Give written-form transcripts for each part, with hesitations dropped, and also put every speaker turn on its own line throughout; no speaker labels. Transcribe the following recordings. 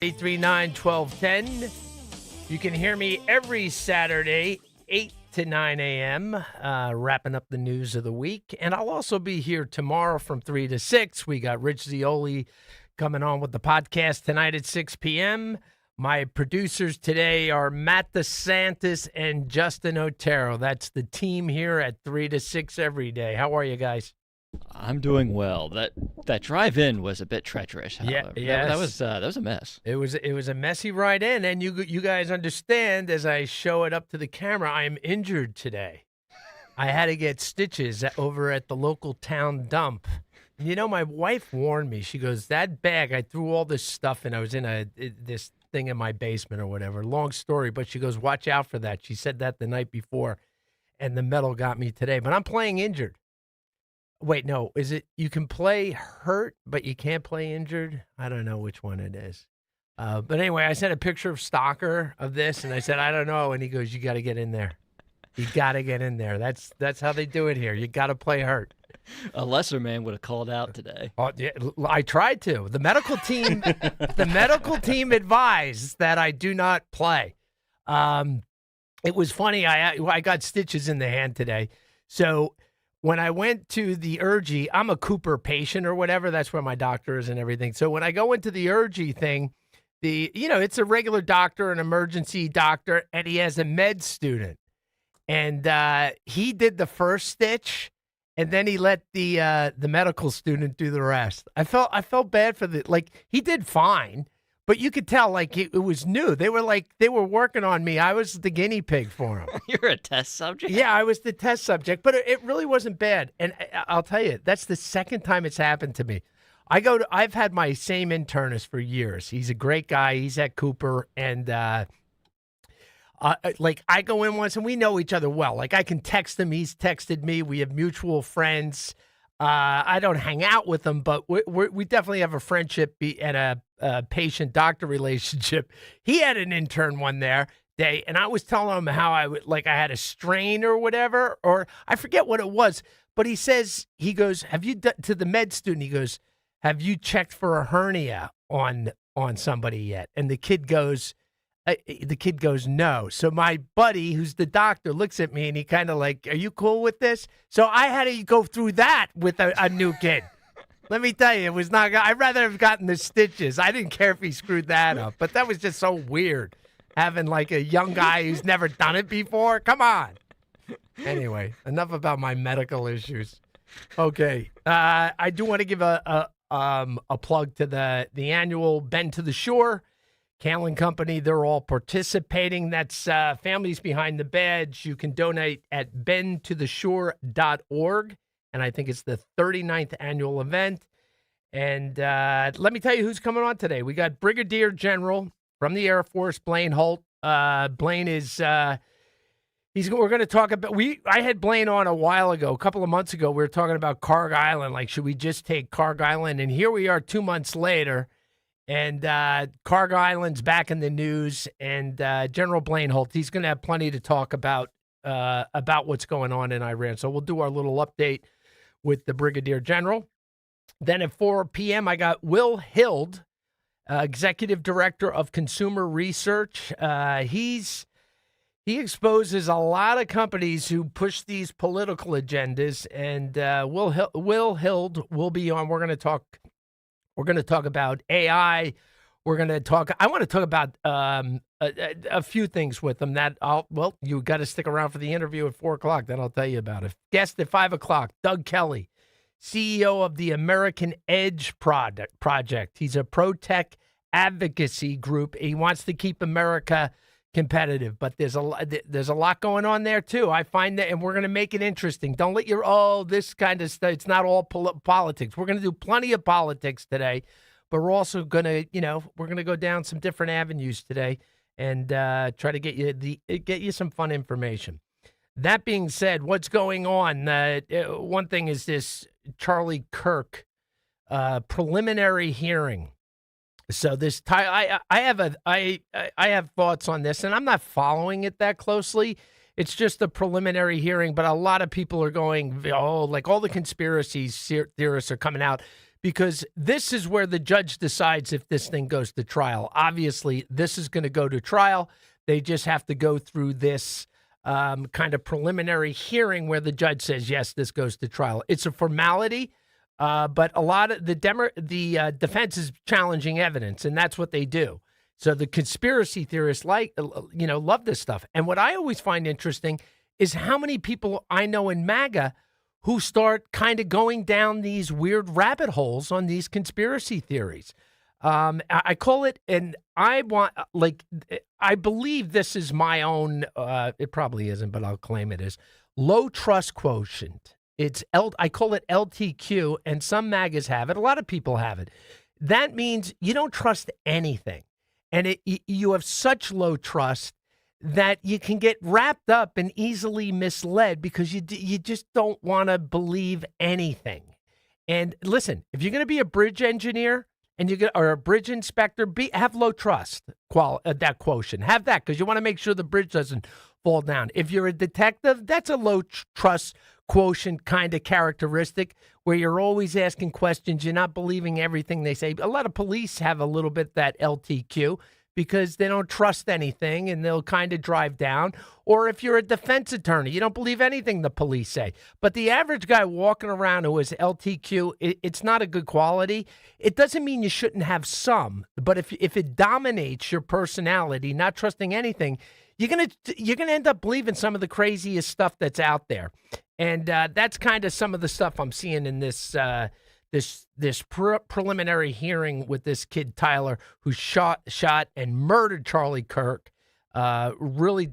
839-1210. You can hear me every Saturday, 8 to 9 a.m., wrapping up the news of the week. And I'll also be here tomorrow from 3 to 6. We got Rich Zioli coming on with the podcast tonight at 6 p.m. My producers today are Matt DeSantis and Justin Otero. That's the team here at 3 to 6 every day. How are you guys?
I'm doing well. That drive-in was a bit treacherous. However.
Yeah,
that was a mess.
It was a messy ride in, and you guys understand as I show it up to the camera, I am injured today. I had to get stitches over at the local town dump. You know, my wife warned me. She goes, "That bag, I threw all this stuff in. I was in this thing in my basement or whatever. Long story, but she goes, watch out for that." She said that the night before, and the metal got me today. But I'm playing injured. Wait, no, is it you can play hurt, but you can't play injured? I don't know which one it is. But anyway, I sent a picture of Stalker of this, and I said, I don't know. And he goes, you got to get in there. You got to get in there. That's how they do it here. You got to play hurt.
A lesser man would have called out today.
Oh, yeah, I tried to. The medical team advised that I do not play. It was funny. I got stitches in the hand today. So when I went to the Urgy, I'm a Cooper patient or whatever. That's where my doctor is and everything. So when I go into the Urgy thing, it's a regular doctor, an emergency doctor, and he has a med student. And he did the first stitch, and then he let the medical student do the rest. I felt bad for he did fine. But you could tell, it was new. They were working on me. I was the guinea pig for them.
You're a test subject?
Yeah, I was the test subject. But it really wasn't bad. And I'll tell you, that's the second time it's happened to me. I've had my same internist for years. He's a great guy. He's at Cooper. And, I go in once, and we know each other well. I can text him. He's texted me. We have mutual friends. I don't hang out with him, but we definitely have a friendship and a patient-doctor relationship. He had an intern one day, and I was telling him how I had a strain or whatever, or I forget what it was. But he goes, have you done to the med student? He goes, have you checked for a hernia on somebody yet? And the kid goes, no. So my buddy, who's the doctor, looks at me and he kind of are you cool with this? So I had to go through that with a new kid. Let me tell you, it was not. I'd rather have gotten the stitches. I didn't care if he screwed that up, but that was just so weird having a young guy who's never done it before. Come on. Anyway, enough about my medical issues. Okay, I do want to give a plug to the annual Bend to the Shore. Canlin Company, they're all participating. That's Families Behind the Badge. You can donate at bendtotheshore.org. And I think it's the 39th annual event. And let me tell you who's coming on today. We got Brigadier General from the Air Force, Blaine Holt. Blaine is, we're going to talk about, I had Blaine on a while ago, a couple of months ago. We were talking about Carg Island. Should we just take Carg Island? And here we are 2 months later. And Carg Island's back in the news, and General Blaine Holt, he's going to have plenty to talk about what's going on in Iran. So we'll do our little update with the Brigadier General. Then at 4 p.m., I got Will Hild, Executive Director of Consumer Research. He exposes a lot of companies who push these political agendas, and Will Hild will be on. We're going to talk about AI. I want to talk about a few things with them you got to stick around for the interview at 4 o'clock. Then I'll tell you about it. Guest at 5 o'clock, Doug Kelly, CEO of the American Edge Project. He's a pro-tech advocacy group. He wants to keep America competitive, but there's a lot going on there too. I find that, and we're going to make it interesting. Don't let this kind of stuff. It's not all politics. We're going to do plenty of politics today, but we're also going to, we're going to go down some different avenues today and try to get you some fun information. That being said, what's going on? One thing is this Charlie Kirk preliminary hearing. So this I have thoughts on this, and I'm not following it that closely. It's just a preliminary hearing, but a lot of people are going, all the conspiracy theorists are coming out because this is where the judge decides if this thing goes to trial. Obviously, this is going to go to trial. They just have to go through this kind of preliminary hearing where the judge says, yes, this goes to trial. It's a formality, but a lot of the defense is challenging evidence, and that's what they do. So the conspiracy theorists love this stuff. And what I always find interesting is how many people I know in MAGA who start kind of going down these weird rabbit holes on these conspiracy theories. I call it, and I believe this is my own, it probably isn't, but I'll claim it is, low trust quotient. I call it LTQ, and some MAGAs have it. A lot of people have it. That means you don't trust anything. And you have such low trust that you can get wrapped up and easily misled because you just don't want to believe anything. And listen, if you're going to be a bridge engineer or a bridge inspector, have low trust that quotient. Have that because you want to make sure the bridge doesn't fall down. If you're a detective, that's a low trust quotient kind of characteristic where you're always asking questions. You're not believing everything they say. A lot of police have a little bit that LTQ because they don't trust anything and they'll kind of drive down. Or if you're a defense attorney, you don't believe anything the police say. But the average guy walking around who is LTQ, it's not a good quality. It doesn't mean you shouldn't have some, but if it dominates your personality, not trusting anything, you're gonna end up believing some of the craziest stuff that's out there. And that's kind of some of the stuff I'm seeing in this preliminary hearing with this kid Tyler, who shot and murdered Charlie Kirk. Really,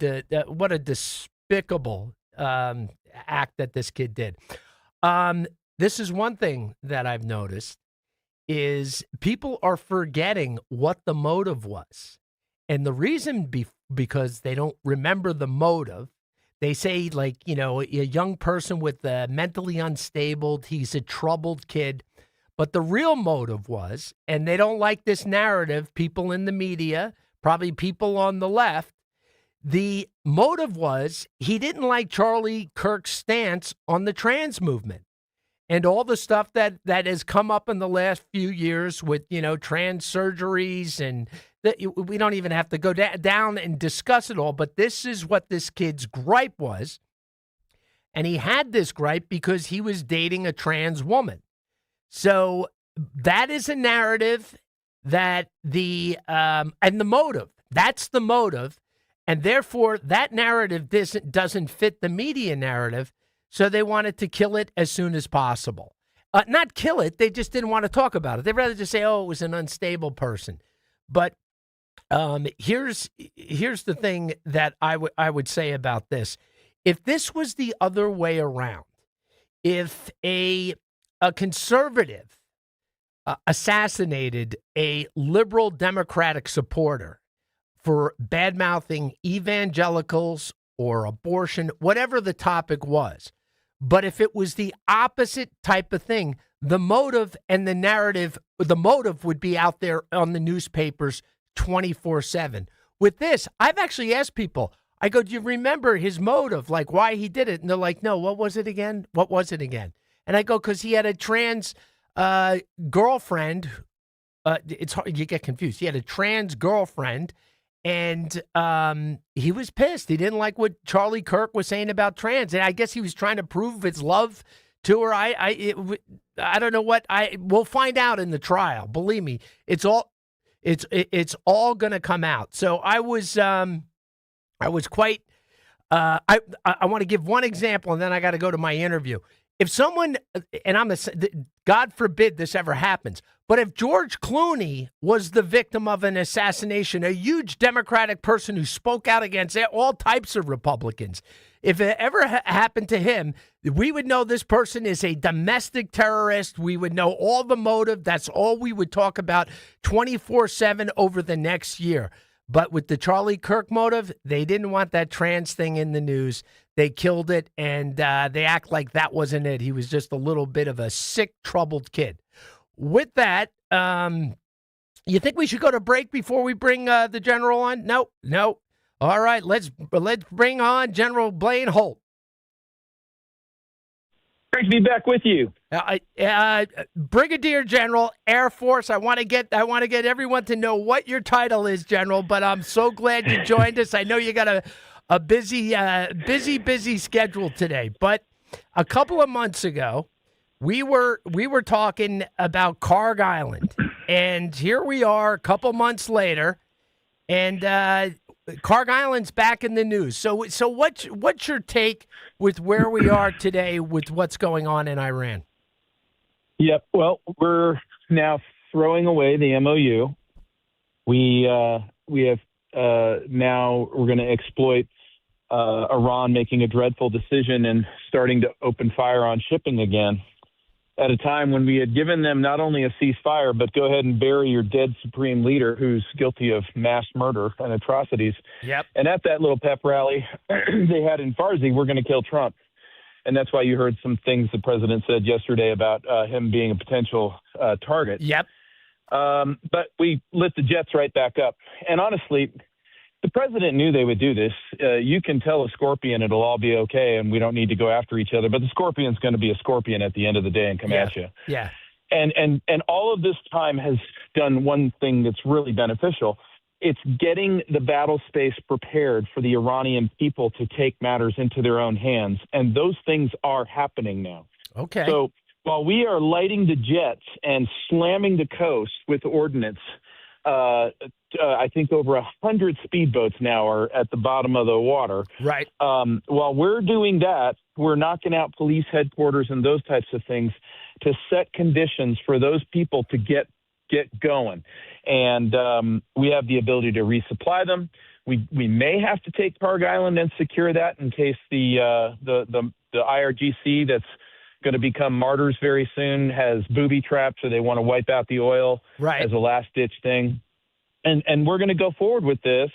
what a despicable act that this kid did. This is one thing that I've noticed is people are forgetting what the motive was, and the reason because they don't remember the motive. They say, a young person with mentally unstable, he's a troubled kid. But the real motive was, and they don't like this narrative, people in the media, probably people on the left, the motive was he didn't like Charlie Kirk's stance on the trans movement and all the stuff that has come up in the last few years with, trans surgeries, and we don't even have to go down and discuss it all. But this is what this kid's gripe was. And he had this gripe because he was dating a trans woman. So that is a narrative that and the motive, that's the motive. And therefore that narrative doesn't fit the media narrative. So they wanted to kill it as soon as possible. Not kill it. They just didn't want to talk about it. They'd rather just say, oh, it was an unstable person. But here's the thing that I would say about this. If this was the other way around, if a conservative assassinated a liberal Democratic supporter for bad-mouthing evangelicals or abortion, whatever the topic was, but if it was the opposite type of thing, the motive and the narrative, the motive would be out there on the newspapers 24/7. With this, I've actually asked people, I go, do you remember his motive, like why he did it? And they're like, no, what was it again? What was it again? And I go, because he had a trans girlfriend. It's hard, you get confused. He had a trans girlfriend, and he was pissed. He didn't like what Charlie Kirk was saying about trans, and I guess he was trying to prove his love to her. I don't know what. We'll find out in the trial. Believe me, it's all going to come out. So I was quite. I want to give one example, and then I got to go to my interview. If someone, and God forbid this ever happens, but if George Clooney was the victim of an assassination, a huge Democratic person who spoke out against all types of Republicans, if it ever happened to him, we would know this person is a domestic terrorist. We would know all the motive. That's all we would talk about 24/7 over the next year. But with the Charlie Kirk motive, they didn't want that trans thing in the news. They killed it, and they act like that wasn't it. He was just a little bit of a sick, troubled kid. With that, you think we should go to break before we bring the general on? No. All right, let's bring on General Blaine Holt.
Great to be back with you.
Brigadier General, Air Force. I want to get everyone to know what your title is, General. But I'm so glad you joined us. I know you got a busy schedule today. But a couple of months ago, we were talking about Carg Island, and here we are, a couple months later, and Carg Island's back in the news. So what's your take with where we are today with what's going on in Iran?
Yep. Well, we're now throwing away the MOU. We have now we're going to exploit Iran making a dreadful decision and starting to open fire on shipping again at a time when we had given them not only a ceasefire, but go ahead and bury your dead supreme leader who's guilty of mass murder and atrocities.
Yep.
And at that little pep rally they had in Farsi, we're going to kill Trump. And that's why you heard some things the president said yesterday about him being a potential target.
Yep.
But we lit the jets right back up. And honestly, the president knew they would do this. You can tell a scorpion it'll all be okay and we don't need to go after each other. But the scorpion's going to be a scorpion at the end of the day and come at you.
Yeah.
And all of this time has done one thing that's really beneficial. It's getting the battle space prepared for the Iranian people to take matters into their own hands. And those things are happening now.
Okay.
So while we are lighting the jets and slamming the coast with ordnance, I think over 100 speedboats now are at the bottom of the water.
Right.
While we're doing that, we're knocking out police headquarters and those types of things to set conditions for those people to get going. And we have the ability to resupply them. We may have to take Carg Island and secure that in case the IRGC that's going to become martyrs very soon has booby traps, or they want to wipe out the oil as a last-ditch thing. And we're going to go forward with this,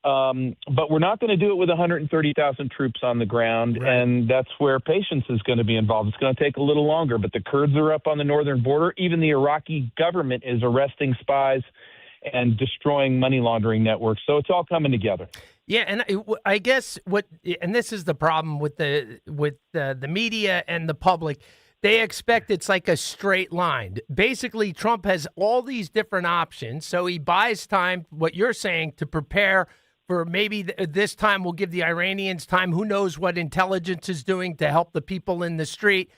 but we're not going to do it with 130,000 troops on the ground, and that's where patience is going to be involved. It's going to take a little longer, but the Kurds are up on the northern border. Even the Iraqi government is arresting spies and destroying money laundering networks. So it's all coming together.
Yeah, and I guess and this is the problem with the media and the public. They expect it's like a straight line. Basically, Trump has all these different options, so he buys time, what you're saying, to prepare for maybe this time will give the Iranians time. Who knows what intelligence is doing to help the people in the street.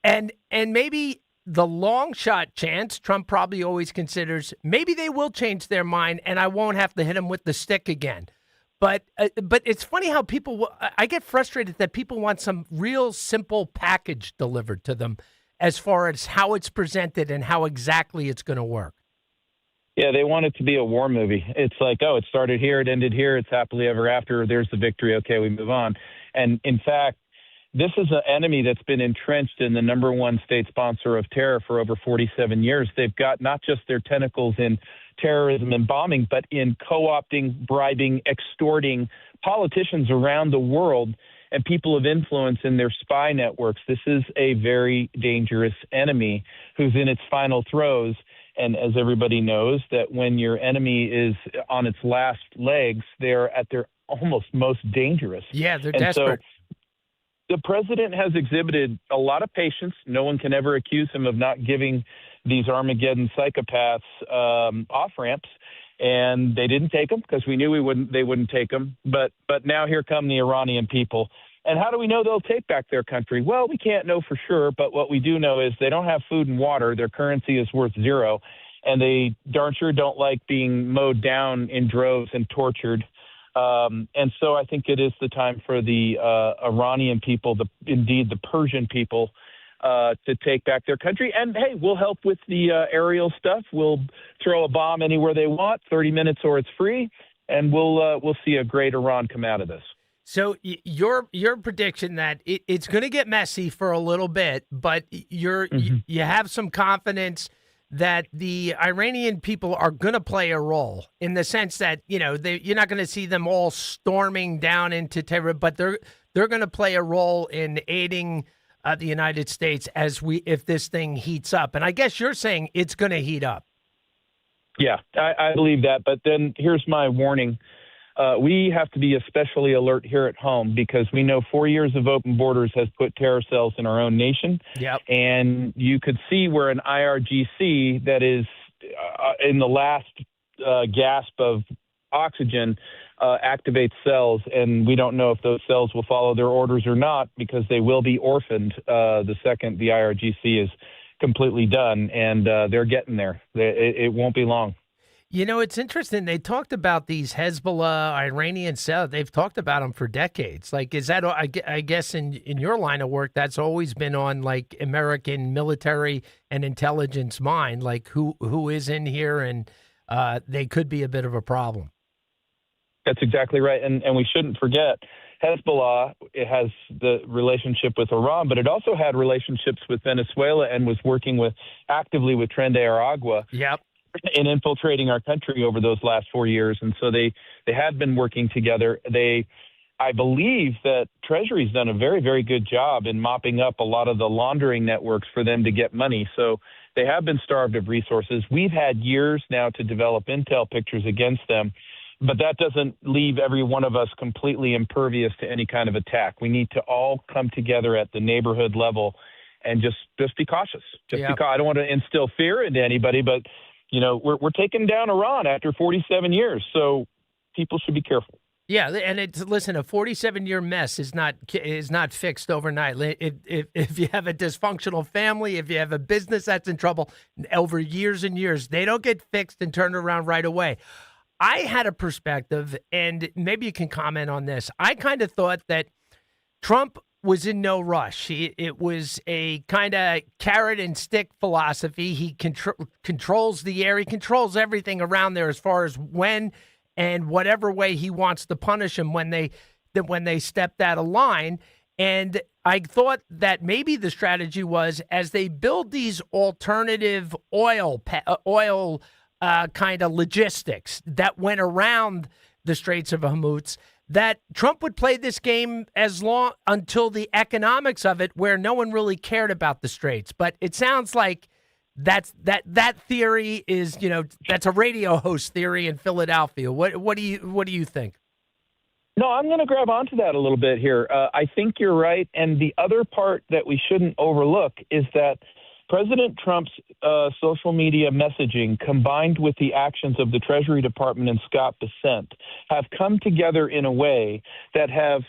And maybe the long shot chance, Trump probably always considers, maybe they will change their mind and I won't have to hit them with the stick again. But it's funny how I get frustrated that people want some real simple package delivered to them as far as how it's presented and how exactly it's going to work.
Yeah, they want it to be a war movie. It's like, oh, it started here, it ended here, it's happily ever after, there's the victory, okay, we move on. And in fact, this is an enemy that's been entrenched in the number one state sponsor of terror for over 47 years. They've got not just their tentacles in terrorism and bombing, but in co-opting, bribing, extorting politicians around the world and people of influence in their spy networks. This is a very dangerous enemy who's in its final throes. And as everybody knows, that when your enemy is on its last legs, they're at their almost most dangerous.
Yeah, they're desperate.
So the president has exhibited a lot of patience. No one can ever accuse him of not giving these Armageddon psychopaths off-ramps. And they didn't take them because we knew they wouldn't take them. But now here come the Iranian people. And how do we know they'll take back their country? Well, we can't know for sure, but what we do know is they don't have food and water. Their currency is worth zero, and they darn sure don't like being mowed down in droves and tortured. And so I think it is the time for the Iranian people, indeed the Persian people, to take back their country. And, hey, we'll help with the aerial stuff. We'll throw a bomb anywhere they want, 30 minutes or it's free, and we'll see a great Iran come out of this.
So your prediction that it's going to get messy for a little bit, but you have some confidence that the Iranian people are going to play a role in the sense that, you're not going to see them all storming down into terror, but they're going to play a role in aiding the United States if this thing heats up. And I guess you're saying it's going to heat up.
Yeah, I believe that. But then here's my warning. we have to be especially alert here at home because we know 4 years of open borders has put terror cells in our own nation.
Yep.
And you could see where an IRGC that is in the last gasp of oxygen activates cells, and we don't know if those cells will follow their orders or not because they will be orphaned the second the IRGC is completely done, and they're getting there. It won't be long.
You know, it's interesting. They talked about these Hezbollah, Iranian cells. They've talked about them for decades. Like, is that, I guess in your line of work, that's always been on, like, American military and intelligence mind, like who is in here, and they could be a bit of a problem.
That's exactly right. And we shouldn't forget, Hezbollah, it has the relationship with Iran, but it also had relationships with Venezuela and was working actively with Tren de Aragua.
Yep.
In infiltrating our country over those last 4 years. And so they have been working together. I believe that Treasury's done a very, very good job in mopping up a lot of the laundering networks for them to get money. So they have been starved of resources. We've had years now to develop intel pictures against them, but that doesn't leave every one of us completely impervious to any kind of attack. We need to all come together at the neighborhood level and just be cautious. Because I don't want to instill fear into anybody, but you know, we're taking down Iran after 47 years, so people should be careful.
Yeah, and listen, a 47-year mess is not fixed overnight. If you have a dysfunctional family, if you have a business that's in trouble over years and years, they don't get fixed and turned around right away. I had a perspective, and maybe you can comment on this. I kind of thought that Trump was in no rush. It was a kind of carrot and stick philosophy. He controls the air. He controls everything around there as far as when and whatever way he wants to punish them when they stepped out of line. And I thought that maybe the strategy was, as they build these alternative oil kind of logistics that went around the Straits of Hormuz, that Trump would play this game until the economics of it, where no one really cared about the Straits. But it sounds like that theory is, that's a radio host theory in Philadelphia. What do you think?
No, I'm going to grab onto that a little bit here. I think you're right. And the other part that we shouldn't overlook is that President Trump's social media messaging, combined with the actions of the Treasury Department and Scott Bessent, have come together in a way that have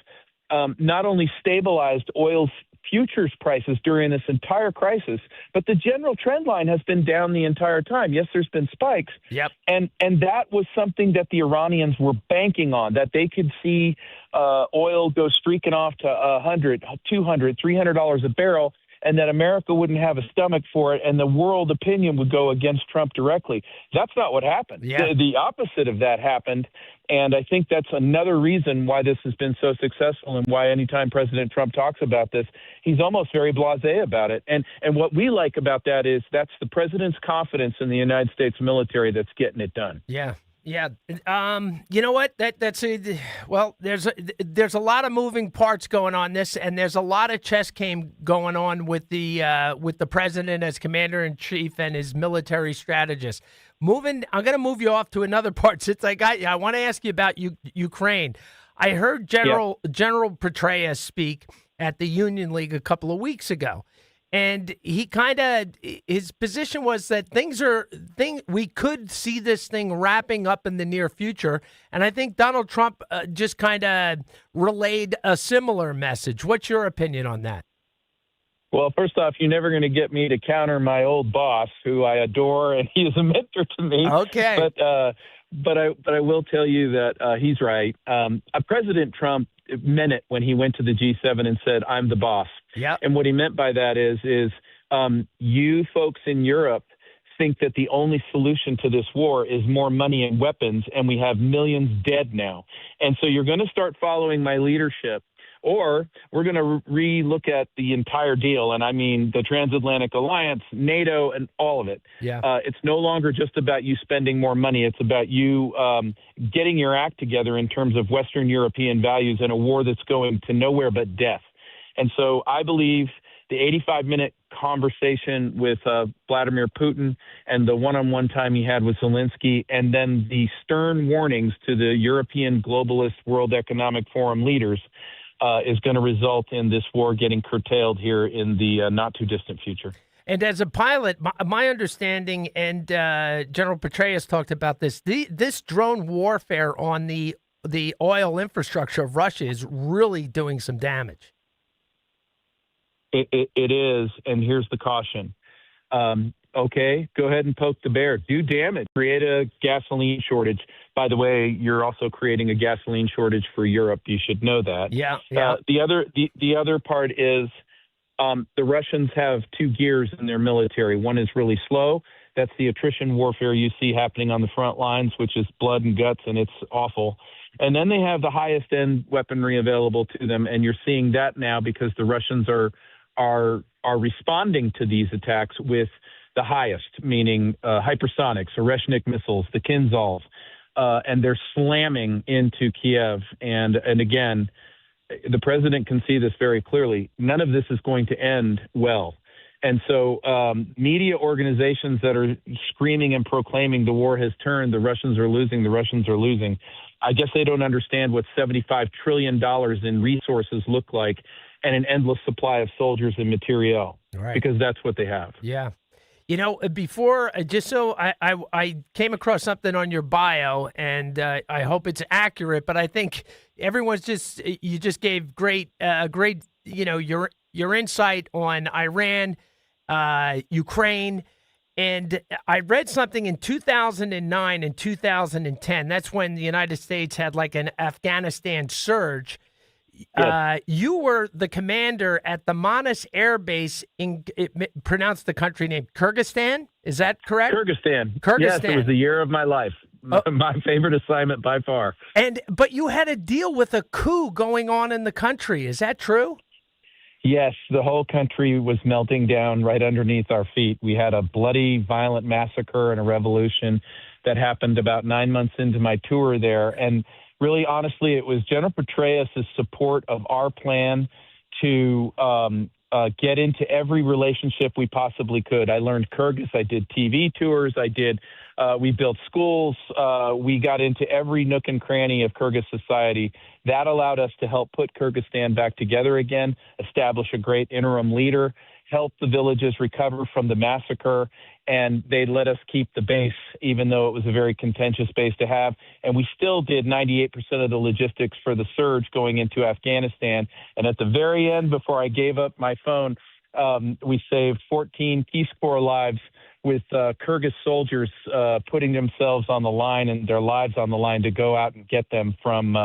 not only stabilized oil's futures prices during this entire crisis, but the general trend line has been down the entire time. Yes, there's been spikes.
Yep.
And that was something that the Iranians were banking on, that they could see oil go streaking off to $100, $200, $300 a barrel, and that America wouldn't have a stomach for it, and the world opinion would go against Trump directly. That's not what happened.
Yeah.
The opposite of that happened, and I think that's another reason why this has been so successful and why anytime President Trump talks about this, he's almost very blasé about it. And what we like about that is that's the president's confidence in the United States military that's getting it done.
Yeah. Yeah. You know what? There's a lot of moving parts going on this, and there's a lot of chess game going on with the president as commander in chief and his military strategist. I'm going to move you off to another part. Since I want to ask you about Ukraine. I heard General Petraeus speak at the Union League a couple of weeks ago. And his position was that we could see this thing wrapping up in the near future. And I think Donald Trump just kind of relayed a similar message. What's your opinion on that?
Well, first off, you're never going to get me to counter my old boss, who I adore, and he is a mentor to me.
Okay.
But I will tell you that he's right. President Trump meant it when he went to the G7 and said, "I'm the boss."
Yeah.
And what he meant by that is you folks in Europe think that the only solution to this war is more money and weapons, and we have millions dead now. And so you're going to start following my leadership, or we're going to re-look at the entire deal. And I mean the transatlantic alliance, NATO, and all of it.
Yeah.
It's no longer just about you spending more money. It's about you getting your act together in terms of Western European values in a war that's going to nowhere but death. And so I believe the 85-minute conversation with Vladimir Putin and the one-on-one time he had with Zelensky, and then the stern warnings to the European globalist World Economic Forum leaders is going to result in this war getting curtailed here in the not-too-distant future.
And as a pilot, my understanding, and General Petraeus talked about this, this drone warfare on the oil infrastructure of Russia is really doing some damage.
It is, and here's the caution. Okay, go ahead and poke the bear. Do damage. Create a gasoline shortage. By the way, you're also creating a gasoline shortage for Europe. You should know that.
Yeah.
The other part is the Russians have two gears in their military. One is really slow. That's the attrition warfare you see happening on the front lines, which is blood and guts, and it's awful. And then they have the highest end weaponry available to them, and you're seeing that now because the Russians are responding to these attacks with the highest, meaning hypersonics, Oreshnik missiles, the Kinzhals, and they're slamming into Kiev. And again, the president can see this very clearly. None of this is going to end well. And so media organizations that are screaming and proclaiming the war has turned, the Russians are losing, I guess they don't understand what $75 trillion in resources look like and an endless supply of soldiers and materiel,
right,
because that's what they have.
Yeah. You know, before, just so I came across something on your bio, and I hope it's accurate, but I think everyone's you just gave great, your insight on Iran, Ukraine, and I read something in 2009 and 2010. That's when the United States had like an Afghanistan surge.
Yes.
You were the commander at the Manas Air Base pronounced the country name Kyrgyzstan. Is that correct?
Kyrgyzstan.
Kyrgyzstan.
Yes, it was the year of my life. My favorite assignment by far.
But you had to deal with a coup going on in the country. Is that true?
Yes, the whole country was melting down right underneath our feet. We had a bloody, violent massacre and a revolution that happened about 9 months into my tour there. And really, honestly, it was General Petraeus' support of our plan to get into every relationship we possibly could. I learned Kyrgyz. I did TV tours. We built schools. We got into every nook and cranny of Kyrgyz society. That allowed us to help put Kyrgyzstan back together again, establish a great interim leader, help the villages recover from the massacre, and they let us keep the base, even though it was a very contentious base to have. And we still did 98% of the logistics for the surge going into Afghanistan. And at the very end, before I gave up my phone, we saved 14 Peace Corps lives with Kyrgyz soldiers putting themselves on the line and their lives on the line to go out and get them from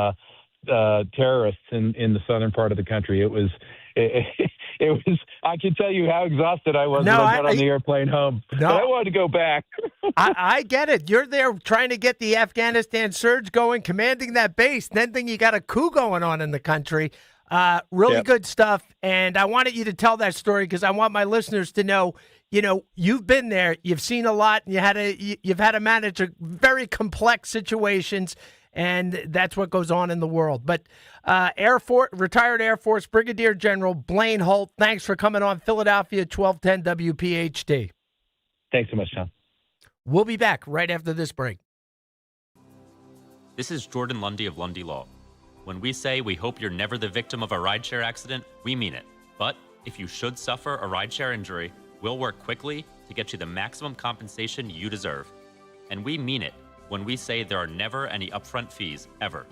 terrorists in the southern part of the country. It was I can tell you how exhausted I was when I got on the airplane home. No. But I wanted to go back.
I get it. You're there trying to get the Afghanistan surge going, commanding that base. Then you got a coup going on in the country. Really good stuff. And I wanted you to tell that story because I want my listeners to know, you've been there, you've seen a lot, and you've had to manage very complex situations. And that's what goes on in the world. But retired Air Force Brigadier General Blaine Holt, thanks for coming on Philadelphia 1210 WPHT.
Thanks so much, Tom.
We'll be back right after this break.
This is Jordan Lundy of Lundy Law. When we say we hope you're never the victim of a rideshare accident, we mean it. But if you should suffer a rideshare injury, we'll work quickly to get you the maximum compensation you deserve. And we mean it when we say there are never any upfront fees, ever.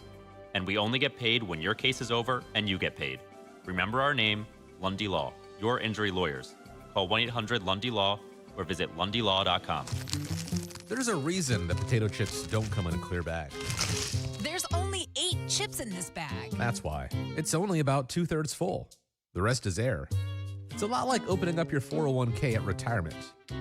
And we only get paid when your case is over and you get paid. Remember our name, Lundy Law, your injury lawyers. Call 1-800-LUNDY-LAW or visit lundylaw.com.
There's a reason that potato chips don't come in a clear bag.
There's only 8 chips in this bag.
That's why. It's only about 2/3 full. The rest is air. It's a lot like opening up your 401k at retirement.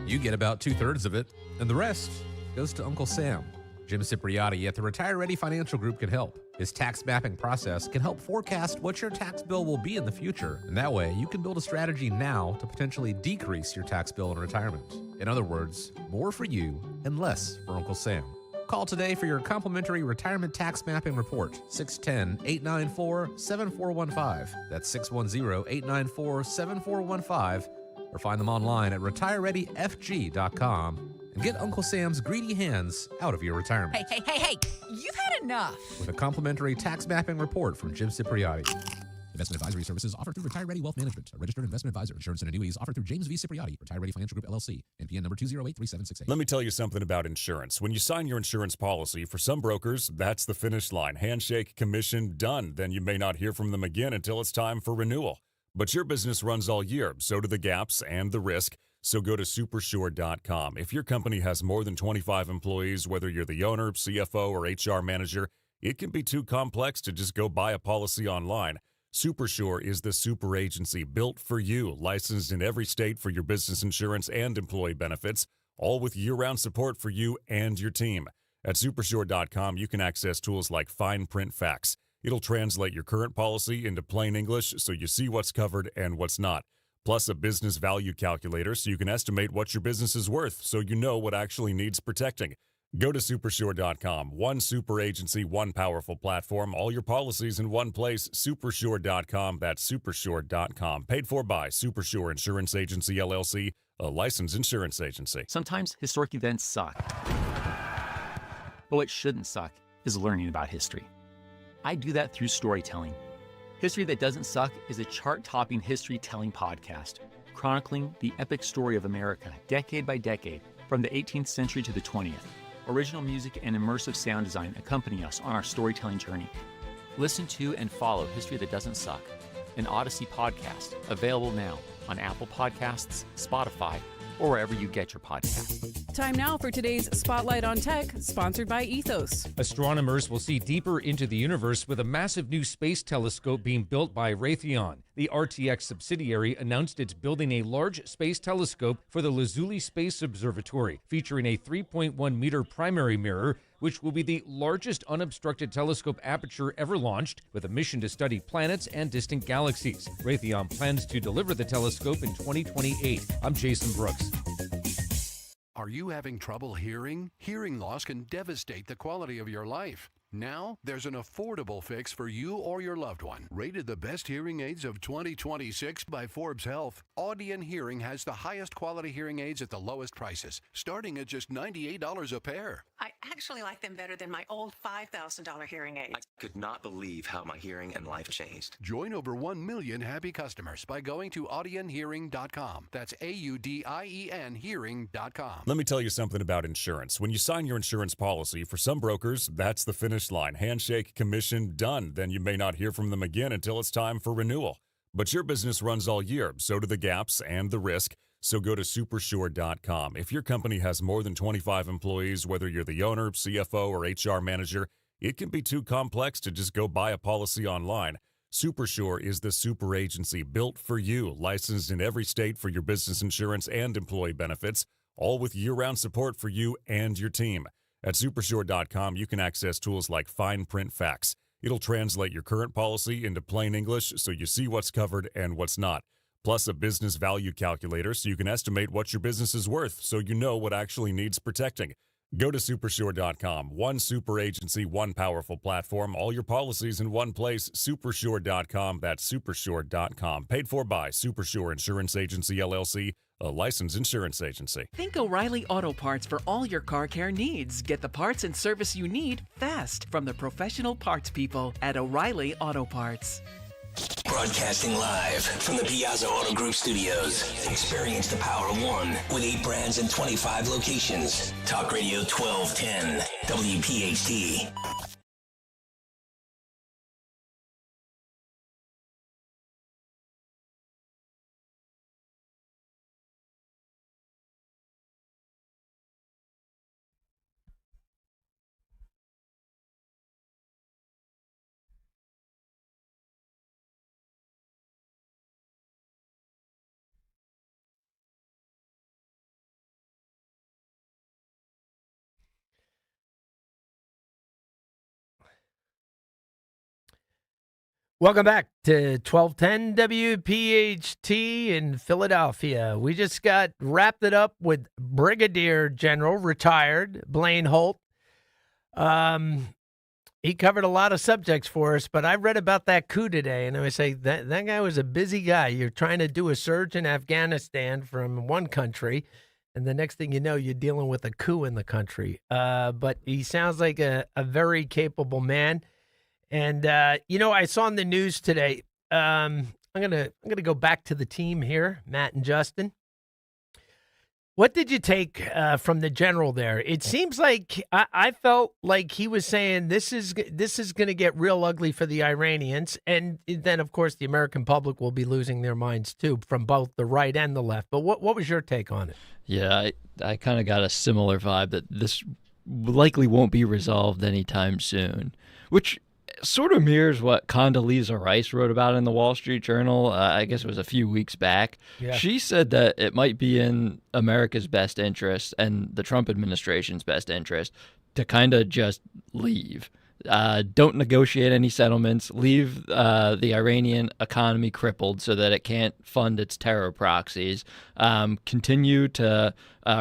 You get about 2/3 of it, and the rest goes to Uncle Sam. Jim Cipriotti at the Retire Ready Financial Group can help. His tax mapping process can help forecast what your tax bill will be in the future, and that way you can build a strategy now to potentially decrease your tax bill in retirement. In other words, more for you and less for Uncle Sam. Call today for your complimentary retirement tax mapping report, 610-894-7415. That's 610-894-7415. or find them online at retirereadyfg.com and get Uncle Sam's greedy hands out of your retirement.
Hey, you've had enough.
With a complimentary tax mapping report from Jim Cipriotti. Investment advisory services offered through Retire Ready Wealth Management, a registered investment advisor. Insurance and annuities offered through James V. Cipriotti, Retire Ready Financial Group, LLC, NPN number 2083768.
Let me tell you something about insurance. When you sign your insurance policy, for some brokers, that's the finish line. Handshake, commission, done. Then you may not hear from them again until it's time for renewal. But your business runs all year, so do the gaps and the risk. So go to supersure.com. If your company has more than 25 employees, whether you're the owner, CFO, or HR manager, it can be too complex to just go buy a policy online. Supersure is the super agency built for you, licensed in every state for your business insurance and employee benefits, all with year-round support for you and your team. At supersure.com, you can access tools like fine print facts. It'll translate your current policy into plain English so you see what's covered and what's not. Plus a business value calculator so you can estimate what your business is worth so you know what actually needs protecting. Go to supersure.com. One super agency, one powerful platform, all your policies in one place. Supersure.com. That's supersure.com. Paid for by Supersure Insurance Agency, LLC, a licensed insurance agency.
Sometimes historic events suck. But what shouldn't suck is learning about history. I do that through storytelling. History That Doesn't Suck is a chart-topping history-telling podcast, chronicling the epic story of America, decade by decade, from the 18th century to the 20th. Original music and immersive sound design accompany us on our storytelling journey. Listen to and follow History That Doesn't Suck, an Odyssey podcast, available now on Apple Podcasts, Spotify, or wherever you get your podcasts.
Time now for today's Spotlight on Tech, sponsored by Ethos.
Astronomers will see deeper into the universe with a massive new space telescope being built by Raytheon. The RTX subsidiary announced it's building a large space telescope for the Lazuli Space Observatory, featuring a 3.1-meter primary mirror, which will be the largest unobstructed telescope aperture ever launched, with a mission to study planets and distant galaxies. Raytheon plans to deliver the telescope in 2028. I'm Jason Brooks.
Are you having trouble hearing? Hearing loss can devastate the quality of your life. Now, there's an affordable fix for you or your loved one. Rated the best hearing aids of 2026 by Forbes Health, Audion Hearing has the highest quality hearing aids at the lowest prices, starting at just $98 a pair.
I actually like them better than my old $5,000 hearing aids.
I could not believe how my hearing and life changed.
Join over 1 million happy customers by going to audionhearing.com. That's AUDIEN hearing.com.
Let me tell you something about insurance. When you sign your insurance policy, for some brokers, that's the finish line. Handshake, commission, done. Then you may not hear from them again until it's time for renewal. But your business runs all year, so do the gaps and the risk. So go to supersure.com. If your company has more than 25 employees, whether you're the owner, CFO, or HR manager, it can be too complex to just go buy a policy online. Supersure is the super agency built for you, licensed in every state for your business insurance and employee benefits, all with year-round support for you and your team. At supersure.com, you can access tools like fine print facts. It'll translate your current policy into plain English so you see what's covered and what's not. Plus a business value calculator so you can estimate what your business is worth so you know what actually needs protecting. Go to supersure.com. One super agency, one powerful platform, all your policies in one place. Supersure.com. That's supersure.com. Paid for by Supersure Insurance Agency, LLC, a licensed insurance agency.
Think O'Reilly Auto Parts for all your car care needs. Get the parts and service you need fast from the professional parts people at O'Reilly Auto Parts.
Broadcasting live from the Piazza Auto Group studios. Experience the power of one with 8 brands and 25 locations. Talk Radio 1210, WPHT.
Welcome back to 1210 WPHT in Philadelphia. We just wrapped it up with Brigadier General, retired, Blaine Holt. he covered a lot of subjects for us, but I read about that coup today, and I would say that guy was a busy guy. You're trying to do a surge in Afghanistan from one country, and the next thing you know, you're dealing with a coup in the country. But he sounds like a very capable man. And I saw in the news today. I'm gonna go back to the team here, Matt and Justin. What did you take from the general there? It seems like I felt like he was saying this is going to get real ugly for the Iranians, and then of course the American public will be losing their minds too, from both the right and the left. But what was your take on it?
Yeah, I kind of got a similar vibe that this likely won't be resolved anytime soon, which sort of mirrors what Condoleezza Rice wrote about in the Wall Street Journal. I guess it was a few weeks back.
Yeah.
She said that it might be in America's best interest and the Trump administration's best interest to kind of just leave. Don't negotiate any settlements. Leave the Iranian economy crippled so that it can't fund its terror proxies. Continue to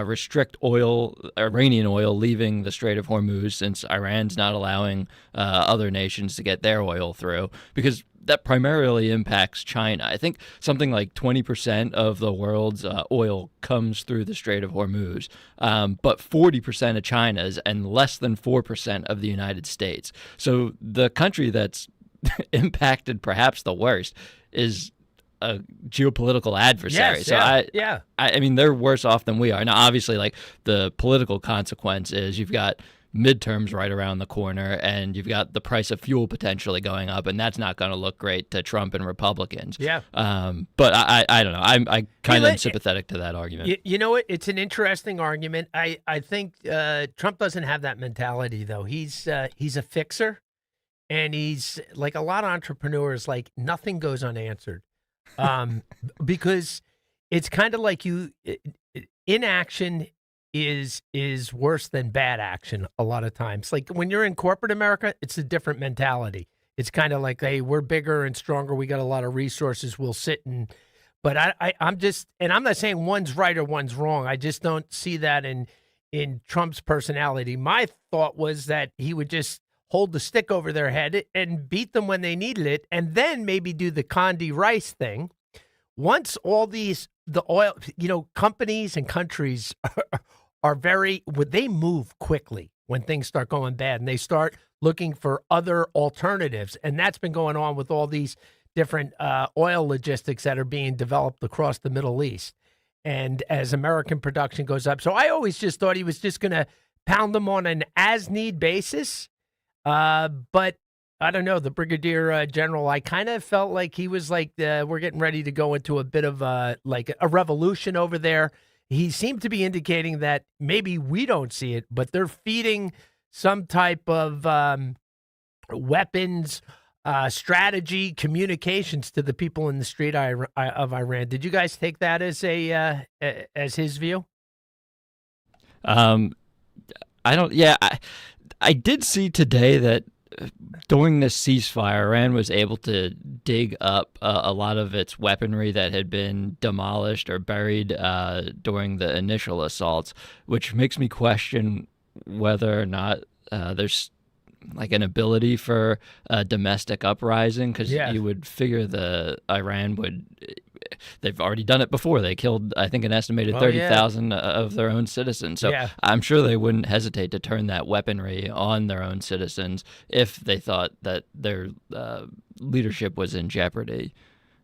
restrict Iranian oil leaving the Strait of Hormuz, since Iran's not allowing other nations to get their oil through, because that primarily impacts China. I think something like 20% of the world's oil comes through the Strait of Hormuz, but 40% of China's and less than 4% of the United States. So the country that's impacted perhaps the worst is a geopolitical adversary.
Yes,
so
yeah.
I mean, they're worse off than we are. Now, obviously, like, the political consequence is you've got midterms right around the corner, and you've got the price of fuel potentially going up, and that's not going to look great to Trump and Republicans.
Yeah.
But I don't know. I kind of am sympathetic to that argument.
You know what? It's an interesting argument. I think Trump doesn't have that mentality, though. He's a fixer, and he's like a lot of entrepreneurs. Like, nothing goes unanswered, because it's kind of like inaction is worse than bad action a lot of times. Like, when you're in corporate America, it's a different mentality. It's kind of like, hey, we're bigger and stronger. We got a lot of resources. We'll sit and. But I'm just, and I'm not saying one's right or one's wrong. I just don't see that in Trump's personality. My thought was that he would just hold the stick over their head and beat them when they needed it, and then maybe do the Condi Rice thing. Once all the oil, companies and countries they move quickly when things start going bad, and they start looking for other alternatives. And that's been going on with all these different oil logistics that are being developed across the Middle East. And as American production goes up. So I always just thought he was just going to pound them on an as-need basis. But I don't know, the Brigadier General, I kind of felt like he was like, we're getting ready to go into a bit of like a revolution over there. He seemed to be indicating that maybe we don't see it, but they're feeding some type of weapons, strategy, communications to the people in the street of Iran. Did you guys take that as his view?
I don't. Yeah, I did see today that during this ceasefire, Iran was able to dig up a lot of its weaponry that had been demolished or buried during the initial assaults, which makes me question whether or not there's like an ability for a domestic uprising, because you would figure Iran would. They've already done it before. They killed, I think, an estimated 30,000 of their own citizens. So I'm sure they wouldn't hesitate to turn that weaponry on their own citizens if they thought that their leadership was in jeopardy.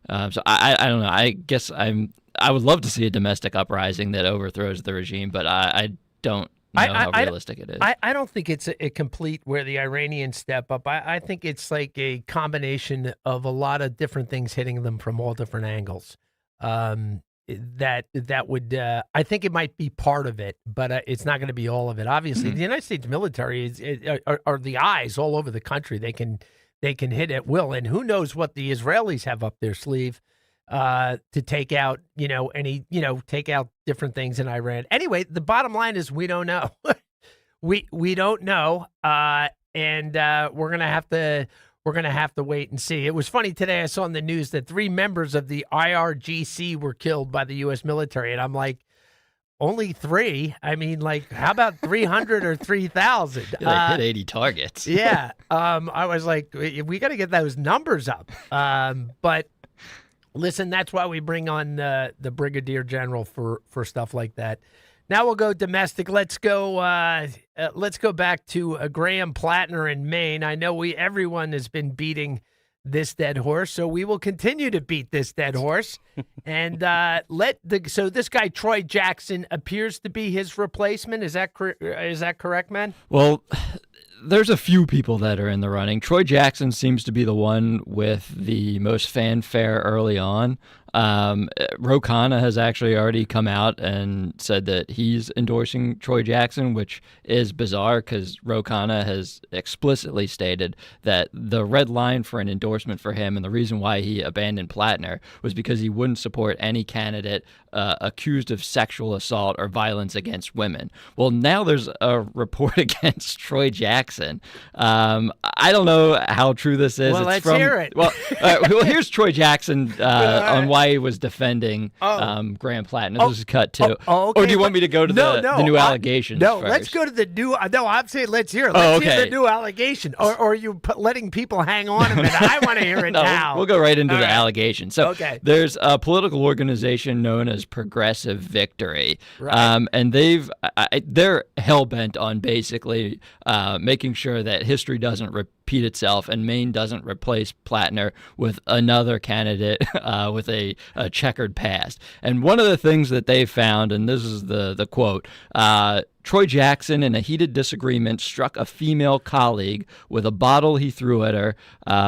So I don't know. I guess I would love to see a domestic uprising that overthrows the regime, but I don't know how realistic it is.
I don't think it's a complete where the Iranians step up. I think it's like a combination of a lot of different things hitting them from all different angles. That would I think it might be part of it, but it's not going to be all of it. Obviously, the United States military are the eyes all over the country. They can hit at will, and who knows what the Israelis have up their sleeve to take out, take out different things in Iran. Anyway, the bottom line is we don't know. we don't know, and we're gonna have to wait and see. It was funny today. I saw in the news that 3 members of the IRGC were killed by the U.S. military, and I'm like, only 3. I mean, like, how about 300 or 3,000?
They hit 80 targets.
Yeah. I was like, we got to get those numbers up. But listen, that's why we bring on the Brigadier General for stuff like that. Now we'll go domestic. Let's go back to Graham Plattner in Maine. I know everyone has been beating this dead horse, so we will continue to beat this dead horse. And so this guy Troy Jackson appears to be his replacement. Is that correct, man?
Well, there's a few people that are in the running. Troy Jackson seems to be the one with the most fanfare early on. Ro Khanna has actually already come out and said that he's endorsing Troy Jackson, which is bizarre because Ro Khanna has explicitly stated that the red line for an endorsement for him and the reason why he abandoned Plattner was because he wouldn't support any candidate accused of sexual assault or violence against women. Well, now there's a report against Troy Jackson. I don't know how true this is.
Well, let's hear it.
Well, here's Troy Jackson on why he was defending Graham Plattner. This is cut 2.
Okay,
or do you want me to go to the new allegations first?
Let's go to the new. No, I'm saying let's hear it. Let's hear the new allegation. Or are you letting people hang on a minute? I want to hear it now.
We'll go right into the allegations. So
there's
a political organization known as Progressive Victory,
right.
And they're hell-bent on basically making sure that history doesn't repeat itself and Maine doesn't replace Plattner with another candidate with a checkered past. And one of the things that they found, and this is the quote, Troy Jackson, in a heated disagreement, struck a female colleague with a bottle he threw at her.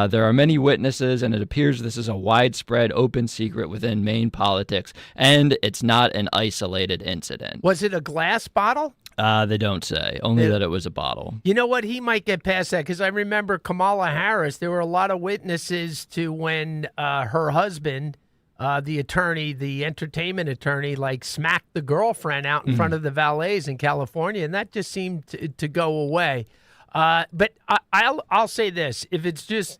There are many witnesses, and it appears this is a widespread open secret within Maine politics, and it's not an isolated incident.
Was it a glass bottle?
They don't say, only that it was a bottle.
You know what? He might get past that because I remember Kamala Harris, there were a lot of witnesses to when her husband, the attorney, the entertainment attorney, like smacked the girlfriend out in front of the valets in California, and that just seemed to go away. But I'll say this. If it's just,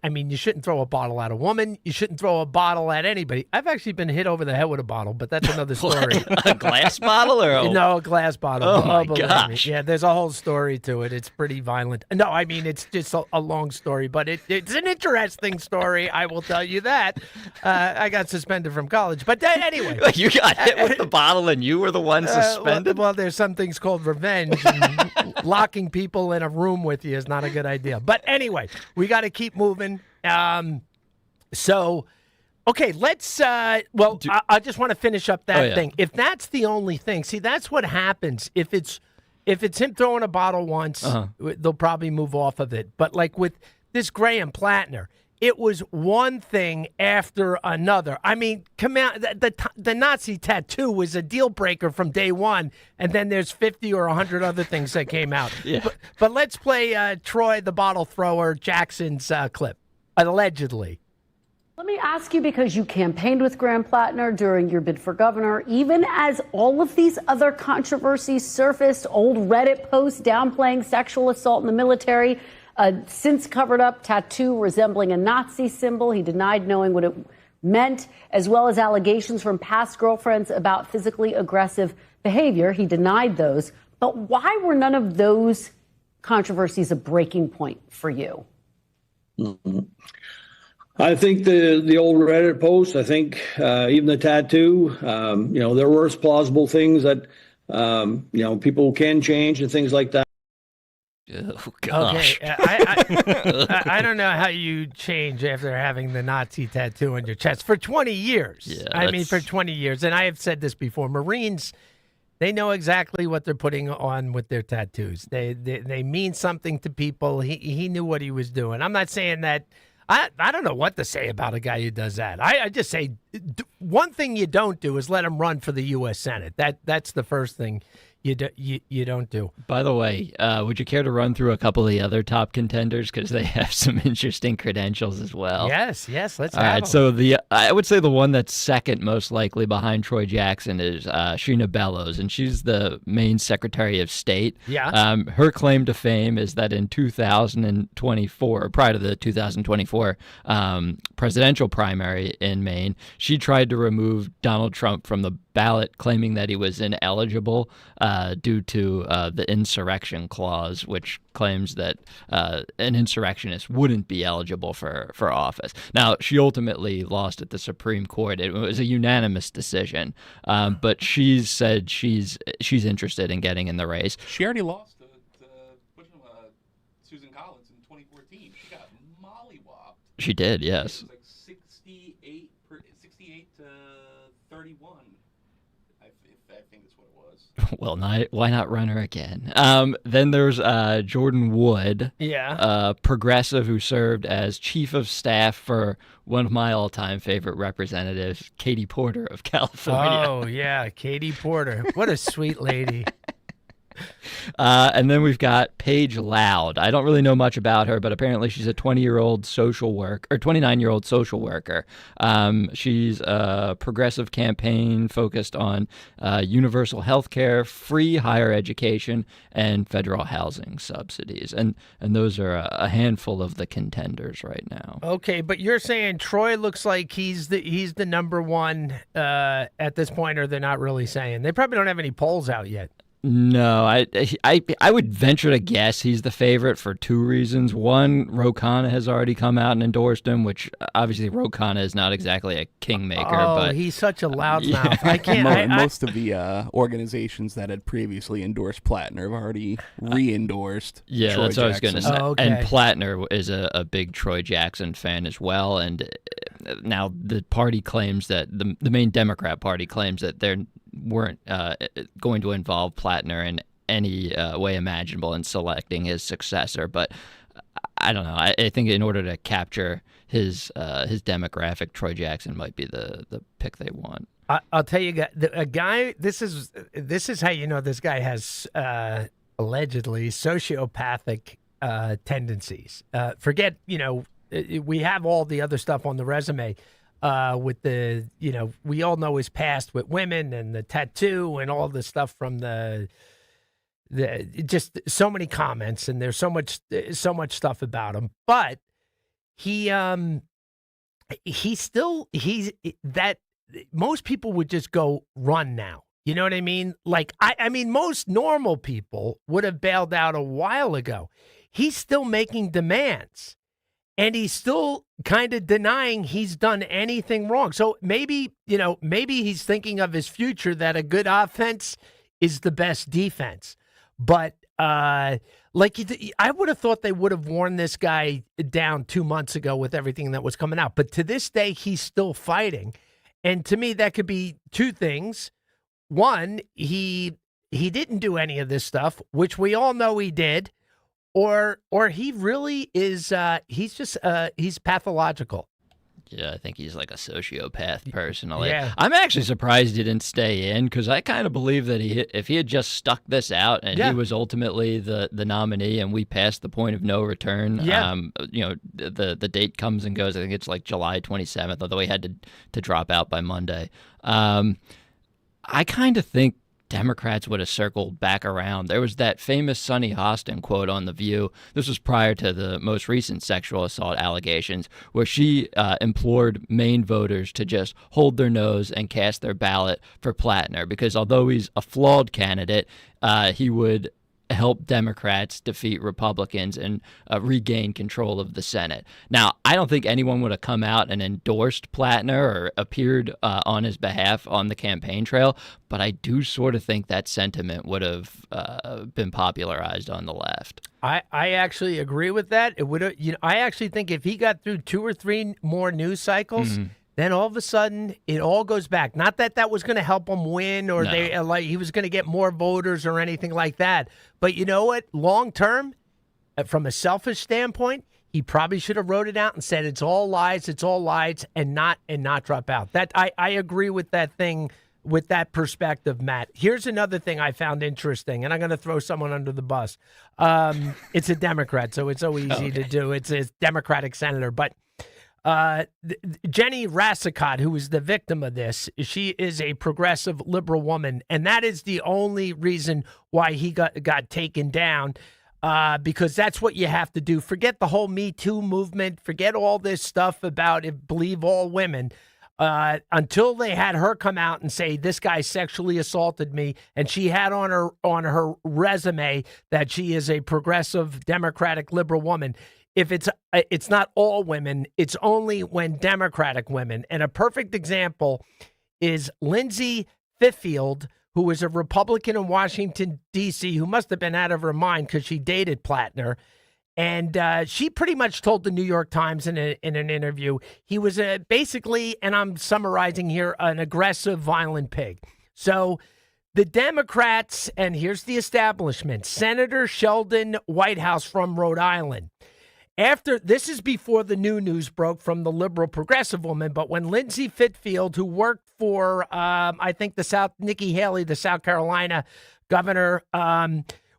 I mean, you shouldn't throw a bottle at a woman. You shouldn't throw a bottle at anybody. I've actually been hit over the head with a bottle, but that's another story.
A glass bottle or
No, a glass bottle.
Oh, my
believe
gosh.
me. Yeah, there's a whole story to it. It's pretty violent. No, I mean, it's just a long story, but it's an interesting story. I will tell you that. I got suspended from college. But anyway.
You got hit with the bottle and you were the one suspended?
Well, there's some things called revenge. And locking people in a room with you is not a good idea. But anyway, we got to keep moving. So, okay, let's, I just want to finish up that thing. If that's the only thing, see, that's what happens. If it's him throwing a bottle once, they'll probably move off of it. But like with this Graham Plattner, it was one thing after another. I mean, the Nazi tattoo was a deal breaker from day one, and then there's 50 or 100 other things that came out.
Yeah.
But let's play Troy, the bottle thrower, Jackson's clip, allegedly.
Let me ask you, because you campaigned with Graham Plattner during your bid for governor, even as all of these other controversies surfaced, old Reddit posts downplaying sexual assault in the military, since covered up tattoo resembling a Nazi symbol. He denied knowing what it meant, as well as allegations from past girlfriends about physically aggressive behavior. He denied those. But why were none of those controversies a breaking point for you?
Mm-hmm. I think the old Reddit post, I think even the tattoo, there were plausible things that, people can change and things like that.
Oh, gosh.
Okay, I don't know how you change after having the Nazi tattoo on your chest for 20 years.
Yeah,
I mean, for 20 years. And I have said this before. Marines, they know exactly what they're putting on with their tattoos. They mean something to people. He knew what he was doing. I'm not saying that. I don't know what to say about a guy who does that. I just say one thing you don't do is let him run for the U.S. Senate. That's the first thing you don't do.
By the way, would you care to run through a couple of the other top contenders because they have some interesting credentials as well?
Yes, let's
All
have
right,
them.
so I would say the one that's second most likely behind Troy Jackson is Sheena Bellows, and she's the Maine Secretary of State.
Yeah.
Her claim to fame is that in 2024, prior to the 2024 presidential primary in Maine, she tried to remove Donald Trump from the ballot claiming that he was ineligible due to the insurrection clause, which claims that an insurrectionist wouldn't be eligible for office. Now, she ultimately lost at the Supreme Court. It was a unanimous decision, but she's said she's interested in getting in the race.
She already lost to Susan Collins in 2014. She got mollywopped.
She did, yes.
It was like 68 to 31. I think that's what it was.
Well, why not run her again? Then there's Jordan Wood, progressive who served as chief of staff for one of my all-time favorite representatives, Katie Porter of California.
Oh, yeah, Katie Porter. What a sweet lady.
And then we've got Paige Loud. I don't really know much about her, but apparently she's a 29-year-old social worker. She's a progressive campaign focused on universal health care, free higher education, and federal housing subsidies. And those are a handful of the contenders right now.
Okay, but you're saying Troy looks like he's the number one at this point, or they're not really saying? They probably don't have any polls out yet.
No, I would venture to guess he's the favorite for two reasons. One, Ro Khanna has already come out and endorsed him, which obviously Ro Khanna is not exactly a kingmaker. But
he's such a loudmouth. I can't.
Most of the organizations that had previously endorsed Plattner have already re-endorsed.
Yeah,
Troy
that's what I was going to say.
Okay.
And Plattner is a big Troy Jackson fan as well. And now the party claims that the main Democrat party claims that they're weren't going to involve Plattner in any way imaginable in selecting his successor. But I don't know. I think in order to capture his demographic, Troy Jackson might be the pick they want.
I'll tell you, a guy. This is how you know this guy has allegedly sociopathic tendencies. Forget, we have all the other stuff on the resume. With the, we all know his past with women and the tattoo and all the stuff from the just so many comments, and there's so much stuff about him. But he's that most people would just go run now. You know what I mean? Like, I mean, most normal people would have bailed out a while ago. He's still making demands. And he's still kind of denying he's done anything wrong. So maybe he's thinking of his future, that a good offense is the best defense. But I would have thought they would have worn this guy down 2 months ago with everything that was coming out. But to this day, he's still fighting. And to me, that could be two things. One, he didn't do any of this stuff, which we all know he did. Or he really is, he's pathological.
Yeah, I think he's like a sociopath personally.
Yeah.
I'm actually surprised he didn't stay in, because I kind of believe that if he had just stuck this out and he was ultimately the nominee and we passed the point of no return, the date comes and goes. I think it's like July 27th, although he had to drop out by Monday. I kind of think Democrats would have circled back around. There was that famous Sonny Hostin quote on The View. This was prior to the most recent sexual assault allegations, where she implored Maine voters to just hold their nose and cast their ballot for Plattner, because although he's a flawed candidate, he would help Democrats defeat Republicans and regain control of the Senate. Now, I don't think anyone would have come out and endorsed Plattner or appeared on his behalf on the campaign trail, but I do sort of think that sentiment would have been popularized on the left.
I actually agree with that. It would have. I actually think if he got through 2 or 3 more news cycles. Mm-hmm. Then all of a sudden, it all goes back. Not that was going to help him win, or he was going to get more voters or anything like that. But you know what? Long term, from a selfish standpoint, he probably should have wrote it out and said it's all lies, and not drop out. That I agree with that thing, with that perspective, Matt. Here's another thing I found interesting, and I'm going to throw someone under the bus. It's a Democrat, so it's so easy to do. It's a Democratic senator, but. Jenny Rassicott, who is the victim of this, she is a progressive liberal woman, and that is the only reason why he got taken down, because that's what you have to do. Forget the whole Me Too movement. Forget all this stuff about believe all women. until they had her come out and say this guy sexually assaulted me, and she had on her resume that she is a progressive, Democratic, liberal woman. If it's not all women, it's only when Democratic women. And a perfect example is Lindsay Fitfield, who was a Republican in Washington, D.C., who must have been out of her mind because she dated Plattner. And she pretty much told the New York Times in an interview, he was basically, and I'm summarizing here, an aggressive, violent pig. So the Democrats, and here's the establishment, Senator Sheldon Whitehouse from Rhode Island. This is before the new news broke from the liberal progressive woman, but when Lindsay Fitfield, who worked for, I think Nikki Haley, the South Carolina governor,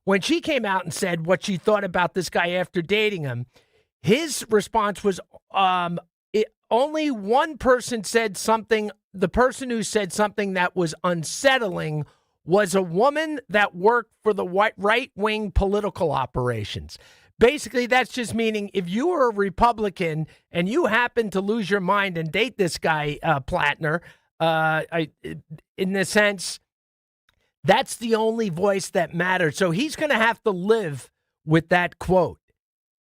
when she came out and said what she thought about this guy after dating him, his response was only one person said something. The person who said something that was unsettling was a woman that worked for the right-wing political operations. Basically, that's just meaning if you were a Republican and you happen to lose your mind and date this guy, Plattner, in the sense, that's the only voice that matters. So he's going to have to live with that quote.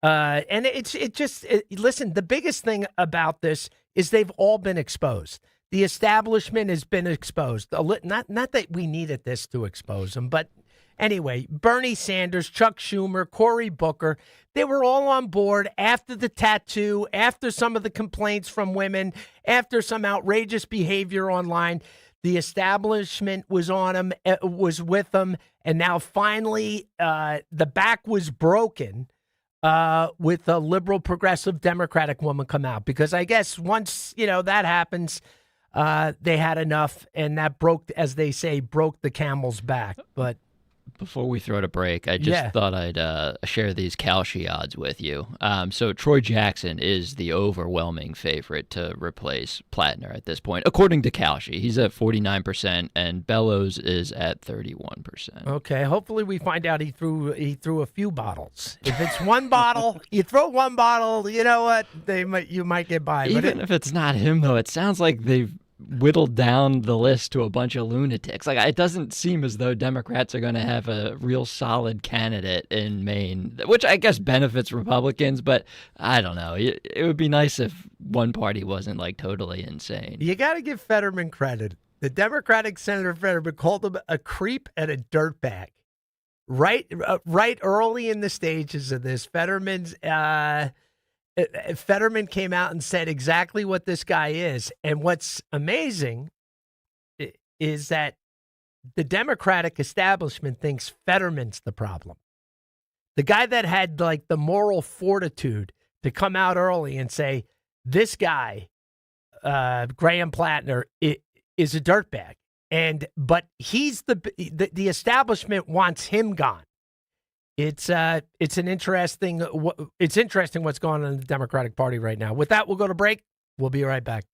And listen, the biggest thing about this is they've all been exposed. The establishment has been exposed. Not that we needed this to expose them, but anyway, Bernie Sanders, Chuck Schumer, Cory Booker, they were all on board after the tattoo, after some of the complaints from women, after some outrageous behavior online. The establishment was on him, was with him, and now finally the back was broken with a liberal, progressive, Democratic woman come out. Because I guess once, that happens, they had enough, and that broke, as they say, broke the camel's back. But
before we throw it a break, I just thought I'd share these Kalshi odds with you. So Troy Jackson is the overwhelming favorite to replace Plattner at this point, according to Kalshi. He's at 49%, and Bellows is at 31%.
Okay, hopefully we find out he threw a few bottles. If it's one bottle, you throw one bottle. You know what? You might get by.
Even if it's not him, though, it sounds like they've whittled down the list to a bunch of lunatics. Like, it doesn't seem as though Democrats are going to have a real solid candidate in Maine, which I guess benefits Republicans, but I don't know. It would be nice if one party wasn't like totally insane.
You got to give Fetterman credit. The Democratic Senator Fetterman called him a creep and a dirtbag. Right early in the stages of this, Fetterman came out and said exactly what this guy is. And what's amazing is that the Democratic establishment thinks Fetterman's the problem. The guy that had like the moral fortitude to come out early and say, this guy, Graham Plattner, is a dirtbag. But he's the establishment wants him gone. It's interesting what's going on in the Democratic Party right now. With that, we'll go to break. We'll be right back.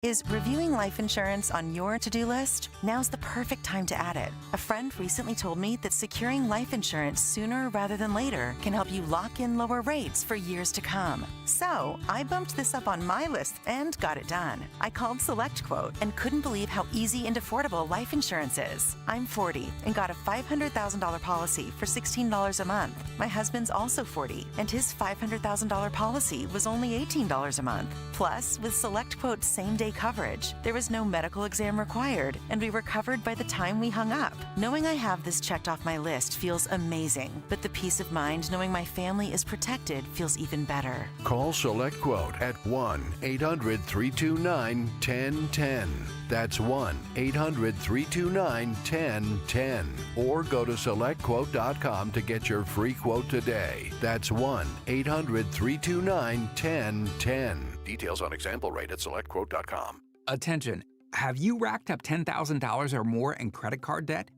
Is reviewing life insurance on your to-do list? Now's the perfect time to add it. A friend recently told me that securing life insurance sooner rather than later can help you lock in lower rates for years to come. So I bumped this up on my list and got it done. I called SelectQuote and couldn't believe how easy and affordable life insurance is. I'm 40 and got a $500,000 policy for $16 a month. My husband's also 40 and his $500,000 policy was only $18 a month. Plus, with SelectQuote's same-day coverage, there was no medical exam required, and we were covered by the time we hung up. Knowing I have this checked off my list feels amazing, but the peace of mind knowing my family is protected feels even better.
Call SelectQuote at 1-800-329-1010. That's 1-800-329-1010. Or go to SelectQuote.com to get your free quote today. That's 1-800-329-1010. Details on example rate at SelectQuote.com.
Attention. Have you racked up $10,000 or more in credit card debt?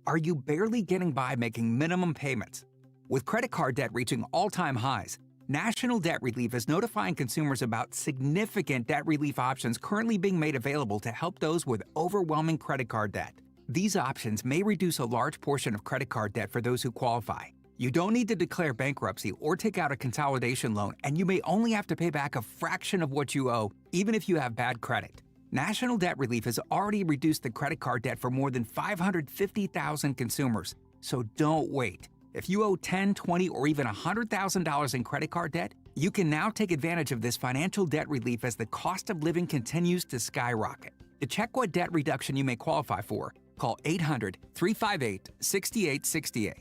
Are you barely getting by making minimum payments? With credit card debt reaching all-time highs, National Debt Relief is notifying consumers about significant debt relief options currently being made available to help those with overwhelming credit card debt. These options may reduce a large portion of credit card debt for those who qualify. You don't need to declare bankruptcy or take out a consolidation loan, and you may only have to pay back a fraction of what you owe, even if you have bad credit. National Debt Relief has already reduced the credit card debt for more than 550,000 consumers. So don't wait. If you owe $10, $20, or even $100,000 in credit card debt, you can now take advantage of this financial debt relief as the cost of living continues to skyrocket. To check what debt reduction you may qualify for, call 800-358-6868.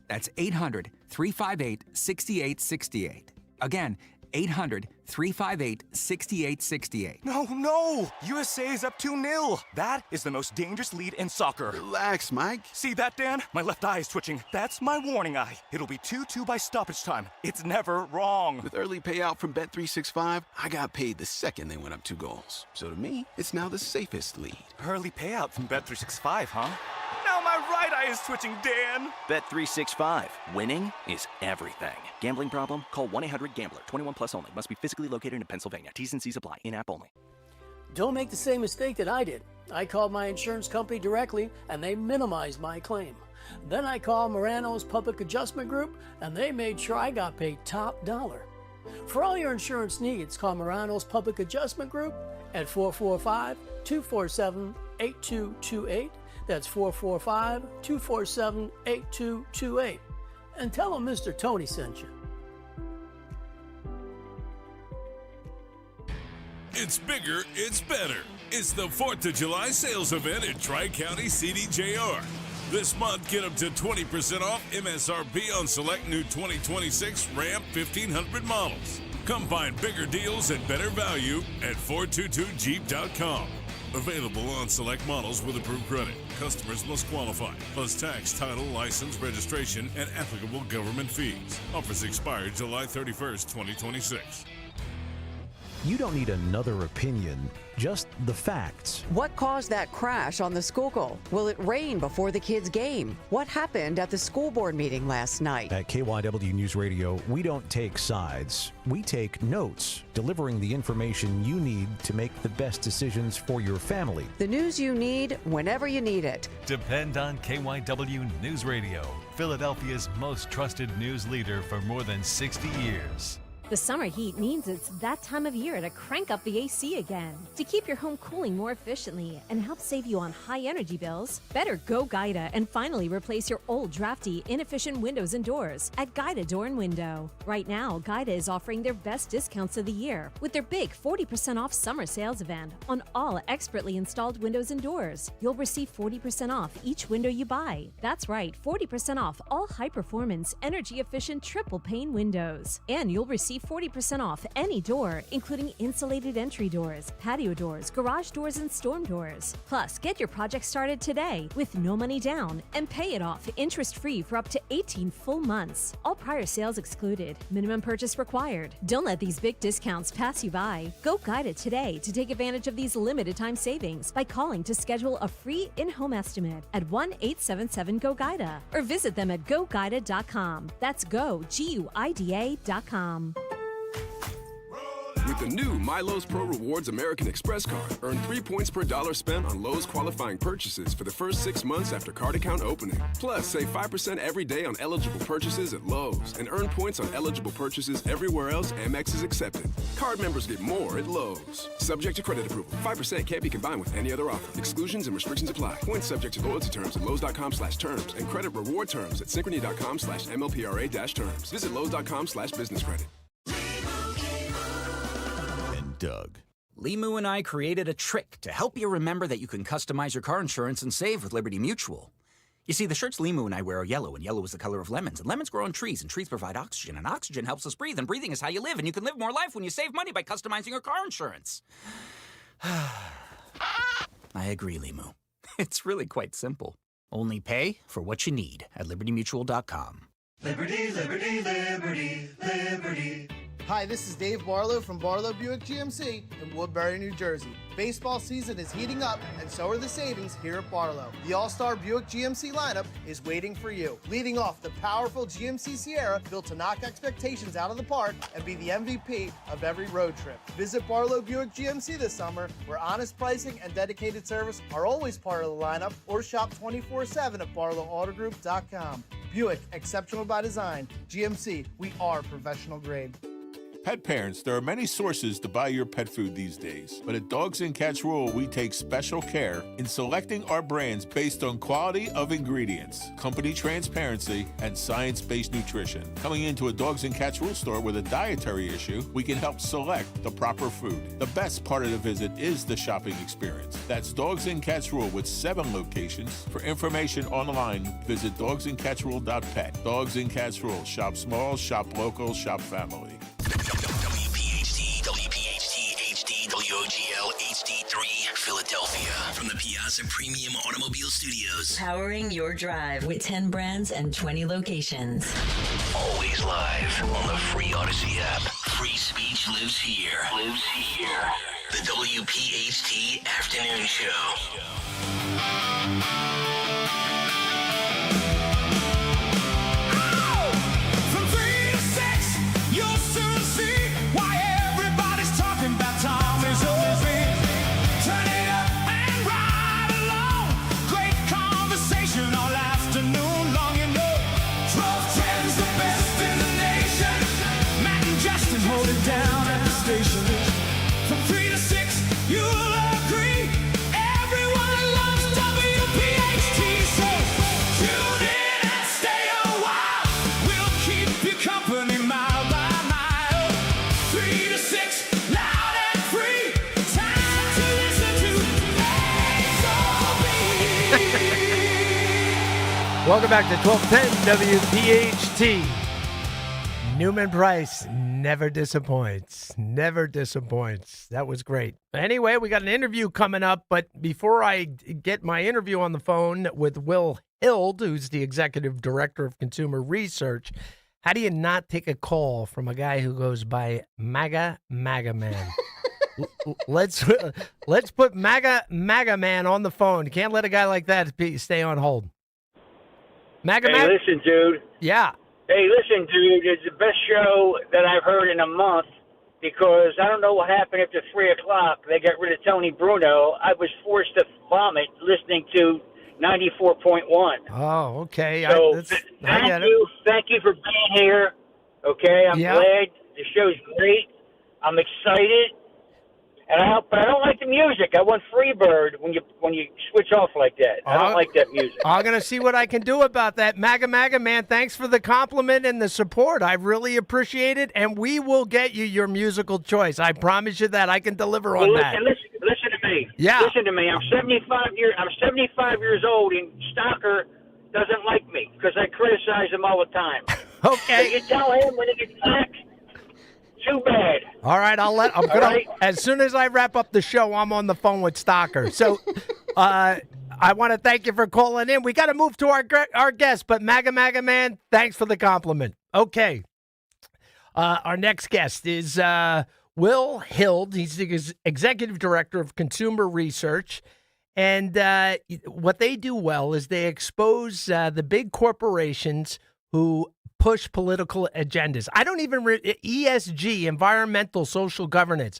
That's 800-358-6868. Again, 800-358-6868.
No! USA is up 2-0. That is the most dangerous lead in soccer.
Relax, Mike.
See that, Dan? My left eye is twitching. That's my warning eye. It'll be 2-2 by stoppage time. It's never wrong.
With early payout from Bet365, I got paid the second they went up 2 goals. So to me, it's now the safest lead.
Early payout from Bet365, huh? Now my right eye is twitching, Dan.
Bet365. Winning is everything. Gambling problem? Call 1-800-GAMBLER. 21 plus only. Must be physically located in Pennsylvania. T's and C's apply. In-app only.
Don't make the same mistake that I did. I called my insurance company directly, and they minimized my claim. Then I called Morano's Public Adjustment Group, and they made sure I got paid top dollar. For all your insurance needs, call Morano's Public Adjustment Group at 445-247-8228. That's 445-247-8228. And tell them Mr. Tony sent you.
It's bigger, it's better. It's the 4th of July sales event at Tri-County CDJR. This month, get up to 20% off MSRP on select new 2026 Ram 1500 models. Come find bigger deals and better value at 422jeep.com. Available on select models with approved credit. Customers must qualify, plus tax, title, license, registration, and applicable government fees. Offers expire July 31st, 2026.
You don't need another opinion, just the facts.
What caused that crash on the Schuylkill? Will it rain before the kids' game? What happened at the school board meeting last night?
At KYW News Radio, we don't take sides. We take notes, delivering the information you need to make the best decisions for your family.
The news you need whenever you need it.
Depend on KYW News Radio, Philadelphia's most trusted news leader for more than 60 years.
The summer heat means it's that time of year to crank up the AC again. To keep your home cooling more efficiently and help save you on high energy bills, better go Guida and finally replace your old drafty, inefficient windows and doors at Guida Door and Window. Right now, Guida is offering their best discounts of the year with their big 40% off summer sales event on all expertly installed windows and doors. You'll receive 40% off each window you buy. That's right, 40% off all high-performance, energy-efficient triple pane windows. And you'll receive 40% off any door, including insulated entry doors, patio doors, garage doors, and storm doors. Plus, get your project started today with no money down and pay it off interest-free for up to 18 full months. All prior sales excluded. Minimum purchase required. Don't let these big discounts pass you by. Go Guida today to take advantage of these limited time savings by calling to schedule a free in-home estimate at 1-877-GO-GUIDA or visit them at GoGuida.com. That's GoGuida.com.
With the new My Lowe's Pro Rewards American Express card, earn 3 points per dollar spent on Lowe's qualifying purchases for the first 6 months after card account opening. Plus, save 5% every day on eligible purchases at Lowe's and earn points on eligible purchases everywhere else Amex is accepted. Card members get more at Lowe's. Subject to credit approval. 5% can't be combined with any other offer. Exclusions and restrictions apply. Points subject to loyalty terms at Lowe's.com/terms and credit reward terms at Synchrony.com/MLPRA-terms. Visit Lowe's.com/business credit.
Doug.
Limu and I created a trick to help you remember that you can customize your car insurance and save with Liberty Mutual. You see, the shirts Limu and I wear are yellow, and yellow is the color of lemons, and lemons grow on trees, and trees provide oxygen, and oxygen helps us breathe, and breathing is how you live, and you can live more life when you save money by customizing your car insurance. I agree, Limu. It's really quite simple. Only pay for what you need at libertymutual.com.
Liberty, liberty, liberty, liberty.
Hi, this is Dave Barlow from Barlow Buick GMC in Woodbury, New Jersey. Baseball season is heating up, and so are the savings here at Barlow. The All-Star Buick GMC lineup is waiting for you. Leading off, the powerful GMC Sierra, built to knock expectations out of the park and be the MVP of every road trip. Visit Barlow Buick GMC this summer, where honest pricing and dedicated service are always part of the lineup, or shop 24/7 at barlowautogroup.com. Buick, exceptional by design. GMC, we are professional grade.
Pet parents, there are many sources to buy your pet food these days, but at Dogs and Cats Rule, we take special care in selecting our brands based on quality of ingredients, company transparency, and science-based nutrition. Coming into a Dogs and Cats Rule store with a dietary issue, we can help select the proper food. The best part of the visit is the shopping experience. That's Dogs and Cats Rule with 7 locations. For information online, visit dogsandcatsrule.pet. Dogs and Cats Rule. Shop small, shop local, shop family.
WPHT, WPHT, HD, WOGL, HD3, Philadelphia. From the Piazza Premium Automobile Studios.
Powering your drive with 10 brands and 20 locations.
Always live on the free Odyssey app. Free speech lives here. Lives here. The WPHT Afternoon Show.
From 3 to 6, you'll agree. Everyone loves WPHT, so tune in and stay a while. We'll keep you company mile by mile. 3 to 6, loud and free. Time to listen to Azelby.
Welcome back to 1210 WPHT. Newman Price never disappoints. Never disappoints. That was great. Anyway, we got an interview coming up, but before I get my interview on the phone with Will Hild, who's the Executive Director of Consumer Research, how do you not take a call from a guy who goes by MAGA Man? Let's put MAGA Man on the phone. You can't let a guy like that stay on hold. MAGA Man?
Hey, listen, dude.
Yeah.
Hey, listen, dude, it's the best show that I've heard in a month because I don't know what happened after 3 o'clock. They got rid of Tony Bruno. I was forced to vomit listening to 94.1.
Oh, okay.
So thank you for being here. Okay, I'm glad. The show's great. I'm excited. But I don't like the music. I want Freebird when you switch off like that. I don't like that music.
I'm going to see what I can do about that. MAGA Man, thanks for the compliment and the support. I really appreciate it, and we will get you your musical choice. I promise you that. I can deliver on that.
Listen to me.
Yeah.
Listen to me. I'm 75 years old, and Stalker doesn't like me because I criticize him all the time.
Okay.
So you tell him when he gets back. Too bad.
All right, as soon as I wrap up the show, I'm on the phone with Stalker. So I want to thank you for calling in. We got to move to our guest, but MAGA Man, thanks for the compliment. Okay. Our next guest is Will Hild. He's the Executive Director of Consumer Research. And what they do well is they expose the big corporations who push political agendas. I don't even ESG, environmental, social governance.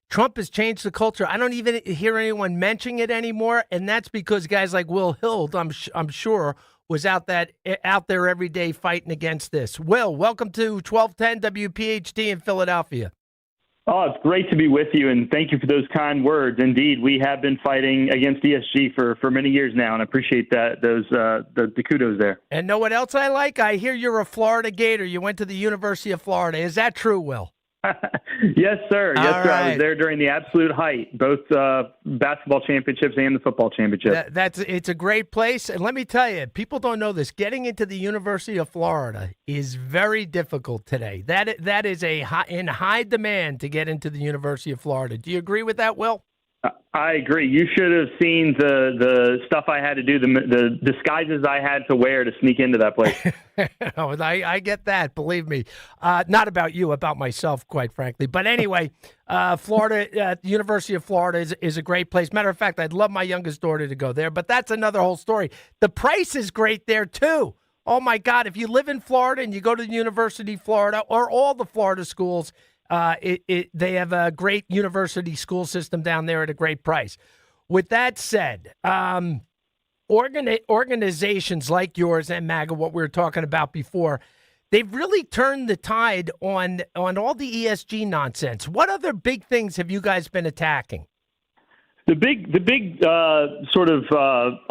Trump has changed the culture. I don't even hear anyone mentioning it anymore, and that's because guys like Will Hild, I'm sure, was out there every day fighting against this. Will, welcome to 1210 WPHT in Philadelphia.
Oh, it's great to be with you, and thank you for those kind words. Indeed, we have been fighting against ESG for many years now, and I appreciate that the kudos there.
And know what else I like? I hear you're a Florida Gator. You went to the University of Florida. Is that true, Will?
Yes, sir. Yes,
All
sir.
right.
I was there during the absolute height, both basketball championships and the football championship.
It's a great place. And let me tell you, people don't know this. Getting into the University of Florida is very difficult today. That is in high demand to get into the University of Florida. Do you agree with that, Will?
I agree. You should have seen the stuff I had to do, the disguises I had to wear to sneak into that place.
Oh, I get that. Believe me. Not about you, about myself, quite frankly. But anyway, Florida, University of Florida is a great place. Matter of fact, I'd love my youngest daughter to go there, but that's another whole story. The price is great there, too. Oh, my God. If you live in Florida and you go to the University of Florida or all the Florida schools, they have a great university school system down there at a great price. With that said, organizations like yours and MAGA, what we were talking about before, they've really turned the tide on all the ESG nonsense. What other big things have you guys been attacking?
The big sort of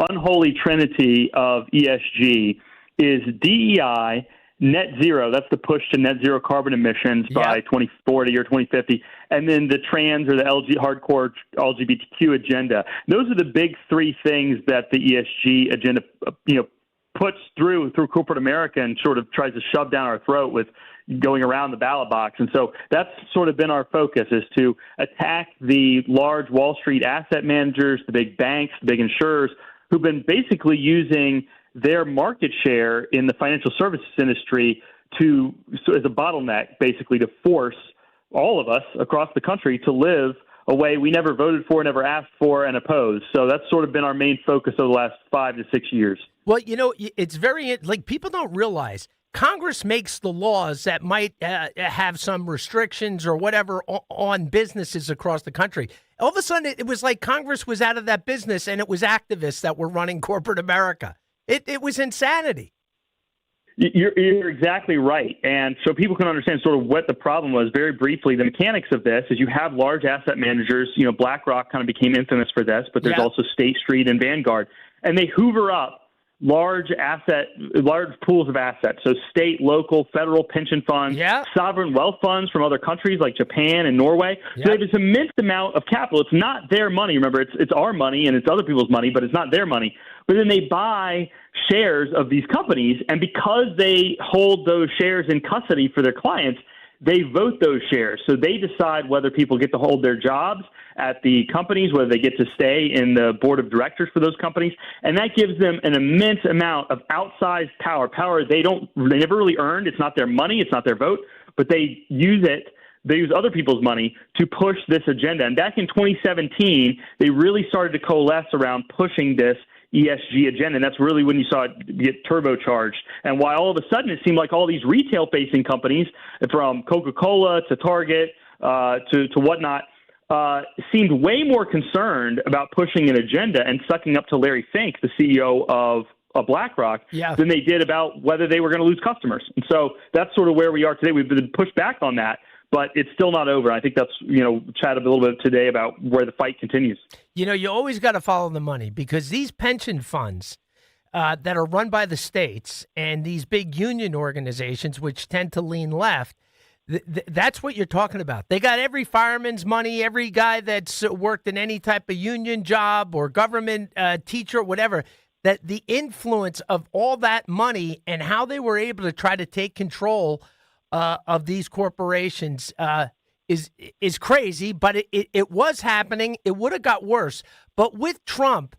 unholy trinity of ESG is DEI, net zero. That's the push to net zero carbon emissions by 2040 or 2050, and then the trans or the hardcore LGBTQ agenda. Those are the big three things that the ESG agenda, puts through corporate America and sort of tries to shove down our throat with going around the ballot box. And so that's sort of been our focus, is to attack the large Wall Street asset managers, the big banks, the big insurers, who've been basically using their market share in the financial services industry as a bottleneck, basically to force all of us across the country to live a way we never voted for, never asked for, and opposed. So that's sort of been our main focus over the last 5 to 6 years.
Well, it's very, people don't realize Congress makes the laws that might have some restrictions or whatever on businesses across the country. All of a sudden, it was like Congress was out of that business and it was activists that were running corporate America. It was insanity.
You're exactly right. And so people can understand sort of what the problem was very briefly. The mechanics of this is you have large asset managers. BlackRock kind of became infamous for this, but there's also State Street and Vanguard. And they hoover up large pools of assets. So state, local, federal pension funds, sovereign wealth funds from other countries like Japan and Norway. So they have this immense amount of capital. It's not their money. Remember, it's our money and it's other people's money, but it's not their money. But then they buy shares of these companies, and because they hold those shares in custody for their clients, they vote those shares. So they decide whether people get to hold their jobs at the companies, whether they get to stay in the board of directors for those companies. And that gives them an immense amount of outsized power they never really earned. It's not their money. It's not their vote, but they use it. They use other people's money to push this agenda. And back in 2017, they really started to coalesce around pushing this ESG agenda, and that's really when you saw it get turbocharged. And why all of a sudden it seemed like all these retail-facing companies, from Coca-Cola to Target to whatnot, seemed way more concerned about pushing an agenda and sucking up to Larry Fink, the CEO of BlackRock, than they did about whether they were going to lose customers. And so that's sort of where we are today. We've been pushed back on that, but it's still not over. I think that's, chat a little bit today about where the fight continues.
You always got to follow the money, because these pension funds that are run by the states and these big union organizations, which tend to lean left, that's what you're talking about. They got every fireman's money, every guy that's worked in any type of union job or government teacher, whatever, that the influence of all that money and how they were able to try to take control of these corporations is crazy, but it was happening. It would have got worse. But with Trump,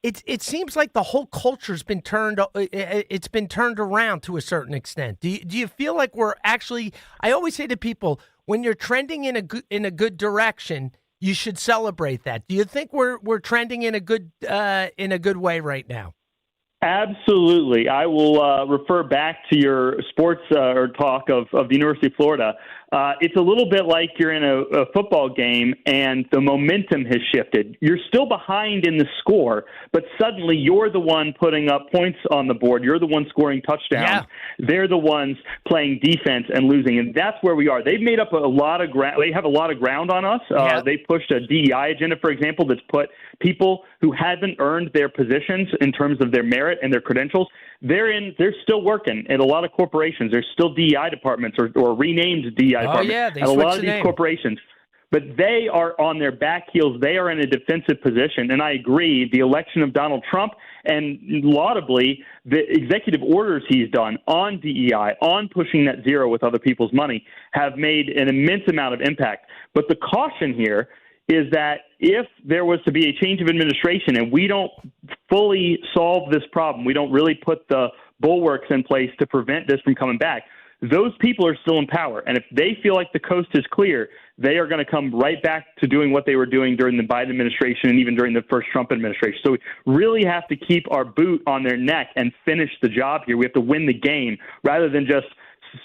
it seems like the whole culture's been turned around to a certain extent. Do you feel like we're actually? I always say to people, when you're trending in a good direction, you should celebrate that. Do you think we're trending in a good way right now?
Absolutely. I will refer back to your sports or talk of the University of Florida. It's a little bit like you're in a football game and the momentum has shifted. You're still behind in the score, but suddenly you're the one putting up points on the board. You're the one scoring touchdowns. Yeah. They're the ones playing defense and losing, and that's where we are. They've made up a lot of ground. They have a lot of ground on us. They pushed a DEI agenda, for example, that's put people who haven't earned their positions in terms of their merit and their credentials. They're still working at a lot of corporations. There's still DEI departments or renamed DEI departments at a lot of these corporations. But they are on their back heels. They are in a defensive position. And I agree, the election of Donald Trump and laudably the executive orders he's done on DEI, on pushing net zero with other people's money, have made an immense amount of impact. But the caution here is that if there was to be a change of administration and we don't fully solve this problem, we don't really put the bulwarks in place to prevent this from coming back, those people are still in power. And if they feel like the coast is clear, they are going to come right back to doing what they were doing during the Biden administration and even during the first Trump administration. So we really have to keep our boot on their neck and finish the job here. We have to win the game rather than just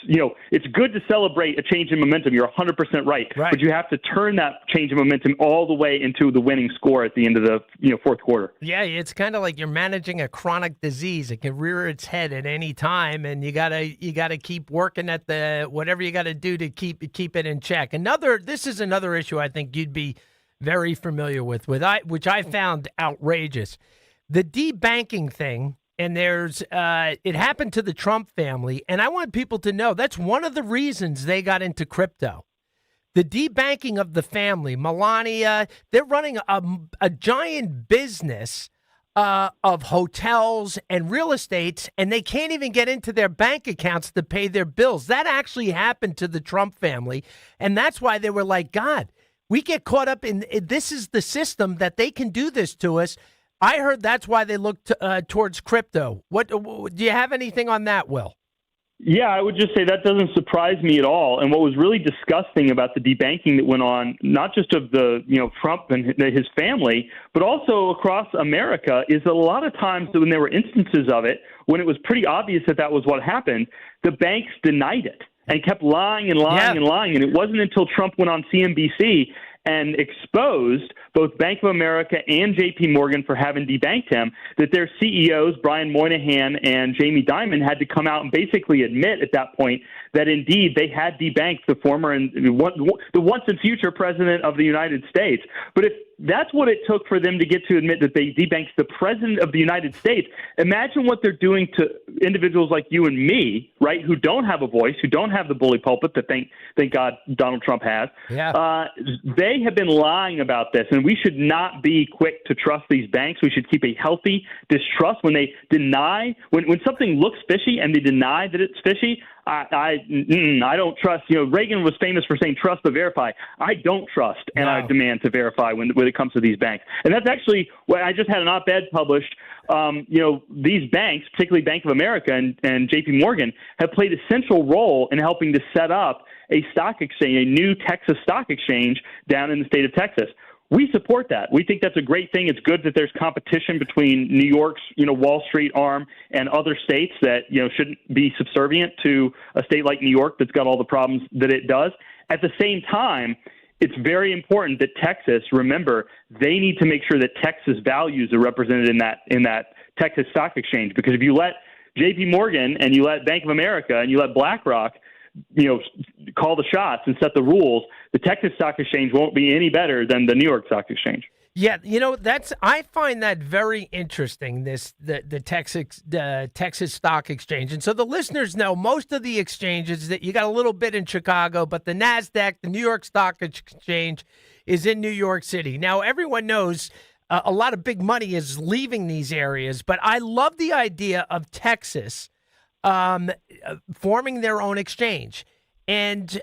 it's good to celebrate a change in momentum. You're 100% right. But you have to turn that change in momentum all the way into the winning score at the end of the fourth quarter.
Yeah, it's kind of like you're managing a chronic disease. It can rear its head at any time, and you gotta keep working at the whatever you got to do to keep it in check. This is another issue I think you'd be very familiar with which I found outrageous. The debanking thing, and it happened to the Trump family, and I want people to know that's one of the reasons they got into crypto. The debanking of the family, Melania, they're running a giant business of hotels and real estates, and they can't even get into their bank accounts to pay their bills. That actually happened to the Trump family, and that's why they were like, God, we get caught up in this is the system that they can do this to us. I heard that's why they looked towards crypto. What do you have anything on that, Will?
Yeah, I would just say that doesn't surprise me at all. And what was really disgusting about the debanking that went on, not just of the Trump and his family, but also across America, is that a lot of times when there were instances of it, when it was pretty obvious that was what happened, the banks denied it and kept lying and lying and lying. And it wasn't until Trump went on CNBC and exposed both Bank of America and J.P. Morgan for having debanked him, that their CEOs, Brian Moynihan and Jamie Dimon, had to come out and basically admit at that point that indeed they had debanked the former and the once and future president of the United States. But if that's what it took for them to get to admit that they debanked the president of the United States, imagine what they're doing to individuals like you and me, right, who don't have a voice, who don't have the bully pulpit that thank God Donald Trump has. Yeah. They have been lying about this, and we should not be quick to trust these banks. We should keep a healthy distrust when they deny, when something looks fishy and they deny that it's fishy. I don't trust. Reagan was famous for saying trust but verify. I don't trust, and I demand to verify when it comes to these banks. And that's actually what I just had an op-ed published. These banks, particularly Bank of America and J.P. Morgan, have played a central role in helping to set up a stock exchange, a new Texas stock exchange down in the state of Texas. We support that. We think that's a great thing. It's good that there's competition between New York's, Wall Street arm and other states that, shouldn't be subservient to a state like New York that's got all the problems that it does. At the same time, it's very important that Texas, remember, they need to make sure that Texas values are represented in that Texas stock exchange. Because if you let J.P. Morgan and you let Bank of America and you let BlackRock call the shots and set the rules, the Texas Stock Exchange won't be any better than the New York Stock Exchange.
Yeah, I find that very interesting. The Texas Stock Exchange, and so the listeners know most of the exchanges that you got a little bit in Chicago, but the NASDAQ, the New York Stock Exchange, is in New York City. Now everyone knows a lot of big money is leaving these areas, but I love the idea of Texas forming their own exchange. And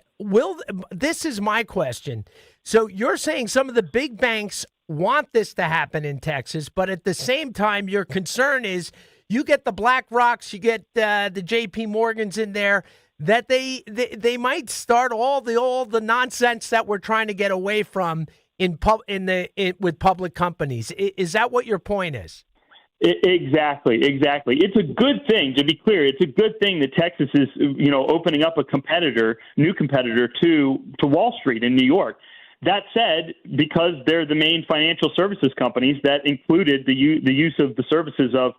this is my question. So you're saying some of the big banks want this to happen in Texas, but at the same time, your concern is you get the BlackRocks, you get the JP Morgans in there, that they might start all the nonsense that we're trying to get away from with public companies. Is that what your point is?
Exactly. It's a good thing, to be clear. It's a good thing that Texas is, opening up a new competitor to Wall Street in New York. That said, because they're the main financial services companies, that included the use of the services of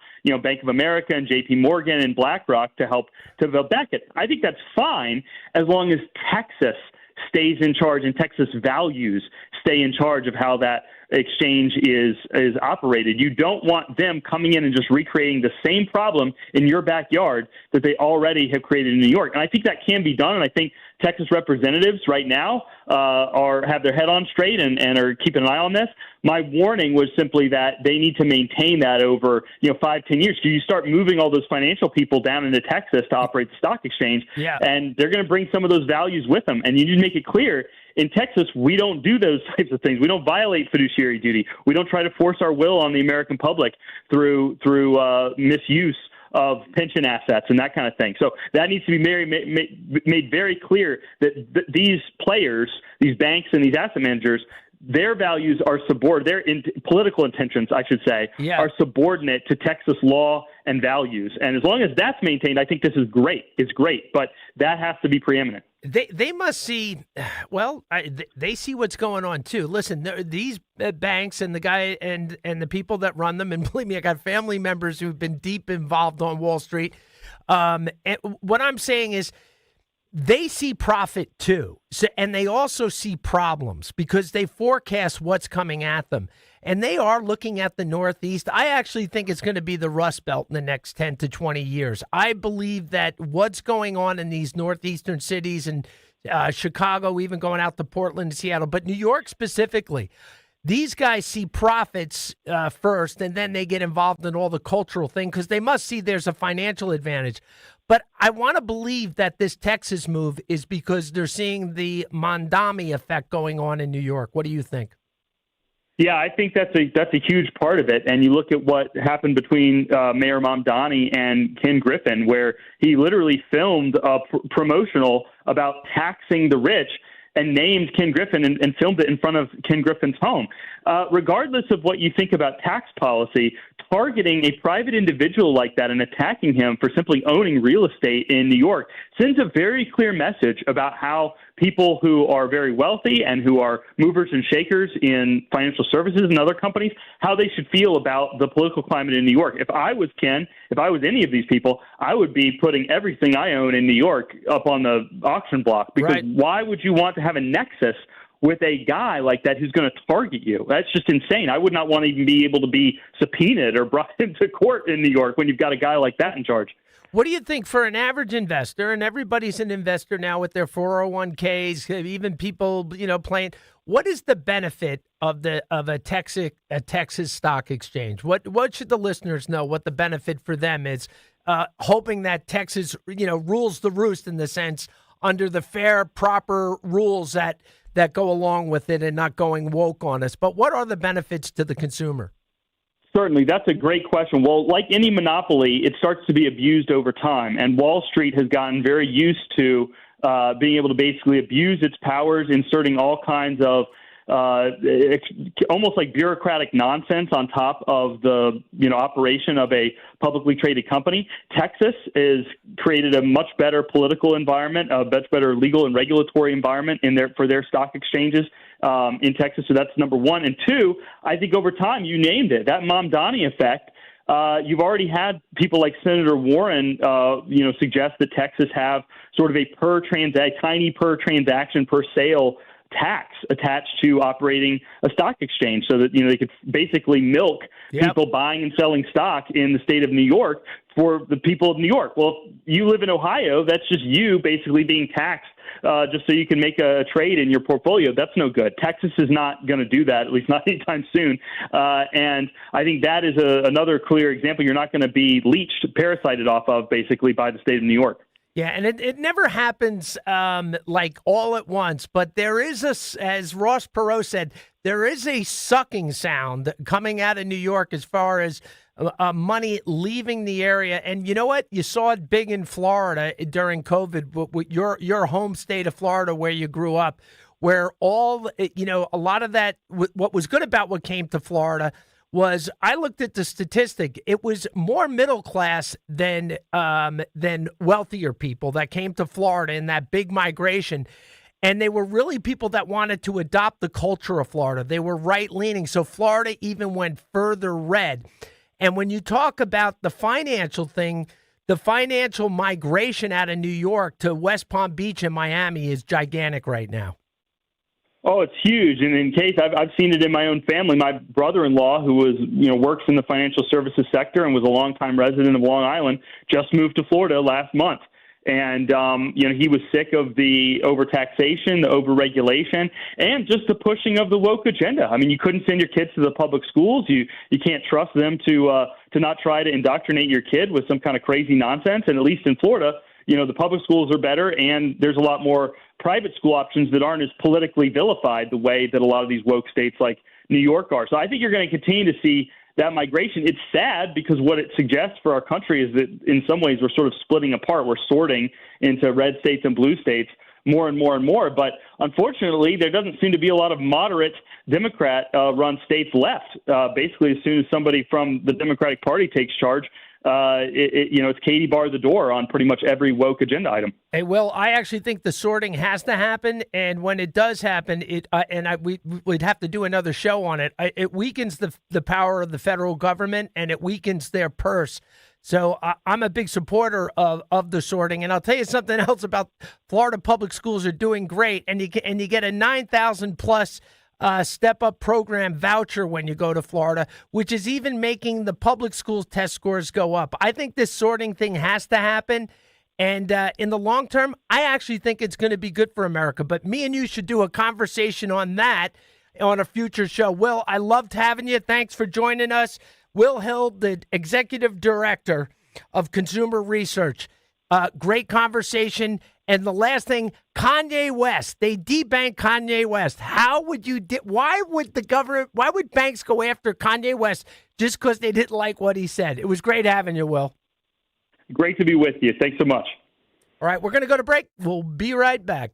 Bank of America and J.P. Morgan and BlackRock to help back it. I think that's fine as long as Texas stays in charge and Texas values stay in charge of how that exchange is operated. You don't want them coming in and just recreating the same problem in your backyard that they already have created in New York. And I think that can be done. And I think Texas representatives right now have their head on straight and are keeping an eye on this. My warning was simply that they need to maintain that over 5-10 years. So you start moving all those financial people down into Texas to operate the stock exchange, and they're going to bring some of those values with them. And you need to make it clear, in Texas, we don't do those types of things. We don't violate fiduciary duty. We don't try to force our will on the American public through misuse of pension assets and that kind of thing. So that needs to be made very clear that these players, these banks and these asset managers, their values are subordinate, political intentions, I should say, are subordinate to Texas law and values. And as long as that's maintained, I think this is great. It's great, but that has to be preeminent.
They must see, well, they see what's going on too. Listen, these banks and the guy and the people that run them, and believe me, I got family members who've been deep involved on Wall Street. And what I'm saying is, they see profit too, and they also see problems because they forecast what's coming at them. And they are looking at the Northeast. I actually think it's going to be the Rust Belt in the next 10 to 20 years. I believe that what's going on in these northeastern cities and Chicago, even going out to Portland and Seattle, but New York specifically, these guys see profits first, and then they get involved in all the cultural thing because they must see there's a financial advantage. But I want to believe that this Texas move is because they're seeing the Mamdani effect going on in New York. What do you think?
Yeah, I think that's a huge part of it. And you look at what happened between Mayor Mamdani and Ken Griffin, where he literally filmed a promotional about taxing the rich and named Ken Griffin and filmed it in front of Ken Griffin's home. Regardless of what you think about tax policy, targeting a private individual like that and attacking him for simply owning real estate in New York sends a very clear message about how people who are very wealthy and who are movers and shakers in financial services and other companies, how they should feel about the political climate in New York. If I was Ken, if I was any of these people, I would be putting everything I own in New York up on the auction block, because why would you want to have a nexus with a guy like that who's going to target you? That's just insane. I would not want to even be able to be subpoenaed or brought into court in New York when you've got a guy like that in charge.
What do you think for an average investor, and everybody's an investor now with their 401ks, even people, playing, what is the benefit of a Texas stock exchange? What should the listeners know what the benefit for them is, hoping that Texas, rules the roost in the sense under the fair, proper rules that go along with it and not going woke on us. But what are the benefits to the consumer?
Certainly. That's a great question. Well, like any monopoly, it starts to be abused over time. And Wall Street has gotten very used to being able to basically abuse its powers, inserting all kinds of almost like bureaucratic nonsense on top of the operation of a publicly traded company. Texas has created a much better political environment, a much better legal and regulatory environment for their stock exchanges in Texas. So that's number one. And two, I think over time, you named it, that Mamdani effect. You've already had people like Senator Warren, suggest that Texas have sort of a tiny per transaction per sale tax attached to operating a stock exchange, so that they could basically milk people buying and selling stock in the state of New York for the people of New York. Well, you live in Ohio, that's just you basically being taxed just so you can make a trade in your portfolio. That's no good. Texas is not going to do that, at least not anytime soon. And I think that is another clear example. You're not going to be leached, parasited off of basically by the state of New York.
Yeah, and it never happens like all at once, but there is as Ross Perot said, there is a sucking sound coming out of New York as far as money leaving the area. And you know what? You saw it big in Florida during COVID, with your home state of Florida where you grew up, where a lot of that, what was good about what came to Florida was, I looked at the statistic, it was more middle class than wealthier people that came to Florida in that big migration. And they were really people that wanted to adopt the culture of Florida. They were right-leaning. So Florida even went further red. And when you talk about the financial thing, the financial migration out of New York to West Palm Beach and Miami is gigantic right now.
Oh, it's huge. And in case I've seen it in my own family, my brother-in-law, who was, works in the financial services sector and was a longtime resident of Long Island, just moved to Florida last month. And, he was sick of the overtaxation, the overregulation, and just the pushing of the woke agenda. I mean, you couldn't send your kids to the public schools. You can't trust them to not try to indoctrinate your kid with some kind of crazy nonsense. And at least in Florida, the public schools are better, and there's a lot more private school options that aren't as politically vilified the way that a lot of these woke states like New York are. So I think you're going to continue to see that migration. It's sad because what it suggests for our country is that in some ways we're sort of splitting apart. We're sorting into red states and blue states. more and more and more. But unfortunately, there doesn't seem to be a lot of moderate Democrat-run states left. Basically, as soon as somebody from the Democratic Party takes charge, it's Katie bar the door on pretty much every woke agenda item.
Hey, Will, I actually think the sorting has to happen, and when it does happen, we'd have to do another show on it. It weakens the power of the federal government, and it weakens their purse. So I'm a big supporter of the sorting, and I'll tell you something else about Florida public schools are doing great, and you get a 9,000 plus step-up program voucher when you go to Florida, which is even making the public schools test scores go up. I think this sorting thing has to happen, and in the long term, I actually think it's going to be good for America. But me and you should do a conversation on that on a future show. Will, I loved having you. Thanks for joining us. Will Hill, the Executive Director of Consumer Research. Great conversation. And the last thing, Kanye West. They debanked Kanye West. Why would banks go after Kanye West just because they didn't like what he said? It was great having you, Will.
Great to be with you. Thanks so much.
All right, we're going to go to break. We'll be right back.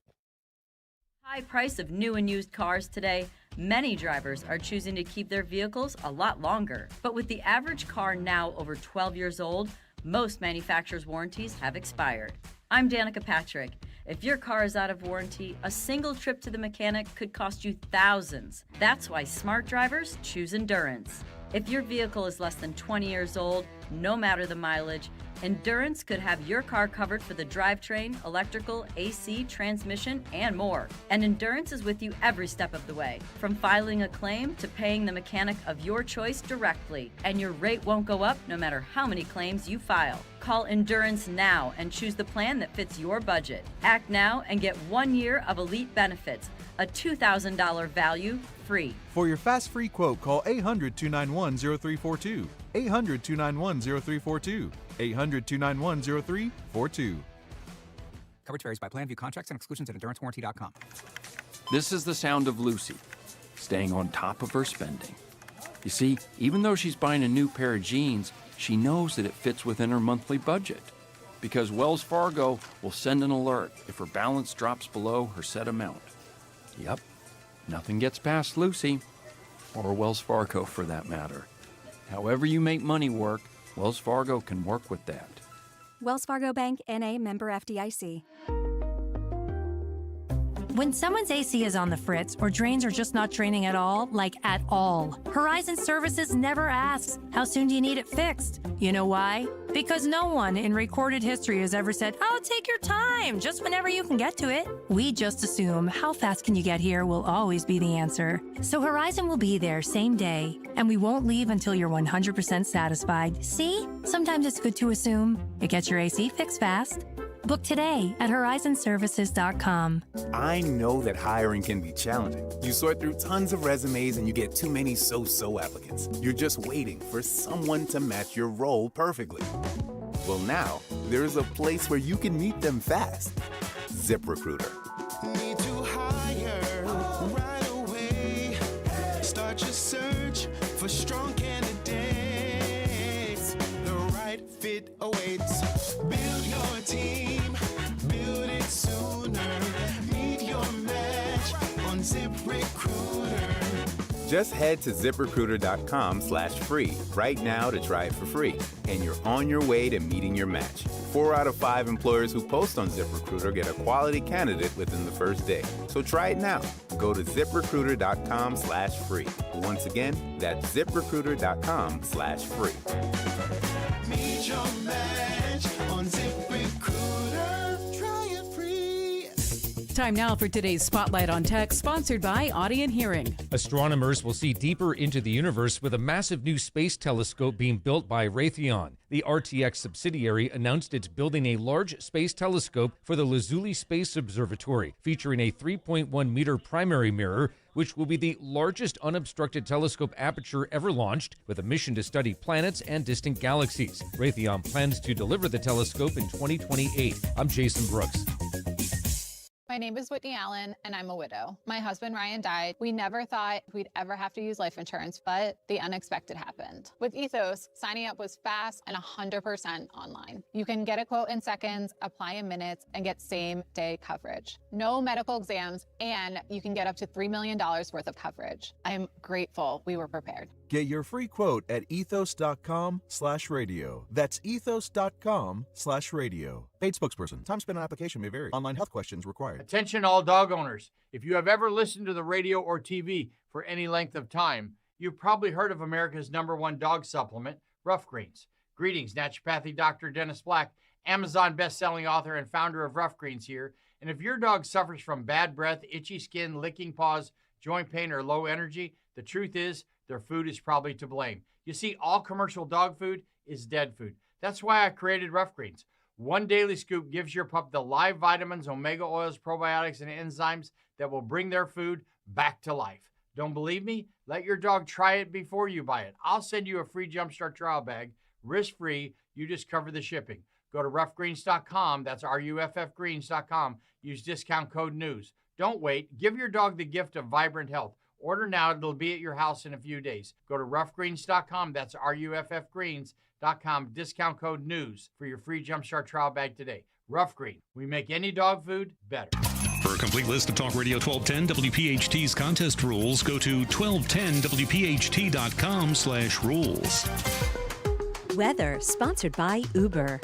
High price of new and used cars today. Many drivers are choosing to keep their vehicles a lot longer. But with the average car now over 12 years old, most manufacturers' warranties have expired. I'm Danica Patrick. If your car is out of warranty, a single trip to the mechanic could cost you thousands. That's why smart drivers choose Endurance. If your vehicle is less than 20 years old, no matter the mileage, Endurance could have your car covered for the drivetrain, electrical, AC, transmission, and more. And Endurance is with you every step of the way, from filing a claim to paying the mechanic of your choice directly. And your rate won't go up no matter how many claims you file. Call Endurance now and choose the plan that fits your budget. Act now and get 1 year of elite benefits, a $2,000 value free.
For your fast free quote, call 800-291-0342. 800-291-0342. 800-291-0342.
Coverage varies by plan. View contracts and exclusions at endurancewarranty.com.
This is the sound of Lucy, staying on top of her spending. You see, even though she's buying a new pair of jeans, she knows that it fits within her monthly budget. Because Wells Fargo will send an alert if her balance drops below her set amount. Yep, nothing gets past Lucy, or Wells Fargo for that matter. However you make money work, Wells Fargo can work with that.
Wells Fargo Bank, N.A., member FDIC.
When someone's AC is on the fritz or drains are just not draining at all, like at all, Horizon Services never asks, how soon do you need it fixed? You know why? Because no one in recorded history has ever said, oh, take your time, just whenever you can get to it. We just assume how fast can you get here will always be the answer. So Horizon will be there same day, and we won't leave until you're 100% satisfied. See? Sometimes it's good to assume. It gets your AC fixed fast. Book today at horizonservices.com.
I know that hiring can be challenging. You sort through tons of resumes and you get too many so-so applicants. You're just waiting for someone to match your role perfectly. Well, now, there's a place where you can meet them fast. ZipRecruiter.
Need to hire right away. Start your search for strong candidates. The right fit awaits. Build your team, build it sooner. Meet your match on ZipRecruiter.
Just head to ZipRecruiter.com/free right now to try it for free. And you're on your way to meeting your match. 4 out of 5 employers who post on ZipRecruiter get a quality candidate within the first day. So try it now. Go to ZipRecruiter.com/free. Once again, that's ZipRecruiter.com/free.
Meet your match on ZipRecruiter. Try it free.
Time now for today's Spotlight on Tech, sponsored by Audient Hearing.
Astronomers will see deeper into the universe with a massive new space telescope being built by Raytheon. The RTX subsidiary announced it's building a large space telescope for the Lazuli Space Observatory, featuring a 3.1-meter primary mirror, which will be the largest unobstructed telescope aperture ever launched, with a mission to study planets and distant galaxies. Raytheon plans to deliver the telescope in 2028. I'm Jason Brooks.
My name is Whitney Allen, and I'm a widow. My husband, Ryan, died. We never thought we'd ever have to use life insurance, but the unexpected happened. With Ethos, signing up was fast and 100% online. You can get a quote in seconds, apply in minutes, and get same-day coverage. No medical exams, and you can get up to $3 million worth of coverage. I'm grateful we were prepared.
Get your free quote at ethos.com/radio. That's ethos.com/radio. Paid spokesperson. Time spent on application may vary. Online health questions required.
Attention all dog owners. If you have ever listened to the radio or TV for any length of time, you've probably heard of America's #1 dog supplement, Rough Greens. Greetings, naturopathy Dr. Dennis Black, Amazon best-selling author and founder of Rough Greens here. And if your dog suffers from bad breath, itchy skin, licking paws, joint pain, or low energy, the truth is their food is probably to blame. You see, all commercial dog food is dead food. That's why I created Rough Greens. One daily scoop gives your pup the live vitamins, omega oils, probiotics, and enzymes that will bring their food back to life. Don't believe me? Let your dog try it before you buy it. I'll send you a free Jumpstart trial bag, risk-free. You just cover the shipping. Go to roughgreens.com. That's RUFFgreens.com. Use discount code NEWS. Don't wait. Give your dog the gift of vibrant health. Order now. It'll be at your house in a few days. Go to roughgreens.com. That's RUFFgreens.com. Discount code NEWS for your free Jumpstart trial bag today. Rough Green. We make any dog food better.
For a complete list of Talk Radio 1210 WPHT's contest rules, go to 1210WPHT.com/rules.
Weather sponsored by Uber.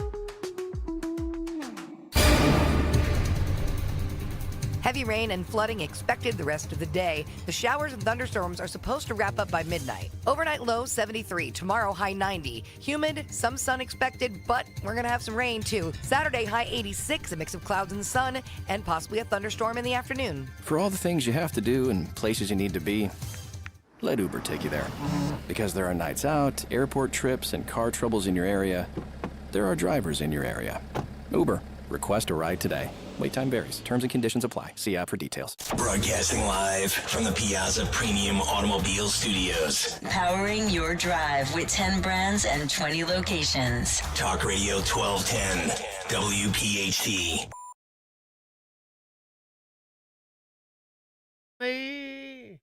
Heavy rain and flooding expected the rest of the day. The showers and thunderstorms are supposed to wrap up by midnight. Overnight low 73, tomorrow high 90. Humid, some sun expected, but we're going to have some rain too. Saturday high 86, a mix of clouds and sun, and possibly a thunderstorm in the afternoon.
For all the things you have to do and places you need to be, let Uber take you there. Because there are nights out, airport trips, and car troubles in your area. There are drivers in your area. Uber. Request a ride today. Wait time varies. Terms and conditions apply. See app for details.
Broadcasting live from the Piazza Premium Automobile Studios.
Powering your drive with 10 brands and 20 locations.
Talk Radio 1210, WPHT.
Hey.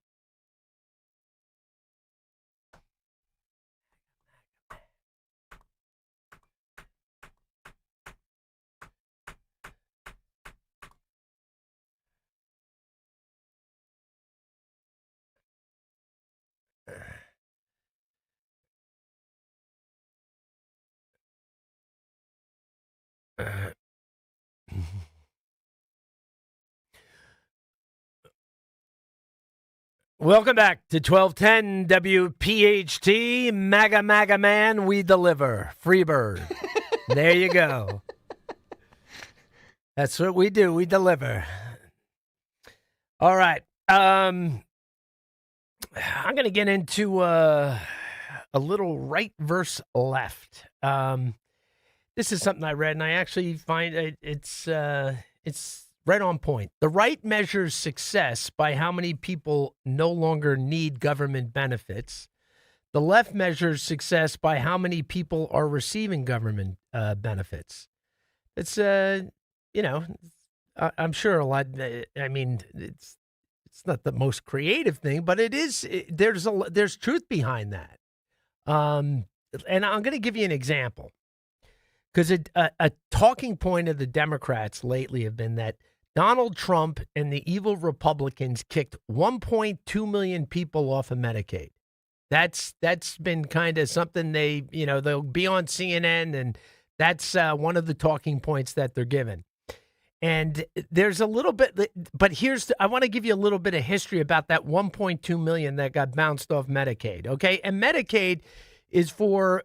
Welcome back to 1210 WPHT. MAGA Man, we deliver. Freebird. There you go. That's what we do. We deliver. All right. I'm going to get into a little right versus left. This is something I read, and I actually find it's right on point. The right measures success by how many people no longer need government benefits. The left measures success by how many people are receiving government benefits. It's I'm sure a lot. I mean, it's not the most creative thing, but it is. There's truth behind that. And I'm going to give you an example. Because a talking point of the Democrats lately have been that Donald Trump and the evil Republicans kicked 1.2 million people off of Medicaid. That's been kind of something they'll be on CNN, and that's one of the talking points that they're given. And there's a little bit, but I want to give you a little bit of history about that 1.2 million that got bounced off Medicaid. Okay, and Medicaid is for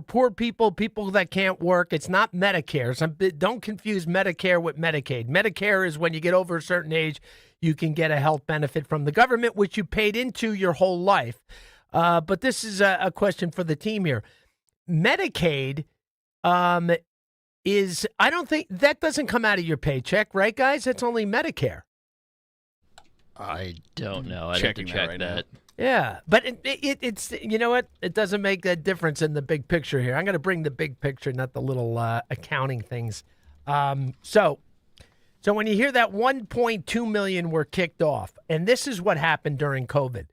poor people that can't work. It's not Medicare. Don't confuse Medicare with Medicaid. Medicare is when you get over a certain age, you can get a health benefit from the government, which you paid into your whole life. But this is a question for the team here. Medicaid is, I don't think, that doesn't come out of your paycheck, right, guys? That's only Medicare.
I don't know. I'd have to check that.
Yeah, but it's you know what? It doesn't make that difference in the big picture here. I'm going to bring the big picture, not the little accounting things. So So when you hear that 1.2 million were kicked off, and this is what happened during COVID.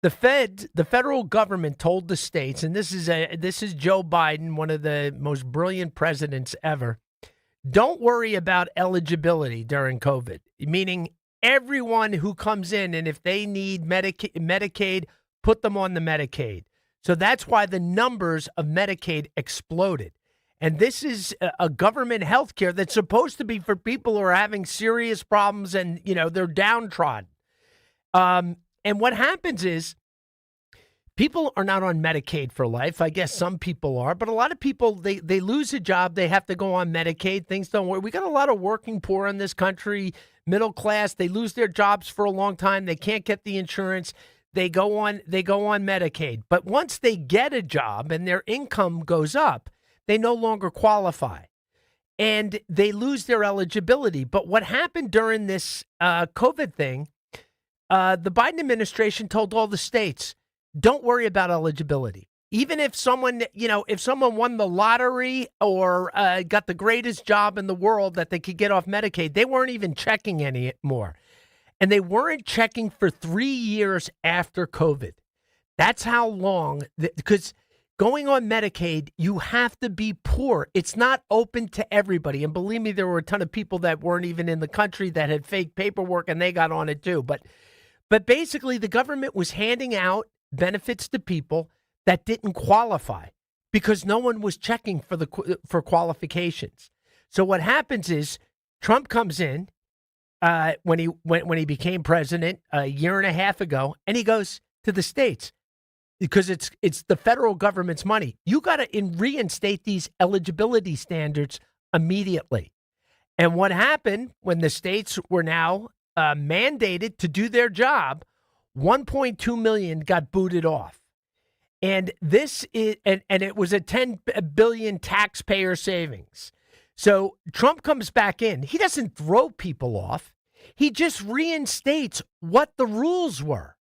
The federal government told the states, and this is Joe Biden, one of the most brilliant presidents ever, don't worry about eligibility during COVID, meaning everyone who comes in, and if they need Medicaid, put them on the Medicaid. So that's why the numbers of Medicaid exploded. And this is a government health care that's supposed to be for people who are having serious problems and, they're downtrodden. And what happens is people are not on Medicaid for life. I guess some people are, but a lot of people, they lose a job. They have to go on Medicaid. Things don't work. We got a lot of working poor in this country, middle class. They lose their jobs for a long time. They can't get the insurance. They go on Medicaid. But once they get a job and their income goes up, they no longer qualify. And they lose their eligibility. But what happened during this COVID thing, the Biden administration told all the states, don't worry about eligibility. Even if someone won the lottery or got the greatest job in the world that they could get off Medicaid, they weren't even checking anymore. And they weren't checking for 3 years after COVID. That's how long, because going on Medicaid, you have to be poor. It's not open to everybody. And believe me, there were a ton of people that weren't even in the country that had fake paperwork, and they got on it too. But basically, the government was handing out benefits to people that didn't qualify because no one was checking for qualifications. So what happens is Trump comes in when he became president a year and a half ago, and he goes to the states because it's the federal government's money. You got to reinstate these eligibility standards immediately. And what happened when the states were now mandated to do their job, 1.2 million got booted off. And this is, and it was a 10 billion taxpayer savings. So Trump comes back in. He doesn't throw people off. He just reinstates what the rules were.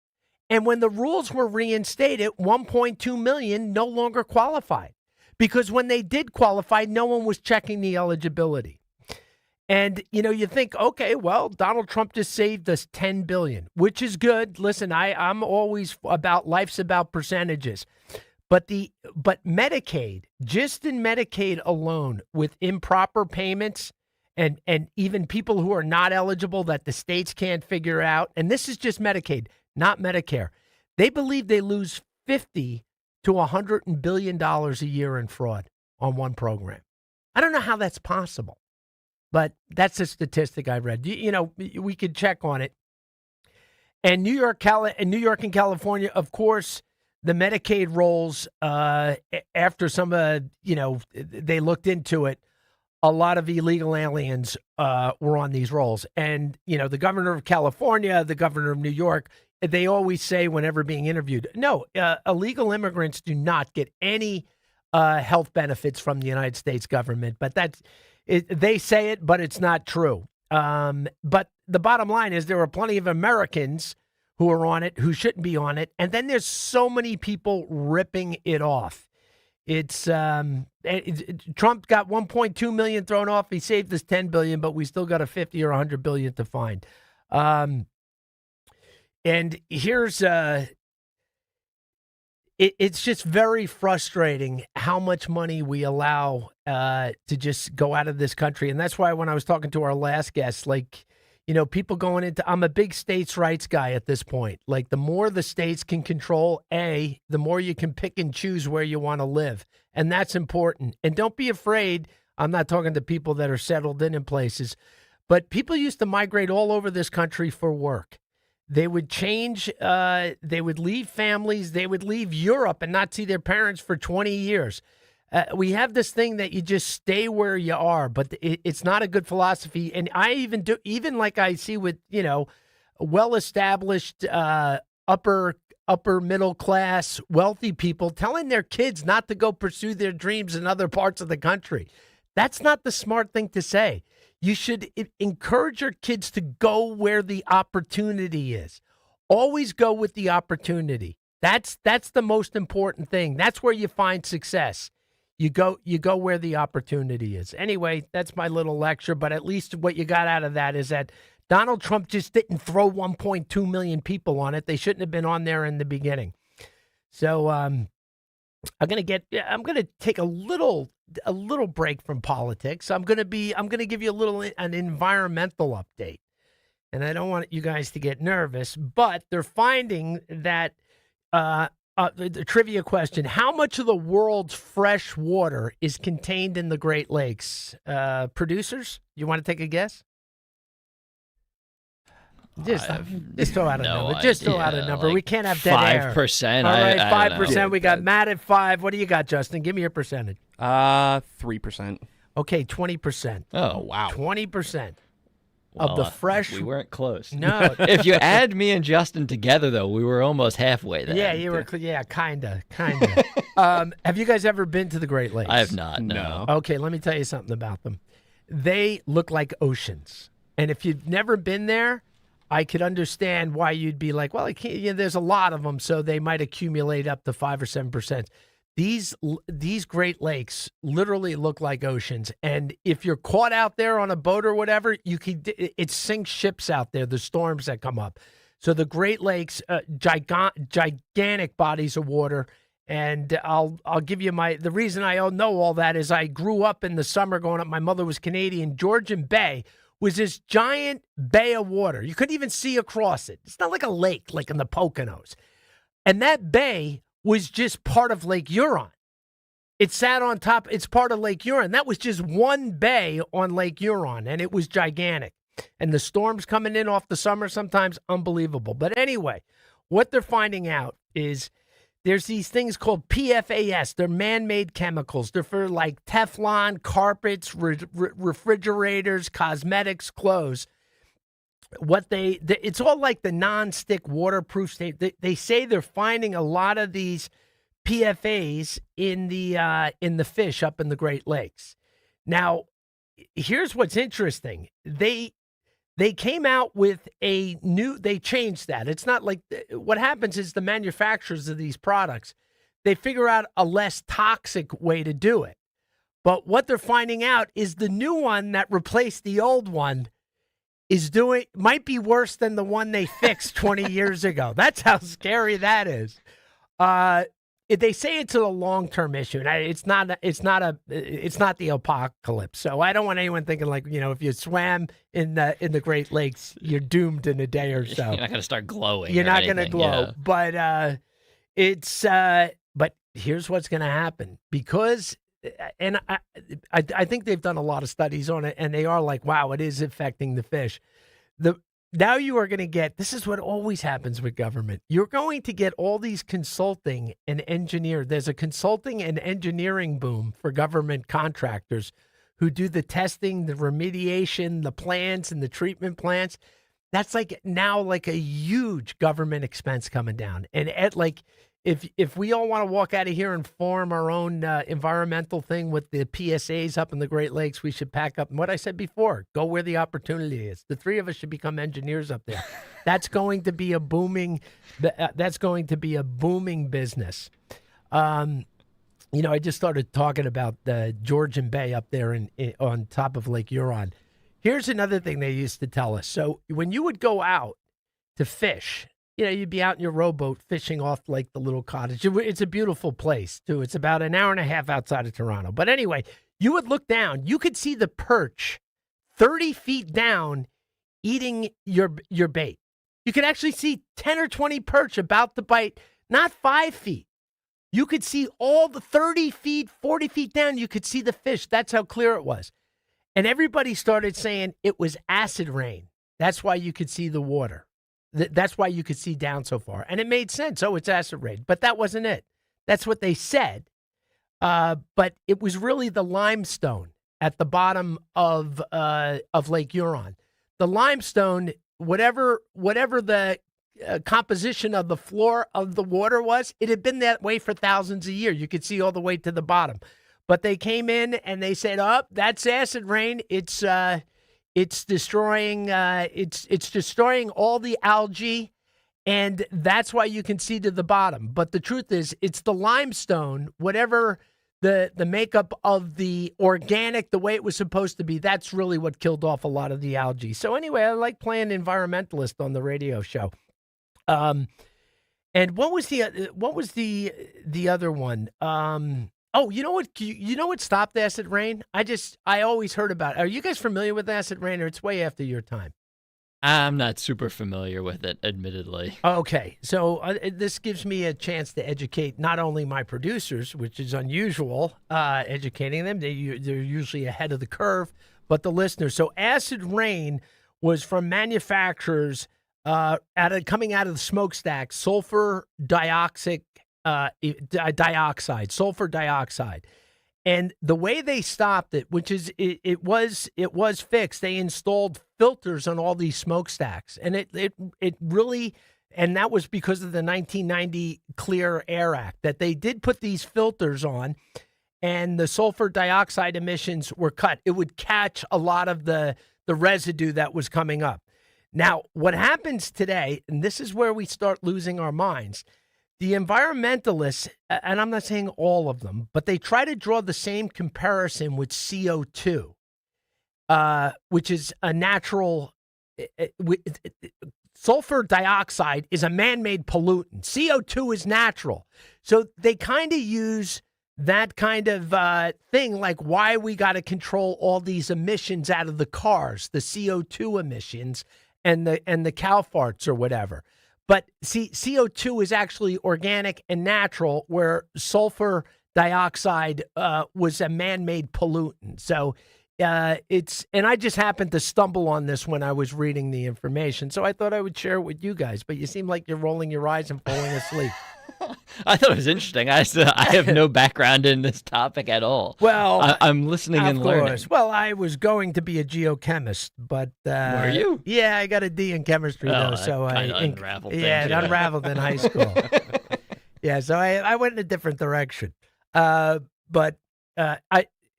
And when the rules were reinstated, 1.2 million no longer qualified because when they did qualify, no one was checking the eligibility. And, you think, okay, well, Donald Trump just saved us $10 billion, which is good. Listen, I'm always about life's about percentages. But Medicaid, just in Medicaid alone, with improper payments and even people who are not eligible that the states can't figure out, and this is just Medicaid, not Medicare, they believe they lose $50 to $100 billion a year in fraud on one program. I don't know how that's possible. But that's a statistic I read. We could check on it. And New York and California, of course, the Medicaid rolls, after some they looked into it, a lot of illegal aliens were on these rolls. And, the governor of California, the governor of New York, they always say whenever being interviewed, no, illegal immigrants do not get any health benefits from the United States government. But they say it, but it's not true. But the bottom line is there are plenty of Americans who are on it who shouldn't be on it. And then there's so many people ripping it off. Trump got 1.2 million thrown off. He saved us 10 billion, but we still got a 50 or 100 billion to find. And here's it's just very frustrating how much money we allow to just go out of this country. And that's why when I was talking to our last guest, people going into, I'm a big states' rights guy at this point. Like, the more the states can control, the more you can pick and choose where you want to live. And that's important. And don't be afraid. I'm not talking to people that are settled in places, but people used to migrate all over this country for work. They would change, they would leave families, they would leave Europe and not see their parents for 20 years. We have this thing that you just stay where you are, but it's not a good philosophy. And I even like I see with, well-established upper middle class, wealthy people telling their kids not to go pursue their dreams in other parts of the country. That's not the smart thing to say. You should encourage your kids to go where the opportunity is. Always go with the opportunity. That's the most important thing. That's where you find success. You go where the opportunity is. Anyway, that's my little lecture, but at least what you got out of that is that Donald Trump just didn't throw 1.2 million people on it. They shouldn't have been on there in the beginning. So I'm going to take a little break from politics. I'm going to give you an environmental update. And I don't want you guys to get nervous, but they're finding that the trivia question, how much of the world's fresh water is contained in the Great Lakes? Producers, you want to take a guess? Just throw out a number. Just throw out a number.
Like
we can't have dead air.
5%.
All right, 5%.
I
We got Matt at 5. What do you got, Justin? Give me your percentage.
3%.
Okay, 20%.
Oh, wow.
20%.
Well,
of the fresh.
We weren't close.
No.
If you add me and Justin together, though, we were almost halfway there.
Yeah, you were. Yeah, kinda. Have you guys ever been to the Great Lakes?
I have not. No.
Okay, let me tell you something about them. They look like oceans, and if you've never been there, I could understand why you'd be like, well, there's a lot of them, so they might accumulate up to 5 or 7%. These Great Lakes literally look like oceans, and if you're caught out there on a boat or whatever, it sinks ships out there. The storms that come up, so the Great Lakes, gigantic bodies of water. And I'll give you the reason I know all that is I grew up in the summer going up. My mother was Canadian. Georgian Bay was this giant bay of water. You couldn't even see across it. It's not like a lake like in the Poconos, and that bay was just part of Lake Huron. It sat on top. It's part of Lake Huron. That was just one bay on Lake Huron, and it was gigantic. And the storms coming in off the summer sometimes, unbelievable. But anyway, what they're finding out is there's these things called PFAS. They're man-made chemicals. They're for like Teflon, carpets, refrigerators, cosmetics, clothes. It's all like the non-stick waterproof state. They say they're finding a lot of these PFAS in the fish up in the Great Lakes. Now, here's what's interesting. They came out with they changed that. It's not like what happens is the manufacturers of these products, they figure out a less toxic way to do it. But what they're finding out is the new one that replaced the old one might be worse than the one they fixed 20 years ago. That's how scary that is. They say it's a long-term issue, and it's not the apocalypse. So I don't want anyone thinking like, if you swam in the Great Lakes, you're doomed in a day or so.
You're not going to start glowing.
You're not going to glow. Yeah. But but here's what's going to happen because. And I think they've done a lot of studies on it, and they are like, wow, it is affecting the fish. Now you are going to get, this is what always happens with government. You're going to get all these consulting and engineer. There's a consulting and engineering boom for government contractors who do the testing, the remediation, the plans, and the treatment plants. That's now a huge government expense coming down. And if we all want to walk out of here and form our own environmental thing with the PSAs up in the Great Lakes, we should pack up. And what I said before, go where the opportunity is. The three of us should become engineers up there. That's going to be a booming. That's going to be a booming business. I just started talking about the Georgian Bay up there on top of Lake Huron. Here's another thing they used to tell us. So when you would go out to fish, you'd be out in your rowboat fishing off like the little cottage. It's a beautiful place, too. It's about an hour and a half outside of Toronto. But anyway, you would look down. You could see the perch 30 feet down eating your bait. You could actually see 10 or 20 perch about to bite, not 5 feet. You could see all the 30 feet, 40 feet down. You could see the fish. That's how clear it was. And everybody started saying it was acid rain. That's why you could see the water. That's why you could see down so far. And it made sense. Oh, it's acid rain. But that wasn't it. That's what they said. But it was really the limestone at the bottom of Lake Huron. The limestone, whatever the composition of the floor of the water was, it had been that way for thousands of years. You could see all the way to the bottom. But they came in and they said, that's acid rain. It's destroying it's destroying all the algae, and that's why you can see to the bottom. But the truth is, it's the limestone, whatever the makeup of the organic, the way it was supposed to be, that's really what killed off a lot of the algae. So anyway, I like playing environmentalist on the radio show. And what was the other one? Oh, you know what stopped acid rain? I always heard about it. Are you guys familiar with acid rain, or it's way after your time?
I'm not super familiar with it, admittedly.
Okay, so this gives me a chance to educate not only my producers, which is unusual, educating them. They're usually ahead of the curve, but the listeners. So acid rain was from manufacturers coming out of the smokestack, sulfur dioxide. And the way they stopped it, which is it was fixed, they installed filters on all these smokestacks, and it really, and that was because of the 1990 Clear Air Act, that they did put these filters on, and the sulfur dioxide emissions were cut. It would catch a lot of the residue that was coming up. Now, what happens today, and this is where we start losing our minds, the environmentalists, and I'm not saying all of them, but they try to draw the same comparison with CO2, which is a natural, sulfur dioxide is a man-made pollutant. CO2 is natural. So they kind of use that kind of thing, like why we got to control all these emissions out of the cars, the CO2 emissions, and the cow farts or whatever. But see, CO2 is actually organic and natural, where sulfur dioxide was a man-made pollutant. So and I just happened to stumble on this when I was reading the information. So I thought I would share it with you guys, but you seem like you're rolling your eyes and falling asleep.
I thought it was interesting. I have no background in this topic at all.
Well,
I'm listening and learning.
Well, I was going to be a geochemist, but
were you?
Yeah, I got a D in chemistry though, so I
unraveled.
Yeah, it unraveled in high school. Yeah, so I went in a different direction. But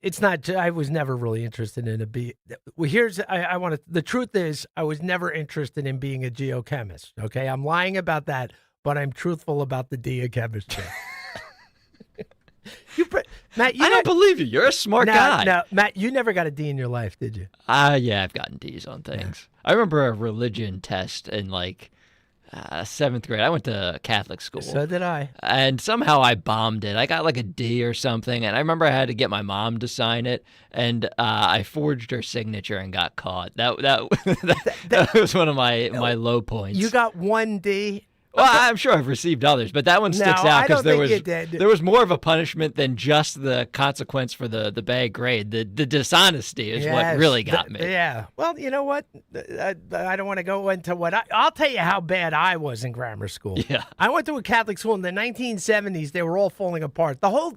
it's not. I was never really interested in the truth is, I was never interested in being a geochemist. Okay, I'm lying about that, but I'm truthful about the D in chemistry. Matt,
I don't believe you. You're a smart guy.
No, Matt, you never got a D in your life, did you?
Yeah, I've gotten D's on things. Yeah. I remember a religion test in 7th grade. I went to Catholic school.
So did I.
And somehow I bombed it. I got like a D or something, and I remember I had to get my mom to sign it, and I forged her signature and got caught. That was one of my low points.
You got 1 D.
Well, I'm sure I've received others, but that one sticks out because there was more of a punishment than just the consequence for the bad grade. The dishonesty is what really got me.
Yeah. Well, you know what? I don't want to go into what I'll tell you how bad I was in grammar school.
Yeah.
I went to a Catholic school in the 1970s. They were all falling apart. The whole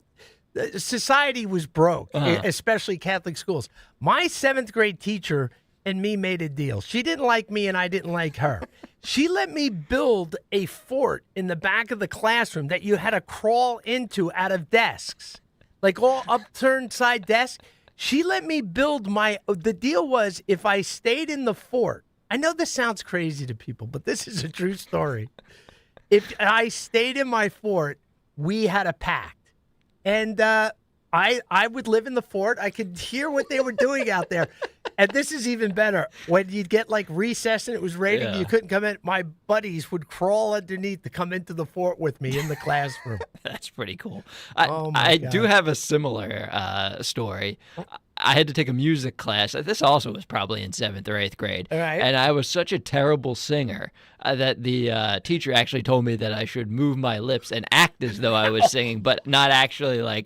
society was broke, especially Catholic schools. My 7th grade teacher and me made a deal. She didn't like me and I didn't like her. She let me build a fort in the back of the classroom that you had to crawl into out of desks, like all upturned side desks. She let me build the deal was, if I stayed in the fort, I know this sounds crazy to people, but this is a true story. If I stayed in my fort, we had a pact. And I would live in the fort. I could hear what they were doing out there. And this is even better. When you'd get recess and it was raining, you couldn't come in. My buddies would crawl underneath to come into the fort with me in the classroom.
That's pretty cool. I do have a similar story. I had to take a music class. This also was probably in 7th or 8th grade.
All right.
And I was such a terrible singer that the teacher actually told me that I should move my lips and act as though I was singing, but not actually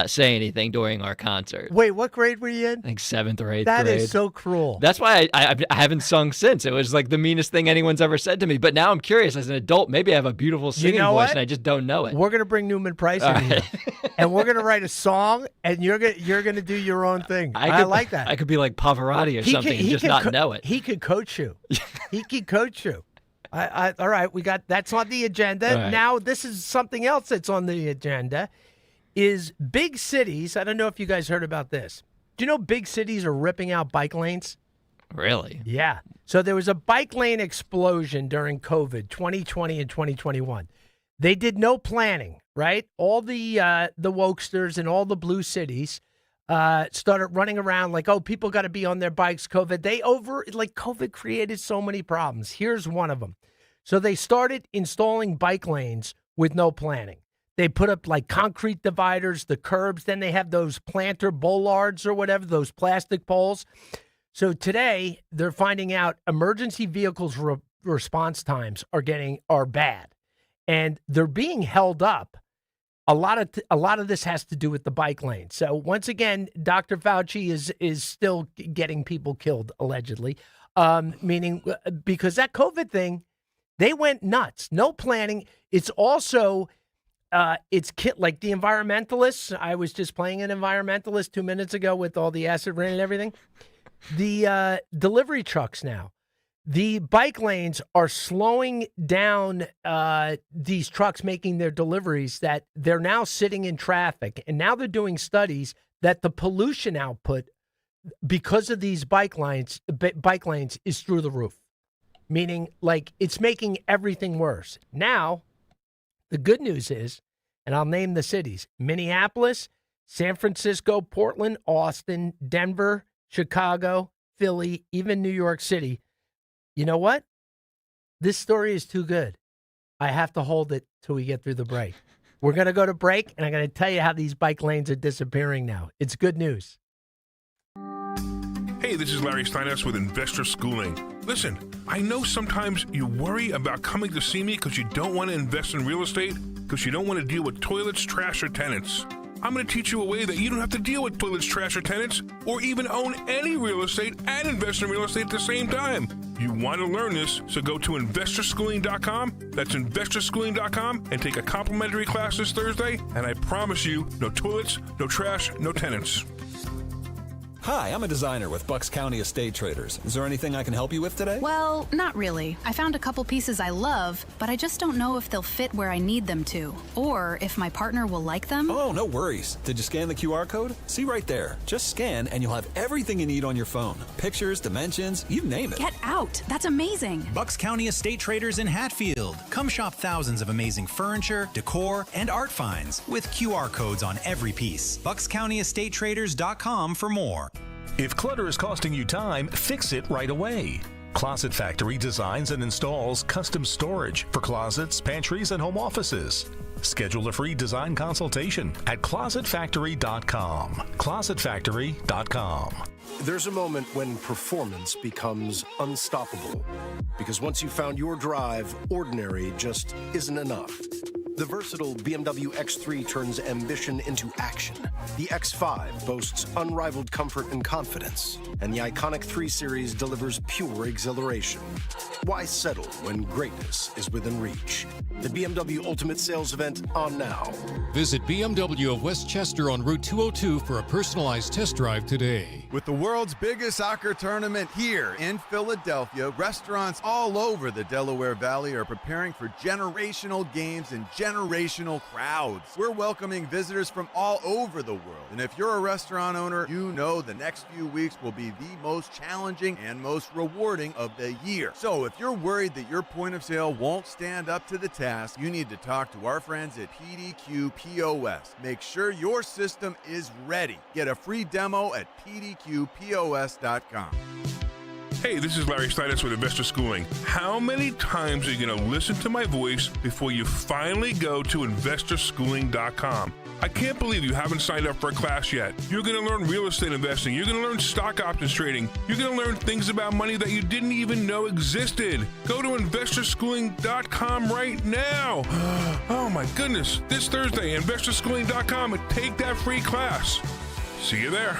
say anything during our concert.
Wait, what grade were you in?
I think 7th or 8th grade.
That is so cruel.
That's why I haven't sung since. It was the meanest thing anyone's ever said to me. But now I'm curious, as an adult, maybe I have a beautiful singing voice and I just don't know it.
We're going to bring Newman Price in here. And we're going to write a song, and you're going to do your own thing. I like that.
I could be like Pavarotti or something and just not know it.
He could coach you. He could coach you. All right, that's on the agenda.
Right.
Now, this is something else that's on the agenda, is big cities. I don't know if you guys heard about this. Do you know big cities are ripping out bike lanes?
Really?
Yeah. So there was a bike lane explosion during COVID, 2020 and 2021. They did no planning, right? All the wokesters in all the blue cities started running around like, oh, people got to be on their bikes, COVID. COVID created so many problems. Here's one of them. So they started installing bike lanes with no planning. They put up like concrete dividers, the curbs. Then they have those planter bollards or whatever, those plastic poles. So today they're finding out emergency vehicles response times are bad, and they're being held up. A lot of this has to do with the bike lane. So once again, Dr. Fauci is still getting people killed allegedly, meaning because that COVID thing, they went nuts. No planning. It's also like the environmentalists. I was just playing an environmentalist 2 minutes ago with all the acid rain and everything. The delivery trucks now. The bike lanes are slowing down these trucks making their deliveries, that they're now sitting in traffic. And now they're doing studies that the pollution output because of these bike lanes is through the roof, meaning like it's making everything worse. Now, the good news is, and I'll name the cities, Minneapolis, San Francisco, Portland, Austin, Denver, Chicago, Philly, even New York City. You know what? This story is too good. I have to hold it till we get through the break. We're going to go to break, and I'm going to tell you how these bike lanes are disappearing now. It's good news.
Hey, this is Larry Steinhaus with Investor Schooling. Listen, I know sometimes you worry about coming to see me because you don't want to invest in real estate, because you don't want to deal with toilets, trash, or tenants. I'm going to teach you a way that you don't have to deal with toilets, trash, or tenants, or even own any real estate and invest in real estate at the same time. You want to learn this, so go to investorschooling.com. That's investorschooling.com, and take a complimentary class this Thursday, and I promise you, no toilets, no trash, no tenants.
Hi, I'm a designer with Bucks County Estate Traders. Is there anything I can help you with today?
Well, not really. I found a couple pieces I love, but I just don't know if they'll fit where I need them to, or if my partner will like them.
Oh, no worries. Did you scan the QR code? See right there. Just scan and you'll have everything you need on your phone. Pictures, dimensions, you name it.
Get out. That's amazing.
Bucks County Estate Traders in Hatfield. Come shop thousands of amazing furniture, decor, and art finds with QR codes on every piece. BucksCountyEstateTraders.com for more.
If clutter is costing you time, fix it right away. Closet Factory designs and installs custom storage for closets, pantries, and home offices. Schedule a free design consultation at ClosetFactory.com. ClosetFactory.com.
There's a moment when performance becomes unstoppable. Because once you've found your drive, ordinary just isn't enough. The versatile BMW X3 turns ambition into action. The X5 boasts unrivaled comfort and confidence. And the iconic 3 Series delivers pure exhilaration. Why settle when greatness is within reach? The BMW Ultimate Sales Event on now.
Visit BMW of Westchester on Route 202 for a personalized test drive today.
With the world's biggest soccer tournament here in Philadelphia, restaurants all over the Delaware Valley are preparing for generational games and generational crowds. We're welcoming visitors from all over the world. And if you're a restaurant owner, you know the next few weeks will be the most challenging and most rewarding of the year. So if you're worried that your point of sale won't stand up to the task, you need to talk to our friends at PDQ POS. Make sure your system is ready. Get a free demo at pdqpos.com.
Hey, this is Larry Steinhaus with Investor Schooling. How many times are you going to listen to my voice before you finally go to investorschooling.com? I can't believe you haven't signed up for a class yet. You're going to learn real estate investing. You're going to learn stock options trading. You're going to learn things about money that you didn't even know existed. Go to investorschooling.com right now. Oh my goodness. This Thursday, investorschooling.com, and take that free class. See you there.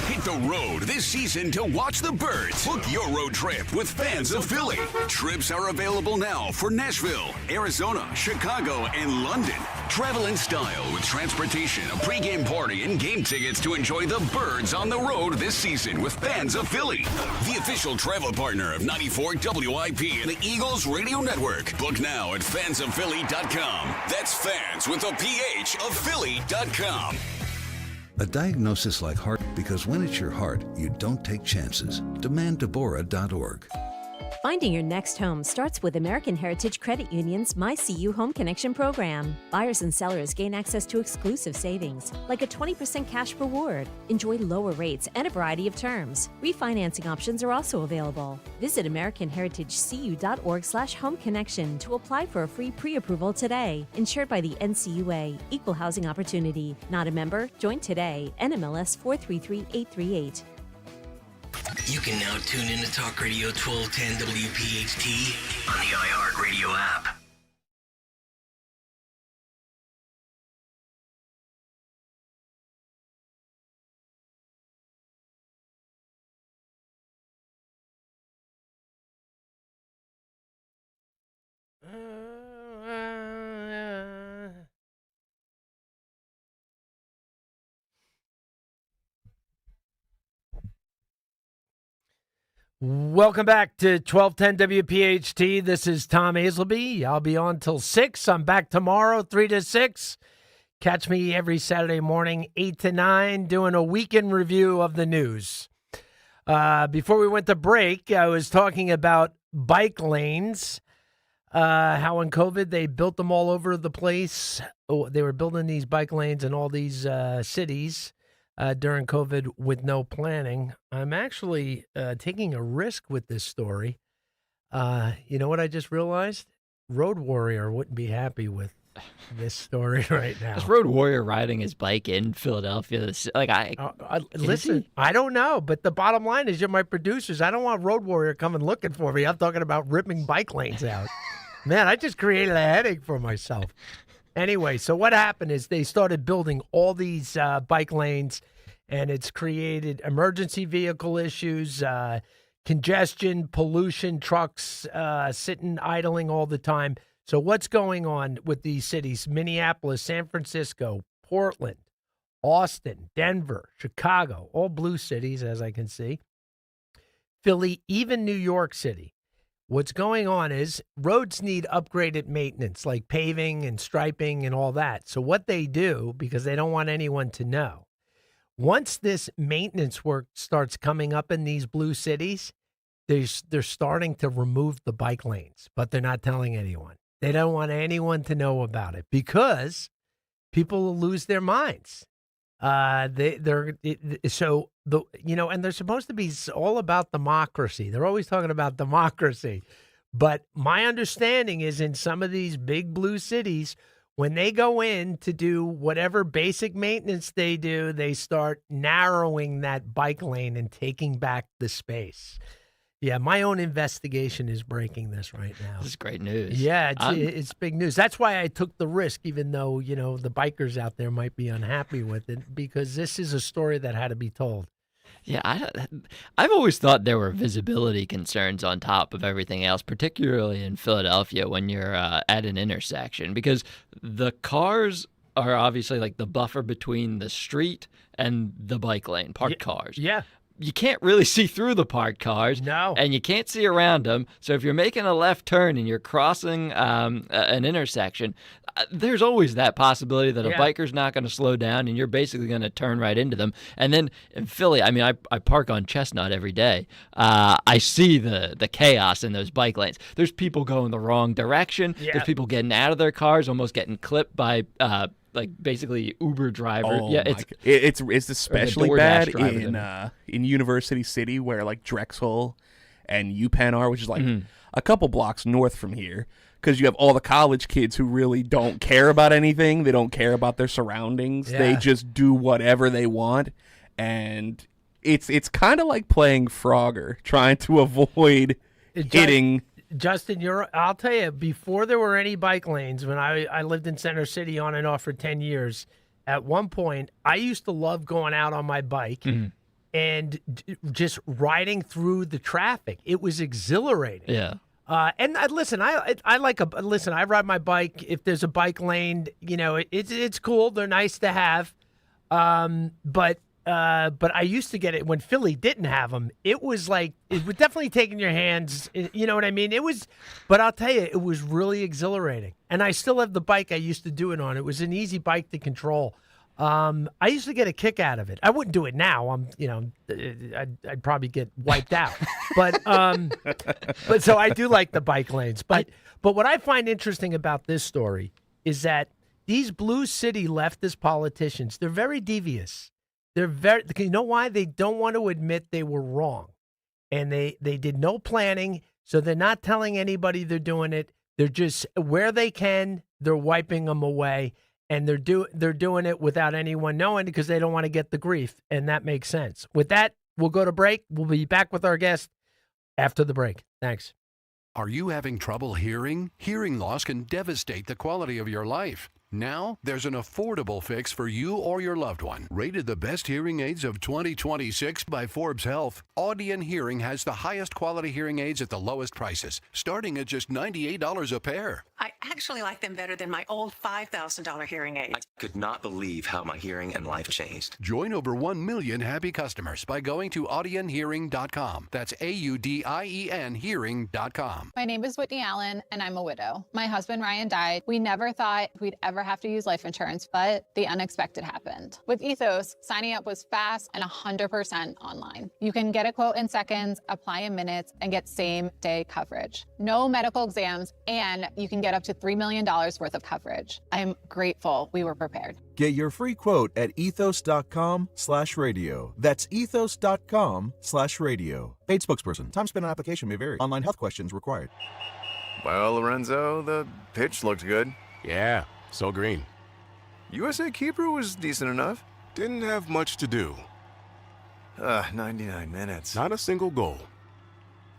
Hit the road this season to watch the Birds. Book your road trip with Fans of Philly. Trips are available now for Nashville, Arizona, Chicago, and London. Travel in style with transportation, a pregame party, and game tickets to enjoy the Birds on the road this season with Fans of Philly. The official travel partner of 94 WIP and the Eagles Radio Network. Book now at fansofphilly.com. That's fans with a PH of Philly.com.
A diagnosis like heart, because when it's your heart, you don't take chances. DemandDeborah.org.
Finding your next home starts with American Heritage Credit Union's MyCU Home Connection program. Buyers and sellers gain access to exclusive savings, like a 20% cash reward. Enjoy lower rates and a variety of terms. Refinancing options are also available. Visit AmericanHeritageCU.org/home connection to apply for a free pre-approval today. Insured by the NCUA, Equal Housing Opportunity. Not a member? Join today. NMLS 433838.
You can now tune in to Talk Radio 1210 WPHT on the iHeartRadio app.
Welcome back to 1210 WPHT. This is Tom Azelby. I'll be on till 6. I'm back tomorrow, 3 to 6. Catch me every Saturday morning, 8 to 9, doing a weekend review of the news. Before we went to break, I was talking about bike lanes, how in COVID they built them all over the place. Oh, they were building these bike lanes in all these cities. During COVID with no planning. I'm actually taking a risk with this story. You know what I just realized? Road Warrior wouldn't be happy with this story right now.
Is Road Warrior riding his bike in Philadelphia?
Listen, I don't know, but the bottom line is you're my producers. I don't want Road Warrior coming looking for me. I'm talking about ripping bike lanes out. Man, I just created a headache for myself. Anyway, so what happened is they started building all these bike lanes, and it's created emergency vehicle issues, congestion, pollution, trucks sitting idling all the time. So what's going on with these cities? Minneapolis, San Francisco, Portland, Austin, Denver, Chicago, all blue cities, as I can see. Philly, even New York City. What's going on is roads need upgraded maintenance, like paving and striping and all that. So what they do, because they don't want anyone to know, once this maintenance work starts coming up in these blue cities, they're starting to remove the bike lanes, but they're not telling anyone. They don't want anyone to know about it because people will lose their minds. And they're supposed to be all about democracy. They're always talking about democracy. But my understanding is in some of these big blue cities, when they go in to do whatever basic maintenance they do, they start narrowing that bike lane and taking back the space. Yeah, my own investigation is breaking this right now.
This is great news.
Yeah, it's big news. That's why I took the risk, even though, the bikers out there might be unhappy with it, because this is a story that had to be told.
Yeah, I've always thought there were visibility concerns on top of everything else, particularly in Philadelphia when you're at an intersection, because the cars are obviously like the buffer between the street and the bike lane, parked cars.
Yeah.
You can't really see through the parked cars.
No.
And you can't see around them. So if you're making a left turn and you're crossing an intersection, there's always that possibility that a biker's not going to slow down and you're basically going to turn right into them. And then in Philly, I mean, I park on Chestnut every day. I see the chaos in those bike lanes. There's people going the wrong direction. Yeah. There's people getting out of their cars, almost getting clipped by basically Uber driver.
Oh,
yeah,
it's especially bad
driver,
in University City, where like Drexel and UPenn are, which is like a couple blocks north from here, because you have all the college kids who really don't care about anything. They don't care about their surroundings.
Yeah.
They just do whatever they want, and it's kind of like playing Frogger, trying to avoid hitting.
Justin, I'll tell you, before there were any bike lanes, when I lived in Center City on and off for 10 years, at one point, I used to love going out on my bike and just riding through the traffic. It was exhilarating.
Yeah.
And I ride my bike. If there's a bike lane, it's cool. They're nice to have. But I used to get it when Philly didn't have them. It was definitely taking your hands. You know what I mean? But I'll tell you, it was really exhilarating. And I still have the bike I used to do it on. It was an easy bike to control. I used to get a kick out of it. I wouldn't do it now. I'd probably get wiped out. But so I do like the bike lanes. But what I find interesting about this story is that these blue city leftist politicians, they're very devious. You know why? They don't want to admit they were wrong. And they did no planning, so they're not telling anybody they're doing it. They're just, where they can, they're wiping them away. And they're doing it without anyone knowing because they don't want to get the grief. And that makes sense. With that, we'll go to break. We'll be back with our guest after the break. Thanks.
Are you having trouble hearing? Hearing loss can devastate the quality of your life. Now, there's an affordable fix for you or your loved one. Rated the best hearing aids of 2026 by Forbes Health, Audion Hearing has the highest quality hearing aids at the lowest prices, starting at just $98 a pair.
I actually like them better than my old $5,000 hearing aids.
I could not believe how my hearing and life changed.
Join over 1 million happy customers by going to audionhearing.com. That's AUDIEN hearing.com.
My name is Whitney Allen, and I'm a widow. My husband, Ryan, died. We never thought we'd ever have to use life insurance, but the unexpected happened. With Ethos, signing up was fast and 100% online. You can get a quote in seconds, apply in minutes, and get same-day coverage. No medical exams, and you can get up to $3 million worth of coverage. I'm grateful we were prepared.
Get your free quote at ethos.com/radio. That's ethos.com/radio. Paid spokesperson. Time spent on application may vary. Online health questions required.
Well, Lorenzo, the pitch looked good.
Yeah, so green.
USA keeper was decent enough.
Didn't have much to do.
99 minutes.
Not a single goal.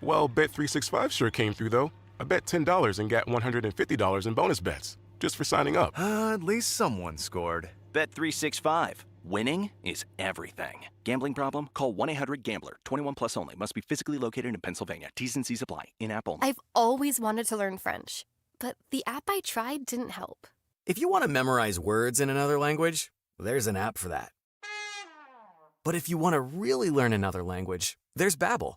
Well, Bet365 sure came through, though. I bet $10 and got $150 in bonus bets, just for signing up.
At least someone scored.
Bet365. Winning is everything. Gambling problem? Call 1-800-GAMBLER. 21 plus only. Must be physically located in Pennsylvania. T's and C's apply. In-app only.
I've always wanted to learn French, but the app I tried didn't help.
If you want to memorize words in another language, there's an app for that. But if you want to really learn another language, there's Babbel.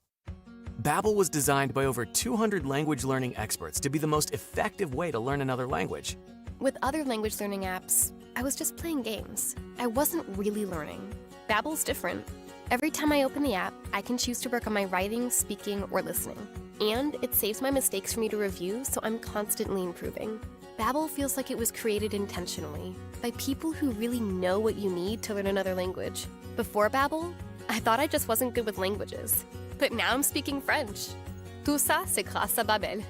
Babbel was designed by over 200 language learning experts to be the most effective way to learn another language.
With other language learning apps, I was just playing games. I wasn't really learning. Babbel's different. Every time I open the app, I can choose to work on my writing, speaking, or listening. And it saves my mistakes for me to review, so I'm constantly improving. Babbel feels like it was created intentionally by people who really know what you need to learn another language. Before Babbel, I thought I just wasn't good with languages. But now I'm speaking French. Tout ça, c'est grâce à Babbel.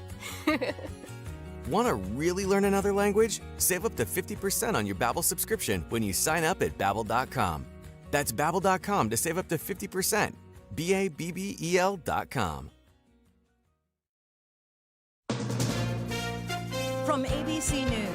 Want to really learn another language? Save up to 50% on your Babbel subscription when you sign up at Babbel.com. That's Babbel.com to save up to 50%. BABBEL.com.
From ABC News,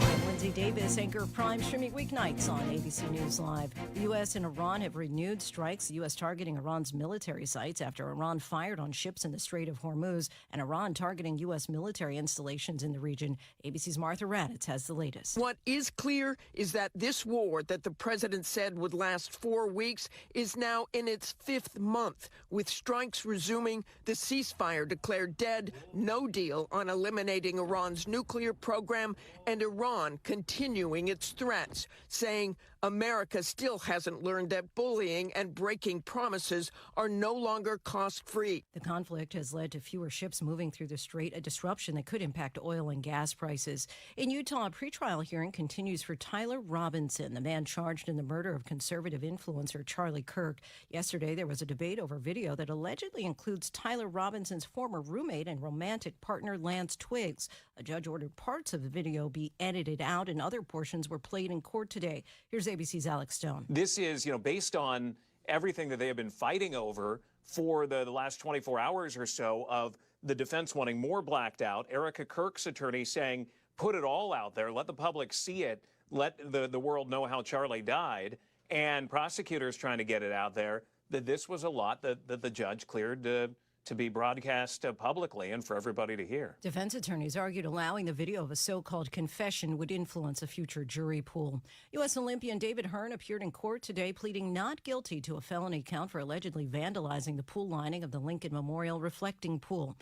I'm Lindsay Davis, anchor of Prime, streaming weeknights on ABC News Live. The U.S. and Iran have renewed strikes, the U.S. targeting Iran's military sites after Iran fired on ships in the Strait of Hormuz, and Iran targeting U.S. military installations in the region. ABC's Martha Raddatz has the latest.
What is clear is that this war that the president said would last 4 weeks is now in its 5th month, with strikes resuming, the ceasefire declared dead, no deal on eliminating Iran's nuclear program, and Iran continuing its threats, saying America still hasn't learned that bullying and breaking promises are no longer cost-free.
The conflict has led to fewer ships moving through the strait, a disruption that could impact oil and gas prices. In Utah, a pretrial hearing continues for Tyler Robinson, the man charged in the murder of conservative influencer Charlie Kirk. Yesterday, there was a debate over video that allegedly includes Tyler Robinson's former roommate and romantic partner, Lance Twiggs. A judge ordered parts of the video be edited out, and other portions were played in court today. Here's ABC's Alex Stone.
This is, based on everything that they have been fighting over for the last 24 hours or so, of the defense wanting more blacked out, Erica Kirk's attorney saying, put it all out there, let the public see it, let the world know how Charlie died, and prosecutors trying to get it out there, that this was a lot that the judge cleared to be broadcast publicly and for everybody to hear.
Defense attorneys argued allowing the video of a so-called confession would influence a future jury pool. U.S. Olympian David Hearn appeared in court today pleading not guilty to a felony count for allegedly vandalizing the pool lining of the Lincoln Memorial reflecting pool.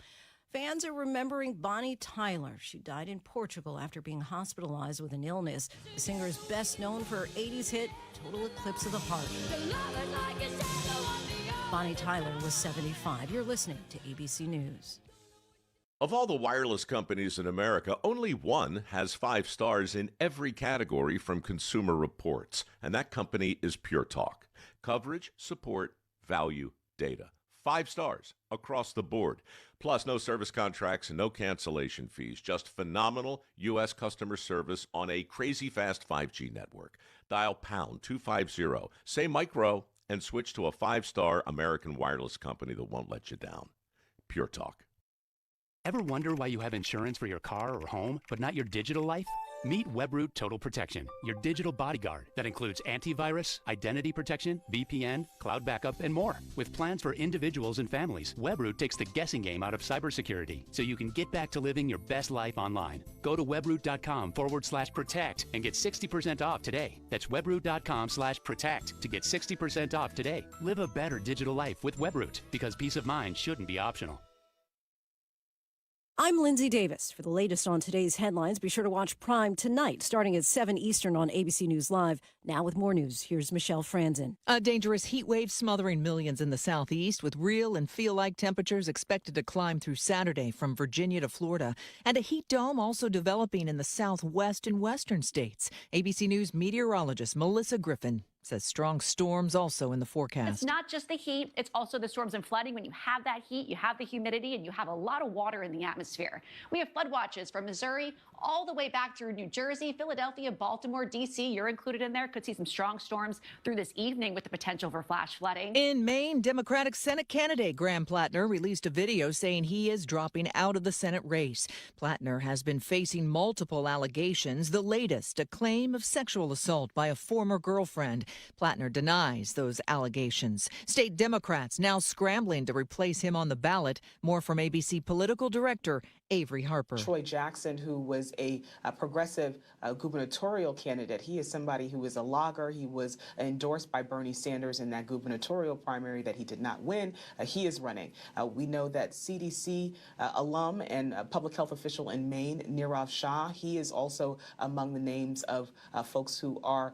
Fans are remembering Bonnie Tyler. She died in Portugal after being hospitalized with an illness. The singer is best known for her 80s hit, Total Eclipse of the Heart. Bonnie Tyler was 75. You're listening to ABC News.
Of all the wireless companies in America, only one has 5 stars in every category from Consumer Reports, and that company is Pure Talk. Coverage, support, value, data. 5 stars across the board. Plus, no service contracts and no cancellation fees. Just phenomenal U.S. customer service on a crazy fast 5G network. Dial pound 250, say micro, and switch to a 5-star American wireless company that won't let you down. Pure Talk.
Ever wonder why you have insurance for your car or home, but not your digital life? Meet WebRoot Total Protection, your digital bodyguard that includes antivirus, identity protection, VPN, cloud backup, and more. With plans for individuals and families, WebRoot takes the guessing game out of cybersecurity so you can get back to living your best life online. Go to webroot.com/protect and get 60% off today. That's webroot.com/protect to get 60% off today. Live a better digital life with WebRoot because peace of mind shouldn't be optional.
I'm Lindsay Davis. For the latest on today's headlines, be sure to watch Prime tonight, starting at 7 Eastern on ABC News Live. Now with more news, here's Michelle Franzen.
A dangerous heat wave smothering millions in the southeast, with real and feel-like temperatures expected to climb through Saturday from Virginia to Florida, and a heat dome also developing in the southwest and western states. ABC News meteorologist Melissa Griffin says strong storms also in the forecast.
It's not just the heat, it's also the storms and flooding. When you have that heat, you have the humidity, and you have a lot of water in the atmosphere. We have flood watches from Missouri all the way back through New Jersey, Philadelphia, Baltimore, D.C. You're included in there. Could see some strong storms through this evening with the potential for flash flooding.
In Maine, Democratic Senate candidate Graham Plattner released a video saying he is dropping out of the Senate race. Plattner has been facing multiple allegations, the latest a claim of sexual assault by a former girlfriend. Plattner denies those allegations. State Democrats now scrambling to replace him on the ballot. More from ABC political director Avery Harper.
Troy Jackson, who was a progressive gubernatorial candidate, he is somebody who is a logger. He was endorsed by Bernie Sanders in that gubernatorial primary that he did not win. He is running. We know that CDC alum and public health official in Maine, Nirav Shah, he is also among the names of folks who are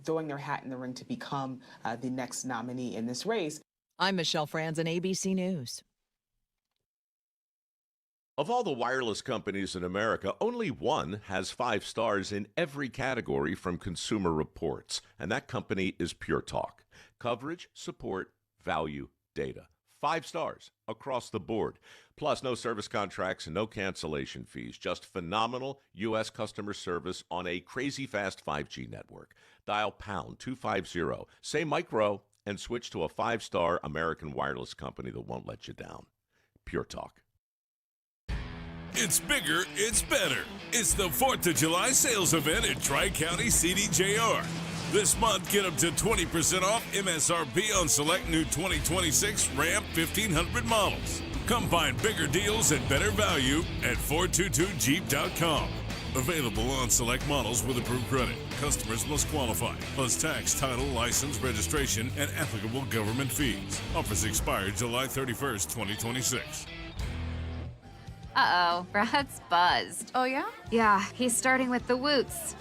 throwing their hat in the ring to become the next nominee in this race.
I'm Michelle Franzen, ABC News.
Of all the wireless companies in America, only one has 5 stars in every category from Consumer Reports, and that company is Pure Talk. Coverage, support, value, data. 5 stars across the board. Plus, no service contracts and no cancellation fees. Just phenomenal U.S. customer service on a crazy fast 5G network. Dial pound 250, say micro, and switch to a 5-star American wireless company that won't let you down. Pure Talk.
It's bigger, it's better. It's the 4th of July sales event at Tri-County CDJR. This month, get up to 20% off MSRP on select new 2026 Ram 1500 models. Come find bigger deals and better value at 422jeep.com. Available on select models with approved credit. Customers must qualify, plus tax, title, license, registration, and applicable government fees. Offers expire July 31st, 2026.
Uh-oh, Brad's buzzed.
Oh, yeah?
Yeah, he's starting with the woots.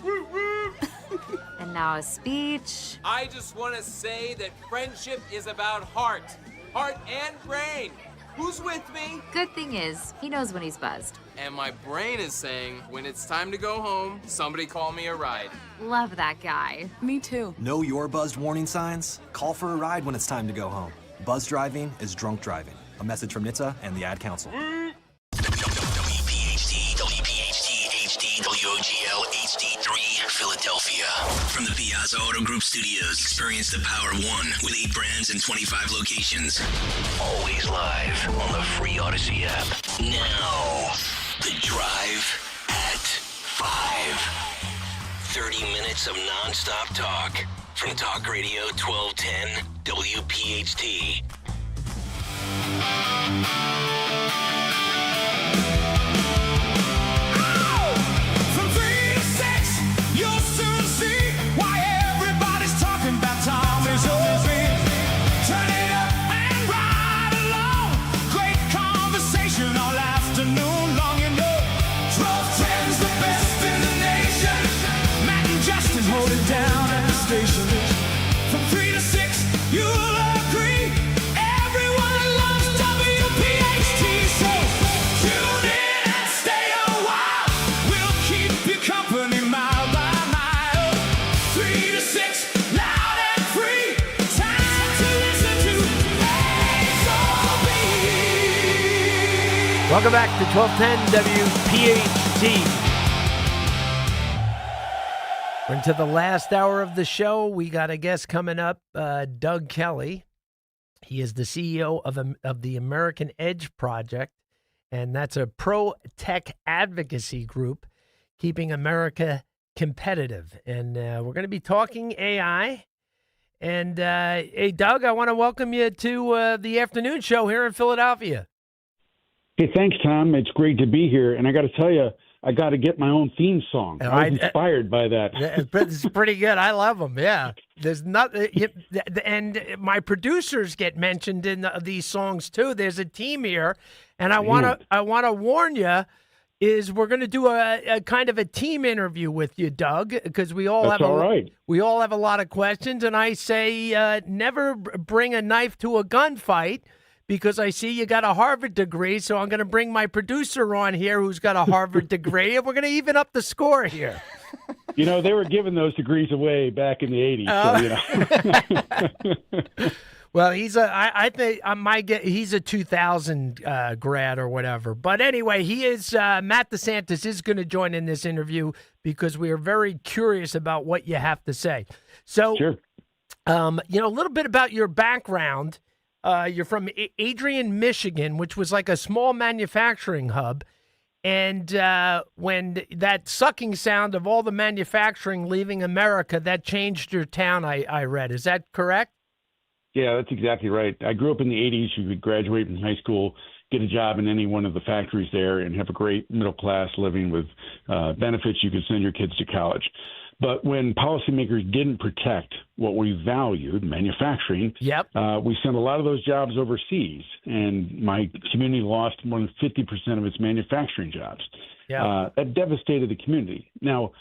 And now a speech.
I just want to say that friendship is about heart and brain. Who's with me?
Good thing is, he knows when he's buzzed.
And my brain is saying, when it's time to go home, somebody call me a ride.
Love that guy.
Me too.
Know your buzzed warning signs? Call for a ride when it's time to go home. Buzz driving is drunk driving. A message from NHTSA and the Ad Council.
WPHT, HD, WOGL, HD3, Philadelphia. From the Piazza Auto Group Studios, experience the power of one with 8 brands and 25 locations. Always live on the free Odyssey app. Now, The Drive at 5. 30 minutes of non-stop talk from Talk Radio 1210 WPHT.
From 3 to 6, you'll soon see why everybody's talking about Tom is Azelby. Turn it up and ride along. Great conversation, all laughter.
Welcome back to 1210 WPHT. We're into the last hour of the show. We got a guest coming up, Doug Kelly. He is the CEO of the American Edge Project, and that's a pro-tech advocacy group keeping America competitive. And we're going to be talking AI. And, hey, Doug, I want to welcome you to the afternoon show here in Philadelphia.
Hey, thanks, Tom. It's great to be here. And I got to tell you, I got to get my own theme song. I was inspired by that.
It's pretty good. I love them. Yeah. There's nothing. And my producers get mentioned in these songs, too. There's a team here. And I want to warn you, is we're going to do a kind of a team interview with you, Doug, because we all have a lot of questions. And I say never bring a knife to a gunfight, because I see you got a Harvard degree. So I'm going to bring my producer on here who's got a Harvard degree, and we're going to even up the score here.
You know, they were giving those degrees away back in the 80s. So, you know.
Well, he's a 2000 grad or whatever. But anyway, he is Matt DeSantis is going to join in this interview because we are very curious about what you have to say. So,
sure.
A little bit about your background. You're from Adrian, Michigan, which was like a small manufacturing hub. And when that sucking sound of all the manufacturing leaving America, that changed your town, I read. Is that correct?
Yeah, that's exactly right. I grew up in the 80s. You could graduate from high school, get a job in any one of the factories there, and have a great middle-class living with benefits. You could send your kids to college. But when policymakers didn't protect what we valued, manufacturing, we sent a lot of those jobs overseas, and my community lost more than 50% of its manufacturing jobs. That devastated the community. Now,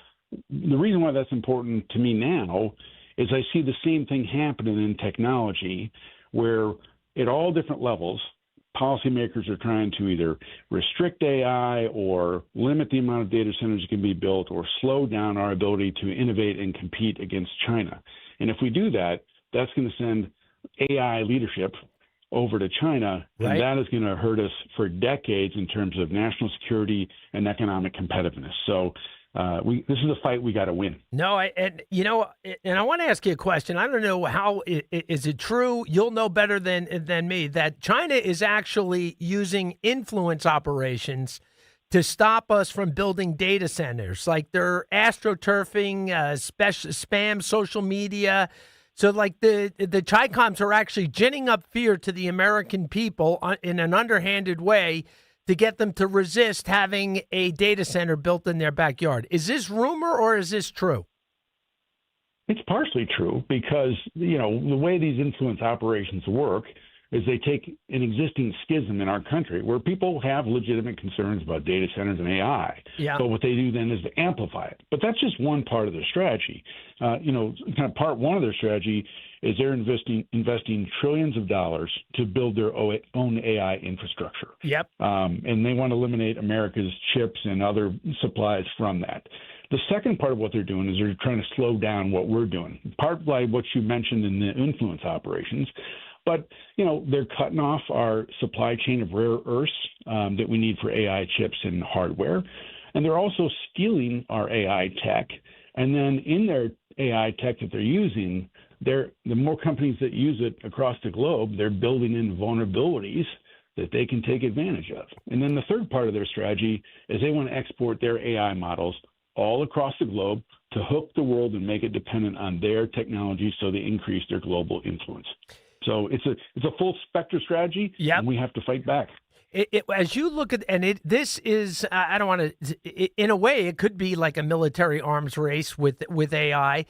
the reason why that's important to me now is I see the same thing happening in technology, where at all different levels, policymakers are trying to either restrict AI or limit the amount of data centers that can be built or slow down our ability to innovate and compete against China. And if we do that, that's going to send AI leadership over to China, and that is going to hurt us for decades in terms of national security and economic competitiveness. So this is a fight we got to win.
No, and I want to ask you a question. I don't know how is it true. You'll know better than me that China is actually using influence operations to stop us from building data centers. Like they're astroturfing, spam, social media. So like the Chi-Coms are actually ginning up fear to the American people in an underhanded way to get them to resist having a data center built in their backyard. Is this rumor or is this true?
It's partially true because, the way these influence operations work is they take an existing schism in our country where people have legitimate concerns about data centers and AI. But what they do then is to amplify it. But that's just one part of their strategy. Kind of part one of their strategy is they're investing trillions of dollars to build their own AI infrastructure. And they want to eliminate America's chips and other supplies from that. The second part of what they're doing is they're trying to slow down what we're doing, part by what you mentioned in the influence operations. But, they're cutting off our supply chain of rare earths that we need for AI chips and hardware. And they're also stealing our AI tech. And then in their AI tech that they're using, the more companies that use it across the globe, they're building in vulnerabilities that they can take advantage of. And then the third part of their strategy is they want to export their AI models all across the globe to hook the world and make it dependent on their technology so they increase their global influence. So it's a full spectrum strategy, and we have to fight back.
As you look at, this is, I don't want to, in a way, it could be like a military arms race with AI.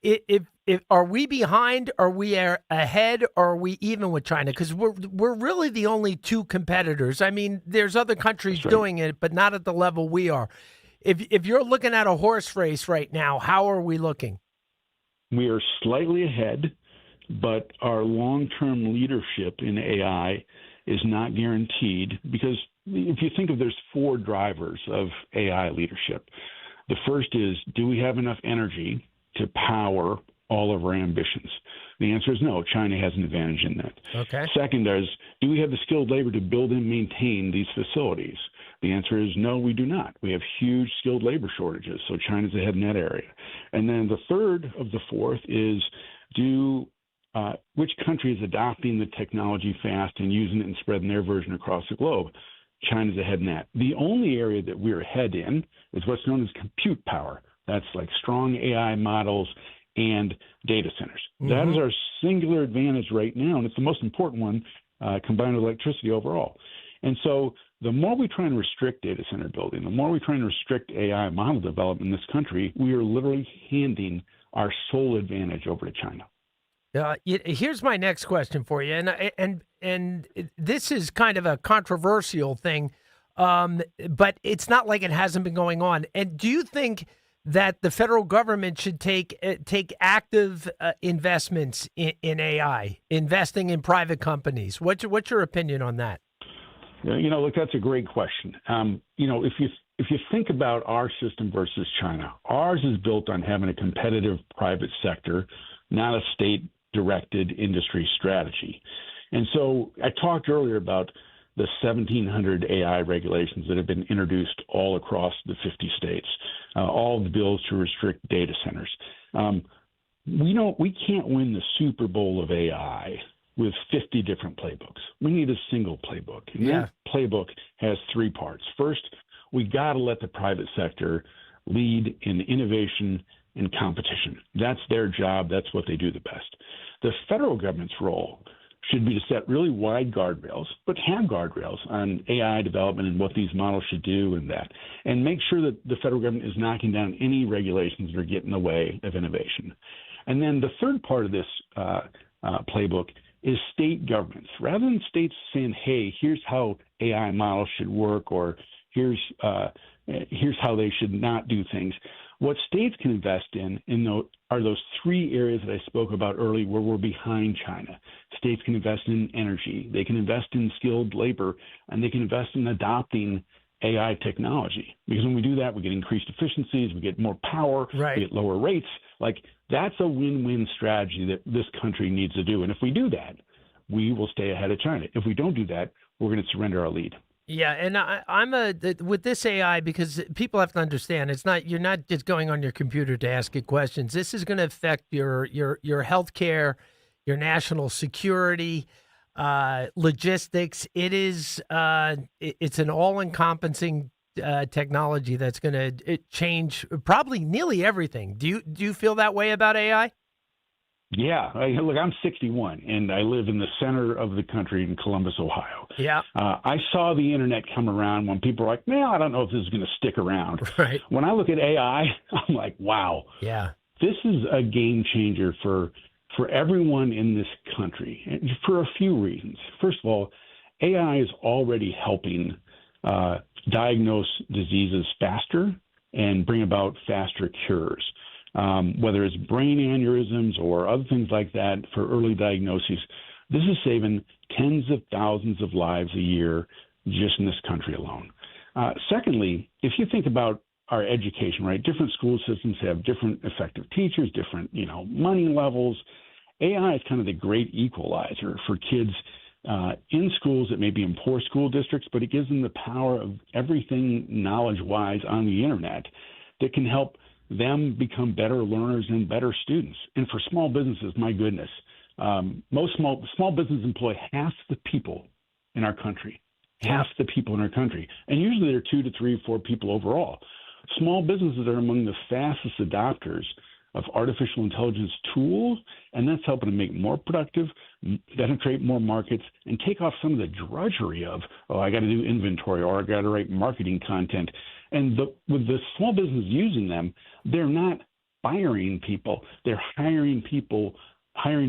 If are we behind? Are we ahead? Or are we even with China? Because we're really the only two competitors. I mean, there's other countries doing it, but not at the level we are. If you're looking at a horse race right now, how are we looking?
We are slightly ahead, but our long-term leadership in AI is not guaranteed because if you think of there's four drivers of AI leadership. The first is, do we have enough energy to power all of our ambitions? The answer is no. China has an advantage in that.
Okay.
Second is, do we have the skilled labor to build and maintain these facilities? The answer is no, we do not. We have huge skilled labor shortages, so China's ahead in that area. And then the third of the fourth is, which country is adopting the technology fast and using it and spreading their version across the globe? China's ahead in that. The only area that we're ahead in is what's known as compute power. That's like strong AI models and data centers. That is our singular advantage right now, and it's the most important one, combined with electricity overall. And so the more we try and restrict data center building, the more we try and restrict AI model development in this country, we are literally handing our sole advantage over to China.
Here's my next question for you, and this is kind of a controversial thing, but it's not like it hasn't been going on. And do you think that the federal government should take active investments in AI, investing in private companies? What's your opinion on that?
Look, that's a great question. If you think about our system versus China, ours is built on having a competitive private sector, not a state-directed industry strategy. And so I talked earlier about the 1,700 AI regulations that have been introduced all across the 50 states, all of the bills to restrict data centers. We can't win the Super Bowl of AI with 50 different playbooks. We need a single playbook. And that playbook has three parts. First, we got to let the private sector lead in innovation and competition. That's their job. That's what they do the best. The federal government's role should be to set really wide guardrails, but have guardrails on AI development and what these models should do and make sure that the federal government is knocking down any regulations that are getting in the way of innovation. And then the third part of this playbook is state governments. Rather than states saying, hey, here's how AI models should work, or here's how they should not do things, what states can invest in are those three areas that I spoke about earlier where we're behind China. States can invest in energy, they can invest in skilled labor, and they can invest in adopting AI technology. Because when we do that, we get increased efficiencies, we get more power, we get lower rates. That's a win-win strategy that this country needs to do. And if we do that, we will stay ahead of China. If we don't do that, we're going to surrender our lead.
Yeah, and I'm with this AI, because people have to understand, you're not just going on your computer to ask it questions. This is going to affect your healthcare, your national security, logistics. It's an all-encompassing technology that's going to change probably nearly everything. Do you feel that way about AI?
Yeah. Look, I'm 61, and I live in the center of the country in Columbus, Ohio.
Yeah.
I saw the internet come around when people were like, man, I don't know if this is going to stick around.
Right.
When I look at AI, I'm like, wow.
Yeah.
This is a game changer for everyone in this country, and for a few reasons. First of all, AI is already helping diagnose diseases faster and bring about faster cures. Whether it's brain aneurysms or other things like that for early diagnoses, this is saving tens of thousands of lives a year just in this country alone. Secondly, if you think about our education, right, different school systems have different effective teachers, different, money levels. AI is kind of the great equalizer for kids in schools that may be in poor school districts, but it gives them the power of everything knowledge-wise on the internet that can help them become better learners and better students. And for small businesses, my goodness, most small businesses employ half the people in our country, half the people in our country. And usually they're 2 to 3, 4 people overall. Small businesses are among the fastest adopters of artificial intelligence tools, and that's helping them make more productive, penetrate more markets, and take off some of the drudgery of, I got to do inventory, or I got to write marketing content. And with the small business using them, they're not firing people. They're hiring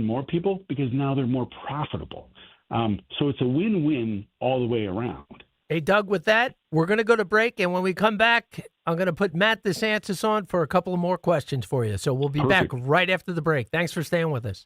more people, because now they're more profitable. So it's a win-win all the way around.
Hey, Doug, with that, we're going to go to break. And when we come back, I'm going to put Matt DeSantis on for a couple of more questions for you. So we'll be back right after the break. Thanks for staying with us.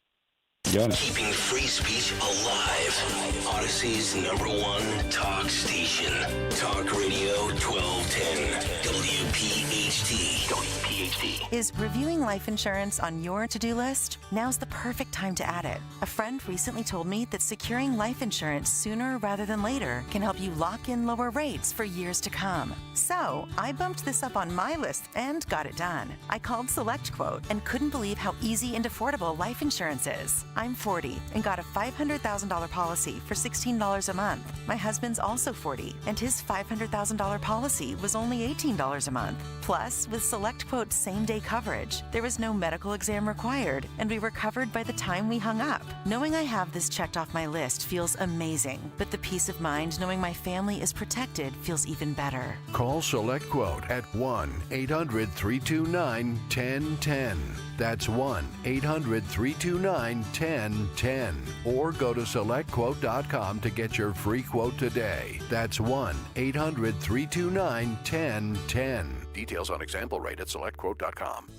Got it.
Keeping free speech alive. Odyssey's #1 talk station. Talk Radio 1210. WPHT. WPHT.
Is reviewing life insurance on your to-do list? Now's the perfect time to add it. A friend recently told me that securing life insurance sooner rather than later can help you lock in lower rates for years to come. So I bumped this up on my list and got it done. I called SelectQuote and couldn't believe how easy and affordable life insurance is. I'm 40 and got a $500,000 policy for $16 a month. My husband's also 40 and his $500,000 policy was only $18 a month. Plus, with SelectQuote's same-day coverage, there was no medical exam required, and we were covered by the time we hung up. Knowing I have this checked off my list feels amazing, but the peace of mind knowing my family is protected feels even better.
Call SelectQuote at 1-800-329-1010. That's 1-800-329-1010. Or go to SelectQuote.com to get your free quote today. That's 1-800-329-1010. Details on example rate at SelectQuote.com.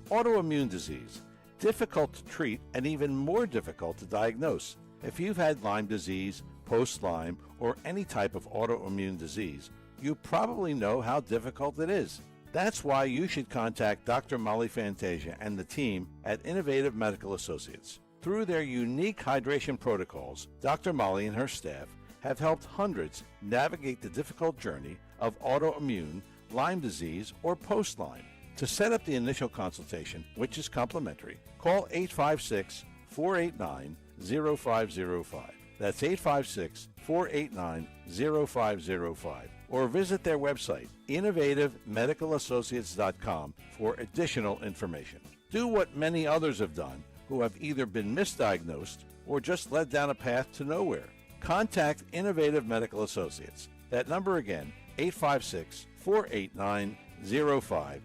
Autoimmune disease. Difficult to treat and even more difficult to diagnose. If you've had Lyme disease, post-Lyme, or any type of autoimmune disease, you probably know how difficult it is. That's why you should contact Dr. Molly Fantasia and the team at Innovative Medical Associates. Through their unique hydration protocols, Dr. Molly and her staff have helped hundreds navigate the difficult journey of autoimmune, Lyme disease, or post-Lyme. To set up the initial consultation, which is complimentary, call 856-489-0505. That's 856-489-0505. Or visit their website, innovativemedicalassociates.com, for additional information. Do what many others have done who have either been misdiagnosed or just led down a path to nowhere. Contact Innovative Medical Associates. That number again, 856-489-0505.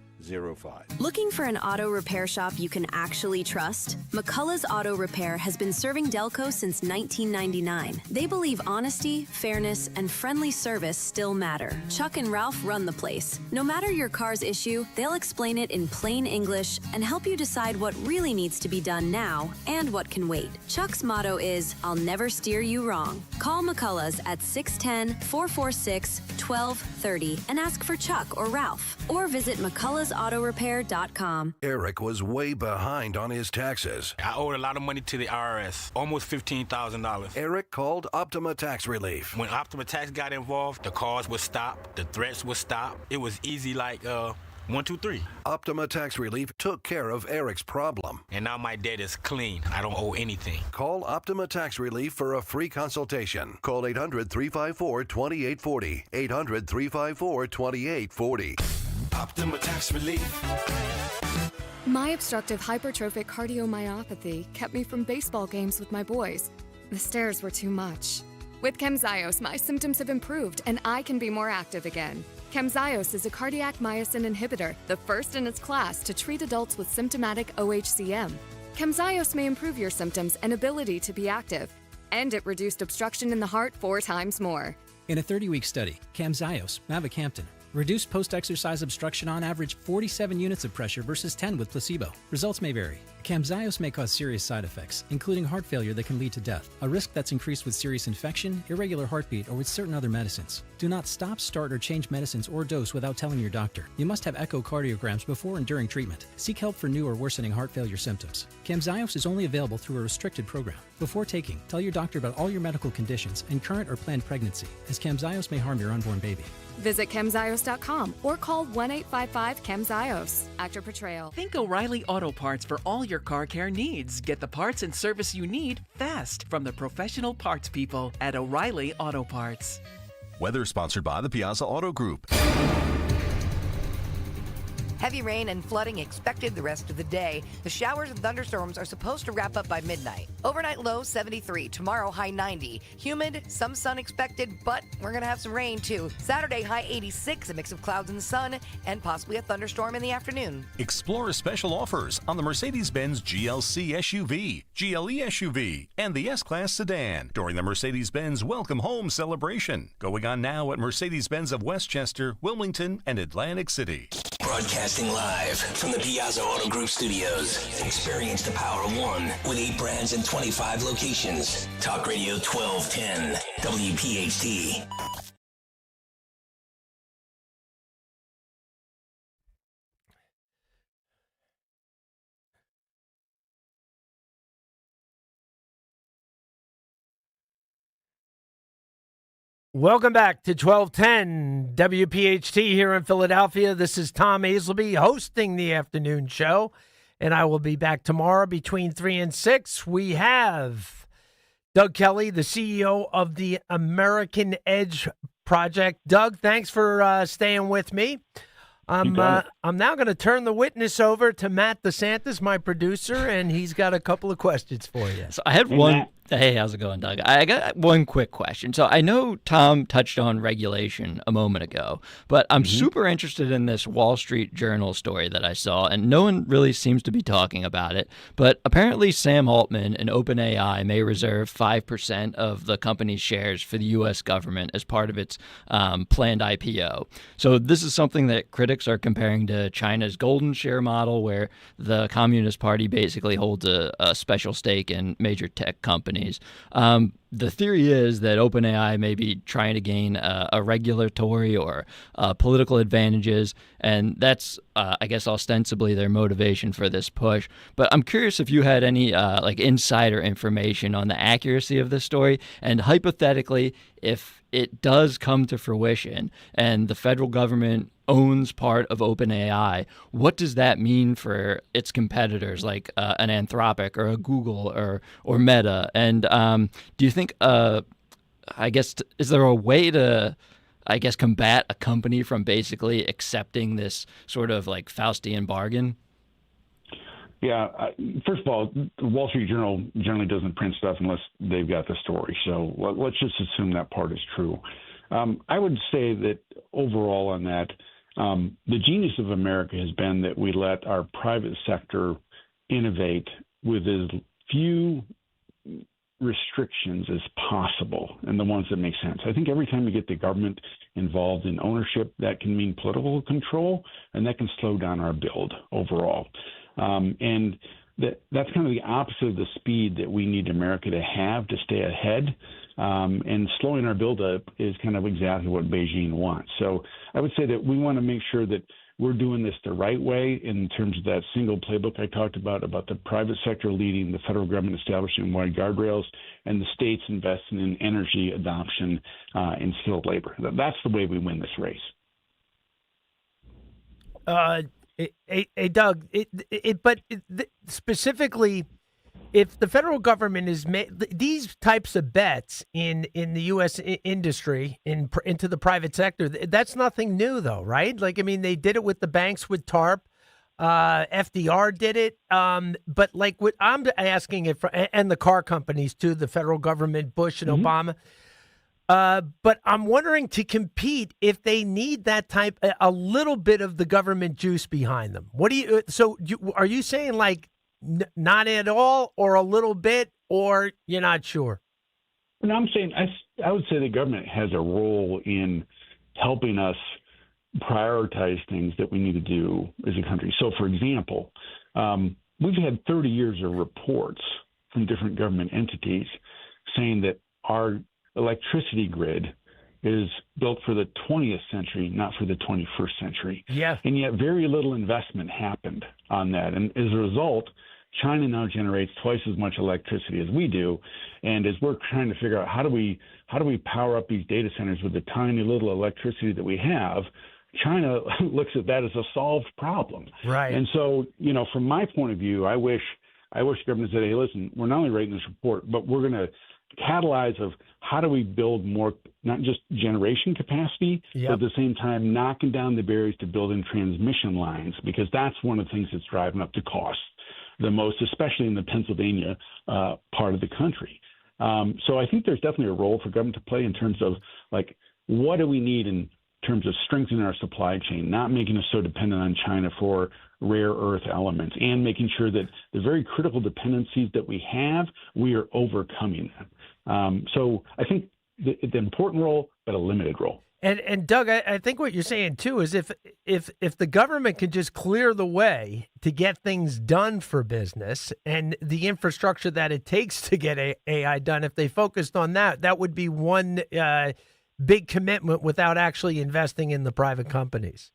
Looking for an auto repair shop you can actually trust? McCullough's Auto Repair has been serving Delco since 1999. They believe honesty, fairness, and friendly service still matter. Chuck and Ralph run the place. No matter your car's issue, they'll explain it in plain English and help you decide what really needs to be done now and what can wait. Chuck's motto is, I'll never steer you wrong. Call McCullough's at 610-446-1230 and ask for Chuck or Ralph. Or visit McCulloughsAutorepair.com.
Eric was way behind on his taxes.
I owed a lot of money to the IRS, almost $15,000.
Eric called Optima Tax Relief.
When Optima Tax got involved, the calls would stop, the threats would stop. It was easy like 1, 2, 3.
Optima Tax Relief took care of Eric's problem.
And now my debt is clean. I don't owe anything.
Call Optima Tax Relief for a free consultation. Call 800-354-2840. 800-354-2840.
Optima Tax Relief.
My obstructive hypertrophic cardiomyopathy kept me from baseball games with my boys. The stairs were too much. With Camzyos, my symptoms have improved and I can be more active again. Camzyos is a cardiac myosin inhibitor, the first in its class to treat adults with symptomatic OHCM. Camzyos may improve your symptoms and ability to be active, and it reduced obstruction in the heart 4 times more.
In a 30-week study, Camzyos, mavacamten, reduced post-exercise obstruction on average 47 units of pressure versus 10 with placebo. Results may vary. Camzyos may cause serious side effects, including heart failure that can lead to death, a risk that's increased with serious infection, irregular heartbeat, or with certain other medicines. Do not stop, start, or change medicines or dose without telling your doctor. You must have echocardiograms before and during treatment. Seek help for new or worsening heart failure symptoms. Camzyos is only available through a restricted program. Before taking, tell your doctor about all your medical conditions and current or planned pregnancy, as Camzyos may harm your unborn baby.
Visit Camzyos.com or call 1-855-CAMZYOS. Actor Portrayal.
Think O'Reilly Auto Parts for all your car care needs. Get the parts and service you need fast from the professional parts people at O'Reilly Auto Parts.
Weather sponsored by the Piazza Auto Group.
Heavy rain and flooding expected the rest of the day. The showers and thunderstorms are supposed to wrap up by midnight. Overnight low 73, tomorrow high 90. Humid, some sun expected, but we're going to have some rain too. Saturday high 86, a mix of clouds and sun, and possibly a thunderstorm in the afternoon.
Explore special offers on the Mercedes-Benz GLC SUV, GLE SUV, and the S-Class sedan during the Mercedes-Benz Welcome Home celebration. Going on now at Mercedes-Benz of Westchester, Wilmington, and Atlantic City.
Broadcasting live from the Piazza Auto Group studios. Experience the power of one with 8 brands and 25 locations. Talk Radio 1210, WPHT.
Welcome back to 1210 WPHT here in Philadelphia. This is Tom Azelby hosting the afternoon show, and I will be back tomorrow between 3 and 6. We have Doug Kelly, the CEO of the American Edge Project. Doug, thanks for staying with me. I'm now going to turn the witness over to Matt DeSantis, my producer, and he's got a couple of questions for you.
So I had one. Hey, how's it going, Doug? I got one quick question. So I know Tom touched on regulation a moment ago, but I'm super interested in this Wall Street Journal story that I saw, and no one really seems to be talking about it. But apparently Sam Altman and OpenAI may reserve 5% of the company's shares for the U.S. government as part of its planned IPO. So this is something that critics are comparing to China's golden share model, where the Communist Party basically holds a special stake in major tech companies. The theory is that OpenAI may be trying to gain a regulatory or political advantages, and that's, I guess, ostensibly their motivation for this push. But I'm curious if you had any insider information on the accuracy of this story, and hypothetically, if it does come to fruition and the federal government owns part of OpenAI, what does that mean for its competitors like an Anthropic or a Google or Meta? And do you think, is there a way to, combat a company from basically accepting this sort of like Faustian bargain?
Yeah. First of all, the Wall Street Journal generally doesn't print stuff unless they've got the story. So let's just assume that part is true. I would say that overall on that, the genius of America has been that we let our private sector innovate with as few restrictions as possible, and the ones that make sense. I think every time you get the government involved in ownership, that can mean political control, and that can slow down our build overall. And that's kind of the opposite of the speed that we need America to have to stay ahead. And slowing our build up is kind of exactly what Beijing wants. So I would say that we want to make sure that we're doing this the right way in terms of that single playbook I talked about the private sector leading, the federal government establishing wide guardrails, and the states investing in energy adoption and skilled labor. That's the way we win this race.
Hey, Doug, specifically, if the federal government is these types of bets in the U.S. industry into the private sector, that's nothing new, though, right? Like, I mean, they did it with the banks with TARP. FDR did it. But like what I'm asking it for, and the car companies too, the federal government, Bush and Obama. But I'm wondering, to compete, if they need that type, a little bit of the government juice behind them. What do you? So are you saying like not at all, or a little bit, or you're not sure?
No, I'm saying I would say the government has a role in helping us prioritize things that we need to do as a country. So, for example, we've had 30 years of reports from different government entities saying that our electricity grid is built for the 20th century, not for the 21st century.
Yeah.
And yet very little investment happened on that. And as a result, China now generates twice as much electricity as we do. And as we're trying to figure out how do we power up these data centers with the tiny little electricity that we have, China looks at that as a solved problem.
Right.
And so, from my point of view, I wish government said, hey, listen, we're not only writing this report, but we're going to catalyze of how do we build more, not just generation capacity, but at the same time knocking down the barriers to building transmission lines, because that's one of the things that's driving up the cost the most, especially in the Pennsylvania part of the country. So I think there's definitely a role for government to play in terms of like, what do we need in terms of strengthening our supply chain, not making us so dependent on China for rare earth elements, and making sure that the very critical dependencies that we have, we are overcoming them. So I think the important role, but a limited role.
And Doug, I think what you're saying too is if the government can just clear the way to get things done for business and the infrastructure that it takes to get AI done, if they focused on that, that would be one big commitment without actually investing in the private companies.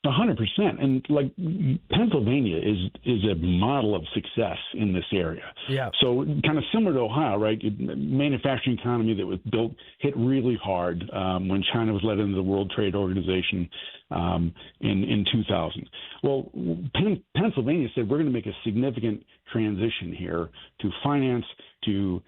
100%. And like Pennsylvania is a model of success in this area.
Yeah.
So kind of similar to Ohio, right? Manufacturing economy that was hit really hard when China was let into the World Trade Organization in 2000. Well, Pennsylvania said we're going to make a significant transition here to finance, to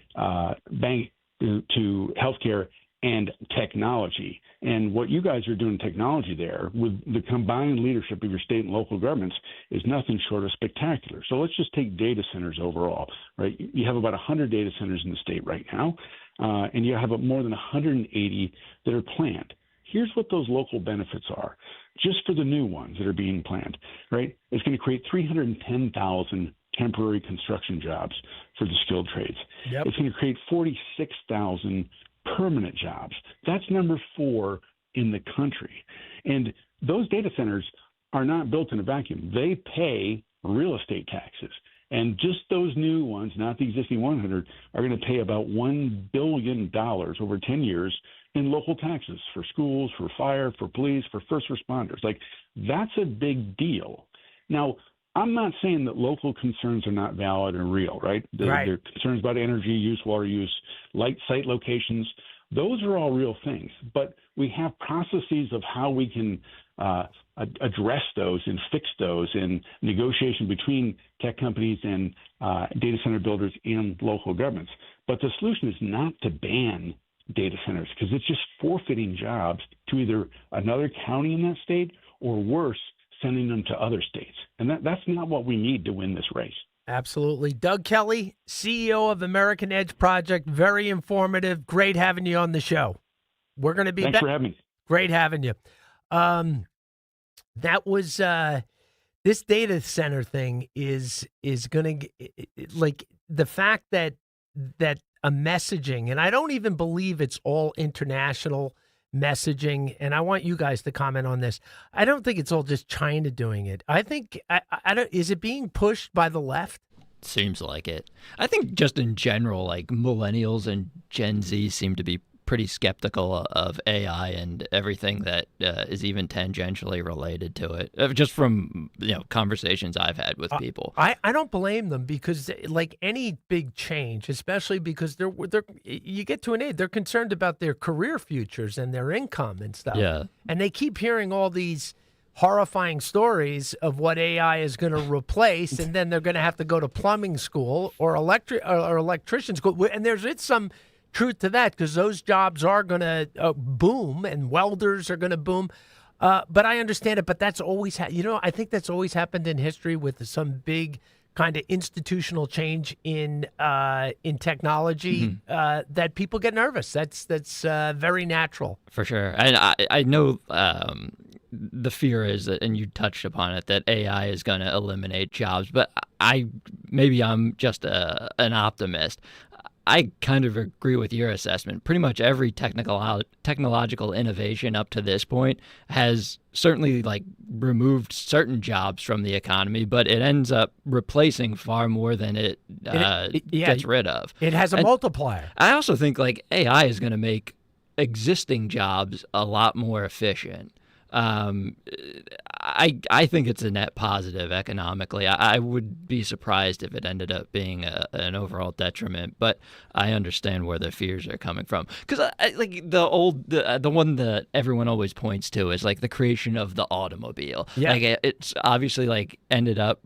bank, to healthcare, and technology. And what you guys are doing technology there with the combined leadership of your state and local governments is nothing short of spectacular. So let's just take data centers overall, right? You have about 100 data centers in the state right now, and you have more than 180 that are planned. Here's what those local benefits are. Just for the new ones that are being planned, right? It's going to create 310,000 temporary construction jobs for the skilled trades.
Yep.
It's going to create 46,000 permanent jobs. That's number 4 in the country. And those data centers are not built in a vacuum. They pay real estate taxes. And just those new ones, not the existing 100, are going to pay about $1 billion over 10 years in local taxes for schools, for fire, for police, for first responders. Like, that's a big deal. Now, I'm not saying that local concerns are not valid and real, right? They're concerns about energy use, water use, light site locations. Those are all real things. But we have processes of how we can address those and fix those in negotiation between tech companies and data center builders and local governments. But the solution is not to ban data centers, because it's just forfeiting jobs to either another county in that state or worse, sending them to other states. And that's not what we need to win this race.
Absolutely. Doug Kelly, CEO of American Edge Project. Very informative. Great having you on the show. We're going to be
Thanks for having me.
Great having you. That was this data center thing is going to, like, the fact that a messaging, and I don't even believe it's all international messaging, and I want you guys to comment on this. I don't think it's all just China doing it. I think I don't. Is it being pushed by the left?
Seems like it. I think just in general, like millennials and Gen Z seem to be pretty skeptical of AI and everything that is even tangentially related to it. Just from conversations I've had with people.
I don't blame them, because like any big change, especially because they're you get to an age, they're concerned about their career futures and their income and stuff.
Yeah.
And they keep hearing all these horrifying stories of what AI is going to replace, and then they're going to have to go to plumbing school or electrician school. And it's some truth to that, because those jobs are going to boom, and welders are going to boom. But I understand it. But that's always I think that's always happened in history with some big kind of institutional change in technology, that people get nervous. That's very natural.
For sure. And I know the fear is that, and you touched upon it, that AI is going to eliminate jobs. But maybe I'm just an optimist. I kind of agree with your assessment. Pretty much every technological innovation up to this point has certainly removed certain jobs from the economy, but it ends up replacing far more than it gets rid of.
It has a multiplier.
I also think AI is going to make existing jobs a lot more efficient. I think it's a net positive economically. I would be surprised if it ended up being an overall detriment, but I understand where the fears are coming from. Because the one that everyone always points to is the creation of the automobile.
Yeah.
It's obviously ended up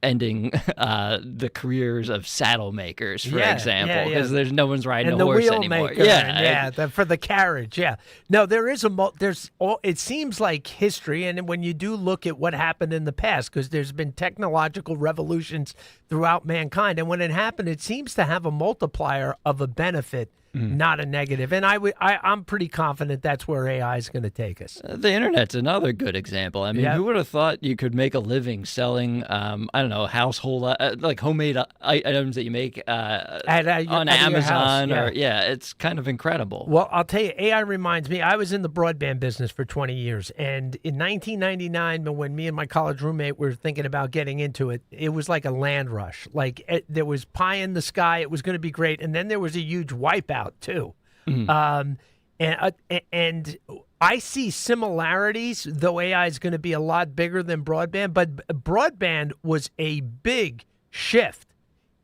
ending the careers of saddle makers, for example, because there's no one's riding
and
a horse
wheel
anymore.
Maker, for the carriage. Yeah. No, it seems like history, and when you do look at what happened in the past, because there's been technological revolutions throughout mankind, and when it happened, it seems to have a multiplier of a benefit, not a negative. And I'm pretty confident that's where AI is going to take us.
The internet's another good example. I mean, who would have thought you could make a living selling, household, homemade items that you make on Amazon? It's kind of incredible.
Well, I'll tell you, AI reminds me, I was in the broadband business for 20 years. And in 1999, when me and my college roommate were thinking about getting into it, it was like a land rush. There was pie in the sky. It was going to be great. And then there was a huge wipeout too. And I see similarities, though AI is going to be a lot bigger than broadband. But broadband was a big shift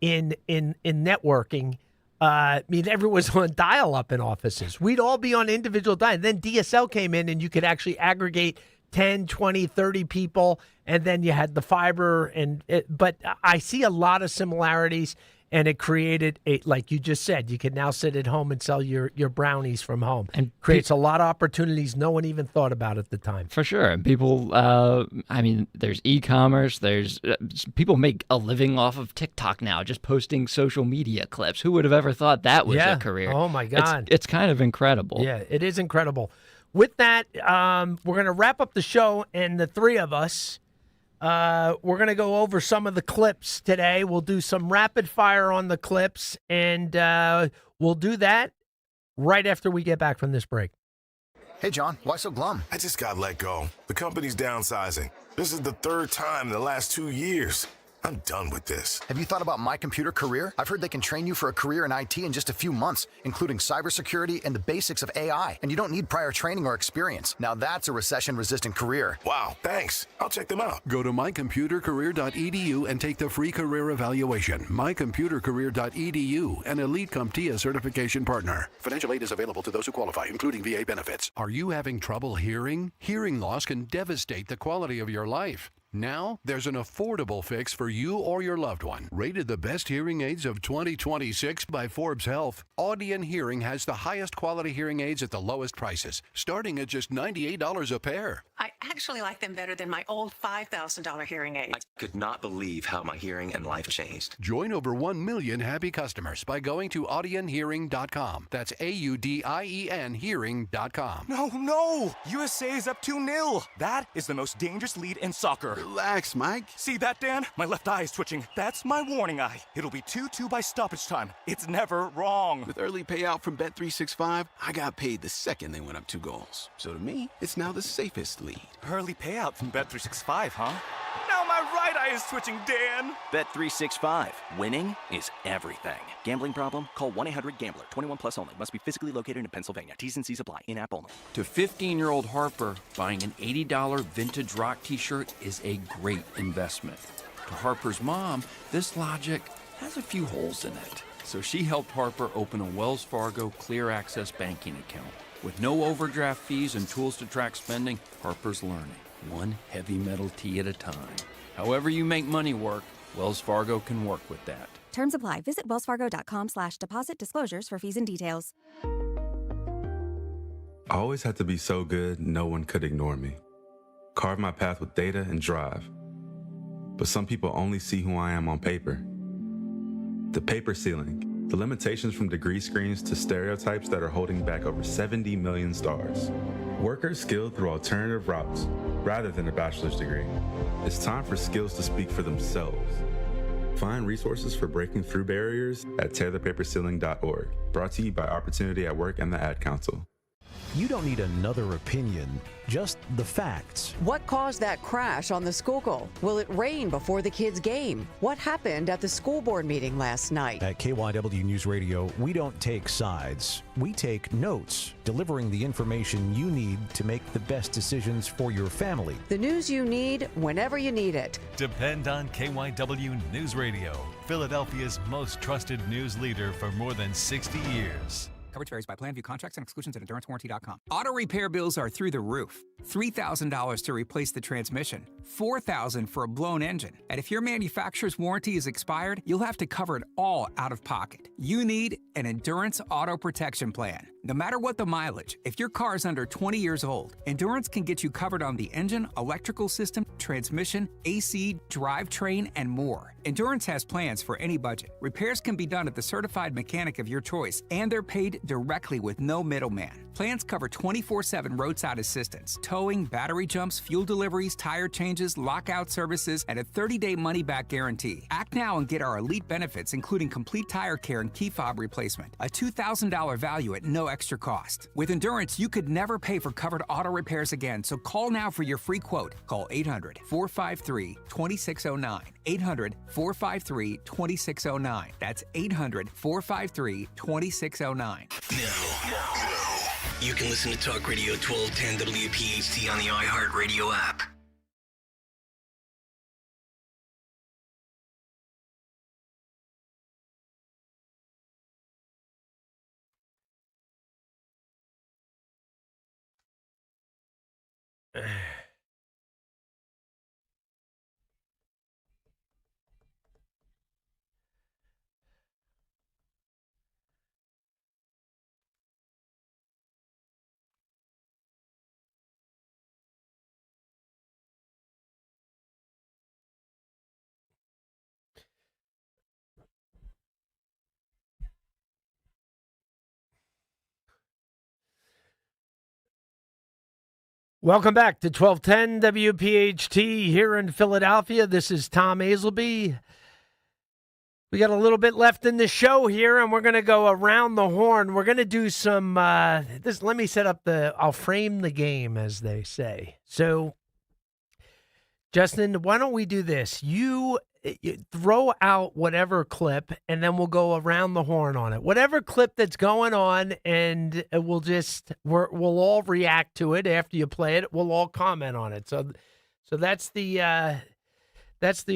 in networking. I mean, everyone was on dial-up in offices. We'd all be on individual dial. Then DSL came in, and you could actually aggregate 10, 20, 30 people, and then you had the fiber. But I see a lot of similarities, and it created, like you just said, you can now sit at home and sell your brownies from home. And creates a lot of opportunities no one even thought about at the time.
For sure. And people, there's e-commerce. There's people make a living off of TikTok now, just posting social media clips. Who would have ever thought that was a career?
Oh, my God.
It's kind of incredible.
Yeah, it is incredible. With that, we're going to wrap up the show, and the three of us, we're going to go over some of the clips today. We'll do some rapid fire on the clips, and we'll do that right after we get back from this break.
Hey, John, why so glum?
I just got let go. The company's downsizing. This is the third time in the last 2 years. I'm done with this.
Have you thought about My Computer Career? I've heard they can train you for a career in IT in just a few months, including cybersecurity and the basics of AI. And you don't need prior training or experience. Now that's a recession-resistant career.
Wow, thanks. I'll check them out.
Go to mycomputercareer.edu and take the free career evaluation. mycomputercareer.edu, an elite CompTIA certification partner. Financial aid is available to those who qualify, including VA benefits. Are you having trouble hearing? Hearing loss can devastate the quality of your life. Now, there's an affordable fix for you or your loved one. Rated the best hearing aids of 2026 by Forbes Health, Audion Hearing has the highest quality hearing aids at the lowest prices, starting at just $98 a pair.
I actually like them better than my old $5,000 hearing aids.
I could not believe how my hearing and life changed.
Join over 1 million happy customers by going to audionhearing.com. That's AUDIEN hearing.com.
No! USA is up 2-0. That is the most dangerous lead in soccer.
Relax, Mike.
See that, Dan? My left eye is twitching. That's my warning eye. It'll be 2-2 by stoppage time. It's never wrong.
With early payout from Bet365, I got paid the second they went up 2 goals. So to me, it's now the safest lead.
Early payout from Bet365, huh? Now my right eye is twitching, Dan.
Bet365. Winning is everything. Gambling problem? Call 1-800-GAMBLER. 21 plus only. Must be physically located in Pennsylvania. T's and C's apply. In-app only.
To 15-year-old Harper, buying an $80 vintage rock t-shirt is a great investment. To Harper's mom, this logic has a few holes in it. So she helped Harper open a Wells Fargo Clear Access banking account. With no overdraft fees and tools to track spending, Harper's learning, one heavy metal tee at a time. However you make money work, Wells Fargo can work with that.
Terms apply. Visit wellsfargo.com/deposit disclosures for fees and details.
I always had to be so good, no one could ignore me. Carve my path with data and drive. But some people only see who I am on paper. The paper ceiling, the limitations from degree screens to stereotypes that are holding back over 70 million stars. Workers skilled through alternative routes rather than a bachelor's degree. It's time for skills to speak for themselves. Find resources for breaking through barriers at tearthepaperceiling.org. Brought to you by Opportunity at Work and the Ad Council.
You don't need another opinion, just the facts.
What caused that crash on the Schuylkill? Will it rain before the kids' game? What happened at the school board meeting last night?
At KYW News Radio, we don't take sides. We take notes, delivering the information you need to make the best decisions for your family.
The news you need whenever you need it.
Depend on KYW News Radio, Philadelphia's most trusted news leader for more than 60 years.
Coverage varies by plan, view contracts and exclusions at endurancewarranty.com. Auto repair bills are through the roof. $3,000 to replace the transmission, $4,000 for a blown engine. And if your manufacturer's warranty is expired, you'll have to cover it all out of pocket. You need an Endurance Auto Protection Plan. No matter what the mileage, if your car is under 20 years old, Endurance can get you covered on the engine, electrical system, transmission, AC, drivetrain, and more. Endurance has plans for any budget. Repairs can be done at the certified mechanic of your choice, and they're paid directly with no middleman. Plans cover 24/7 roadside assistance, towing, battery jumps, fuel deliveries, tire changes, lockout services, and a 30-day money-back guarantee. Act now and get our elite benefits, including complete tire care and key fob replacement. A $2,000 value at no extra cost. With Endurance, you could never pay for covered auto repairs again, so call now for your free quote. Call 800-453-2609. 800-453-2609. That's 800-453-2609.
Now, You can listen to Talk Radio 1210 WPHT on the iHeartRadio app.
Welcome back to 1210 WPHT here in Philadelphia. This is Tom Azelby. We got a little bit left in the show here, and we're going to go around the horn. We're going to do some, let me set up I'll frame the game, as they say. So, Justin, why don't we do this? You throw out whatever clip, and then we'll go around the horn on it. Whatever clip that's going on, and we'll all react to it after you play it. We'll all comment on it. So that's the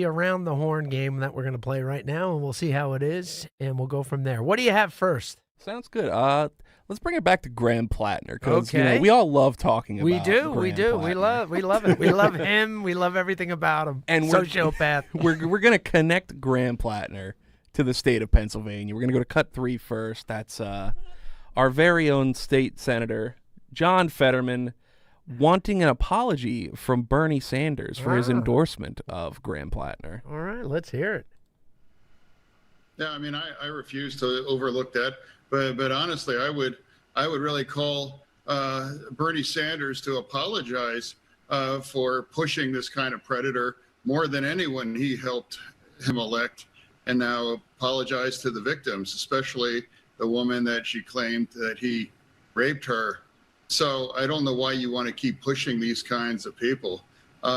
around the horn game that we're going to play right now, and we'll see how it is, and we'll go from there. What do you have first?
Sounds good. Let's bring it back to Graham Plattner, because
okay.
We all love talking about
We do.
Plattner.
We love it. We love him. We love everything about him.
And
sociopath.
We're going to connect Graham Plattner to the state of Pennsylvania. We're going to go to cut 3 first. That's our very own state senator, John Fetterman, wanting an apology from Bernie Sanders for his endorsement of Graham Plattner.
All right, let's hear it.
Yeah, I mean, I refuse to overlook that. But honestly, I would really call Bernie Sanders to apologize for pushing this kind of predator more than anyone he helped him elect, and now apologize to the victims, especially the woman that she claimed that he raped her. So I don't know why you want to keep pushing these kinds of people.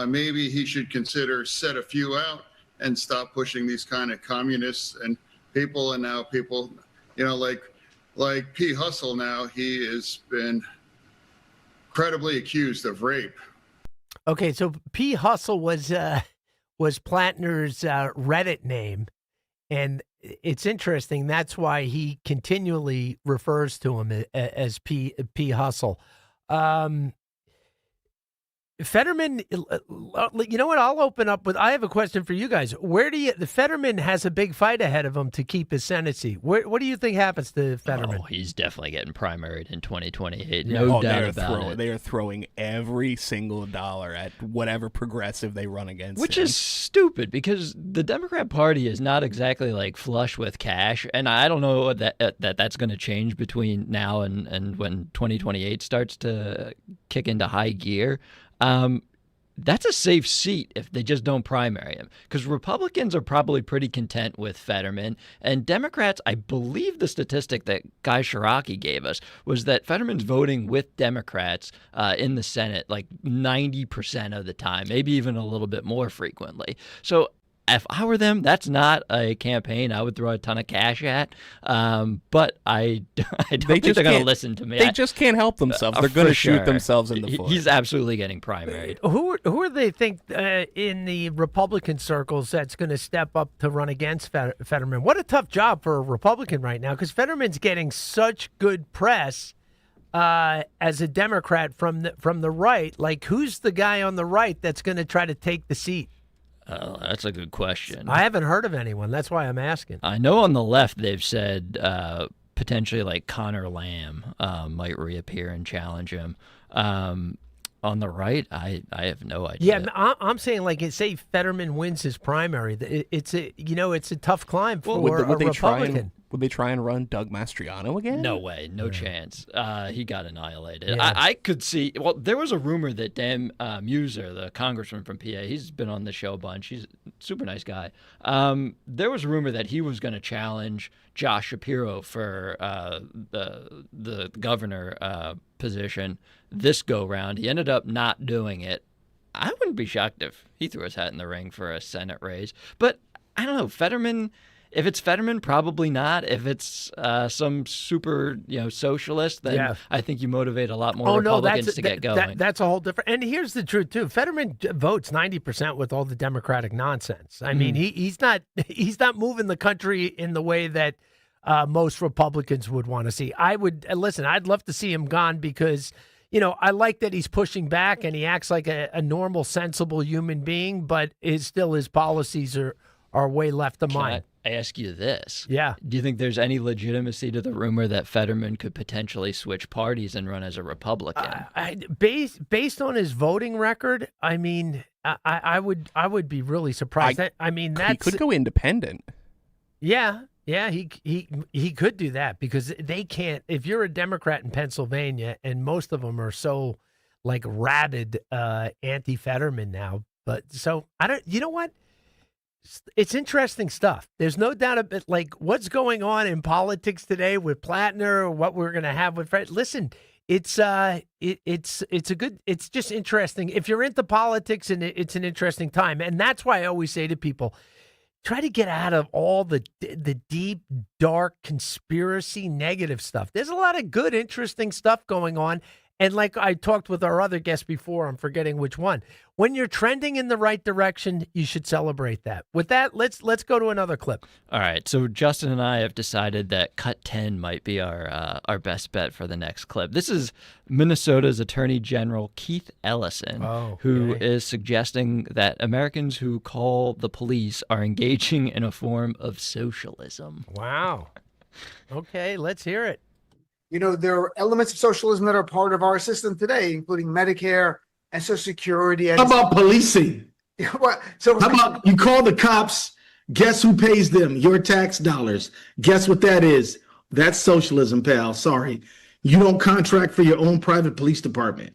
Maybe he should consider set a few out and stop pushing these kind of communists and people. And now people, like P. Hustle now, he has been credibly accused of rape.
Okay, so P. Hustle was Plattner's Reddit name, and it's interesting. That's why he continually refers to him as P. Hustle. Fetterman, you know what? I'll open up with. I have a question for you guys. The Fetterman has a big fight ahead of him to keep his Senate seat. What do you think happens to Fetterman?
Oh, he's definitely getting primaried in 2028. No doubt about it.
They are throwing every single dollar at whatever progressive they run against.
Which is stupid, because the Democrat Party is not exactly like flush with cash, and I don't know that's going to change between now and when 2028 starts to kick into high gear. That's a safe seat if they just don't primary him, because Republicans are probably pretty content with Fetterman, and Democrats, I believe the statistic that Guy Shiraki gave us was that Fetterman's voting with Democrats in the Senate like 90% of the time, maybe even a little bit more frequently. So if I were them, that's not a campaign I would throw a ton of cash at. But I don't think they're going to listen to me.
They just can't help themselves. They're going to shoot themselves in the foot.
He's absolutely getting primaried.
Who do they think in the Republican circles that's going to step up to run against Fetterman? What a tough job for a Republican right now, because Fetterman's getting such good press as a Democrat from the right. Like, who's the guy on the right that's going to try to take the seat?
Oh, that's a good question.
I haven't heard of anyone. That's why I'm asking.
I know on the left they've said potentially like Connor Lamb might reappear and challenge him. On the right, I have no idea.
Yeah, I'm saying, like, say Fetterman wins his primary, it's a tough climb for a Republican.
Would they try and run Doug Mastriano again?
No way, no chance. He got annihilated. Yeah. I could see. Well, there was a rumor that Dan Muser, the congressman from PA, he's been on the show a bunch. He's a super nice guy. There was a rumor that he was going to challenge Josh Shapiro for the governor position this go round. He ended up not doing it. I wouldn't be shocked if he threw his hat in the ring for a Senate race. But I don't know, Fetterman. If it's Fetterman, probably not. If it's some super, socialist, then I think you motivate a lot more Republicans to get going.
That's a whole different. And here's the truth too: Fetterman votes 90% with all the Democratic nonsense. I mean, he's not moving the country in the way that most Republicans would want to see. I'd love to see him gone because. I like that he's pushing back and he acts like a normal, sensible human being, but his policies are way left of mine.
I ask you this.
Yeah.
Do you think there's any legitimacy to the rumor that Fetterman could potentially switch parties and run as a Republican?
Based on his voting record, I mean, I would be really surprised.
He could go independent.
Yeah. Yeah, he could do that because they can't. If you're a Democrat in Pennsylvania, and most of them are so like rabid anti-Fetterman now, but so I don't. You know what? It's interesting stuff. There's no doubt about like what's going on in politics today with Plattner, or what we're going to have with Fred. Listen, it's just interesting. If you're into politics, and it's an interesting time, and that's why I always say to people. Try to get out of all the deep, dark conspiracy negative stuff. There's a lot of good, interesting stuff going on. And like I talked with our other guest before, I'm forgetting which one. When you're trending in the right direction, you should celebrate that. With that, let's go to another clip.
All right. So Justin and I have decided that cut 10 might be our best bet for the next clip. This is Minnesota's Attorney General Keith Ellison, who is suggesting that Americans who call the police are engaging in a form of socialism.
Wow. Okay, let's hear it.
There are elements of socialism that are part of our system today, including Medicare and Social Security. And
how about policing? How about you call the cops? Guess who pays them? Your tax dollars. Guess what that is? That's socialism, pal. Sorry. You don't contract for your own private police department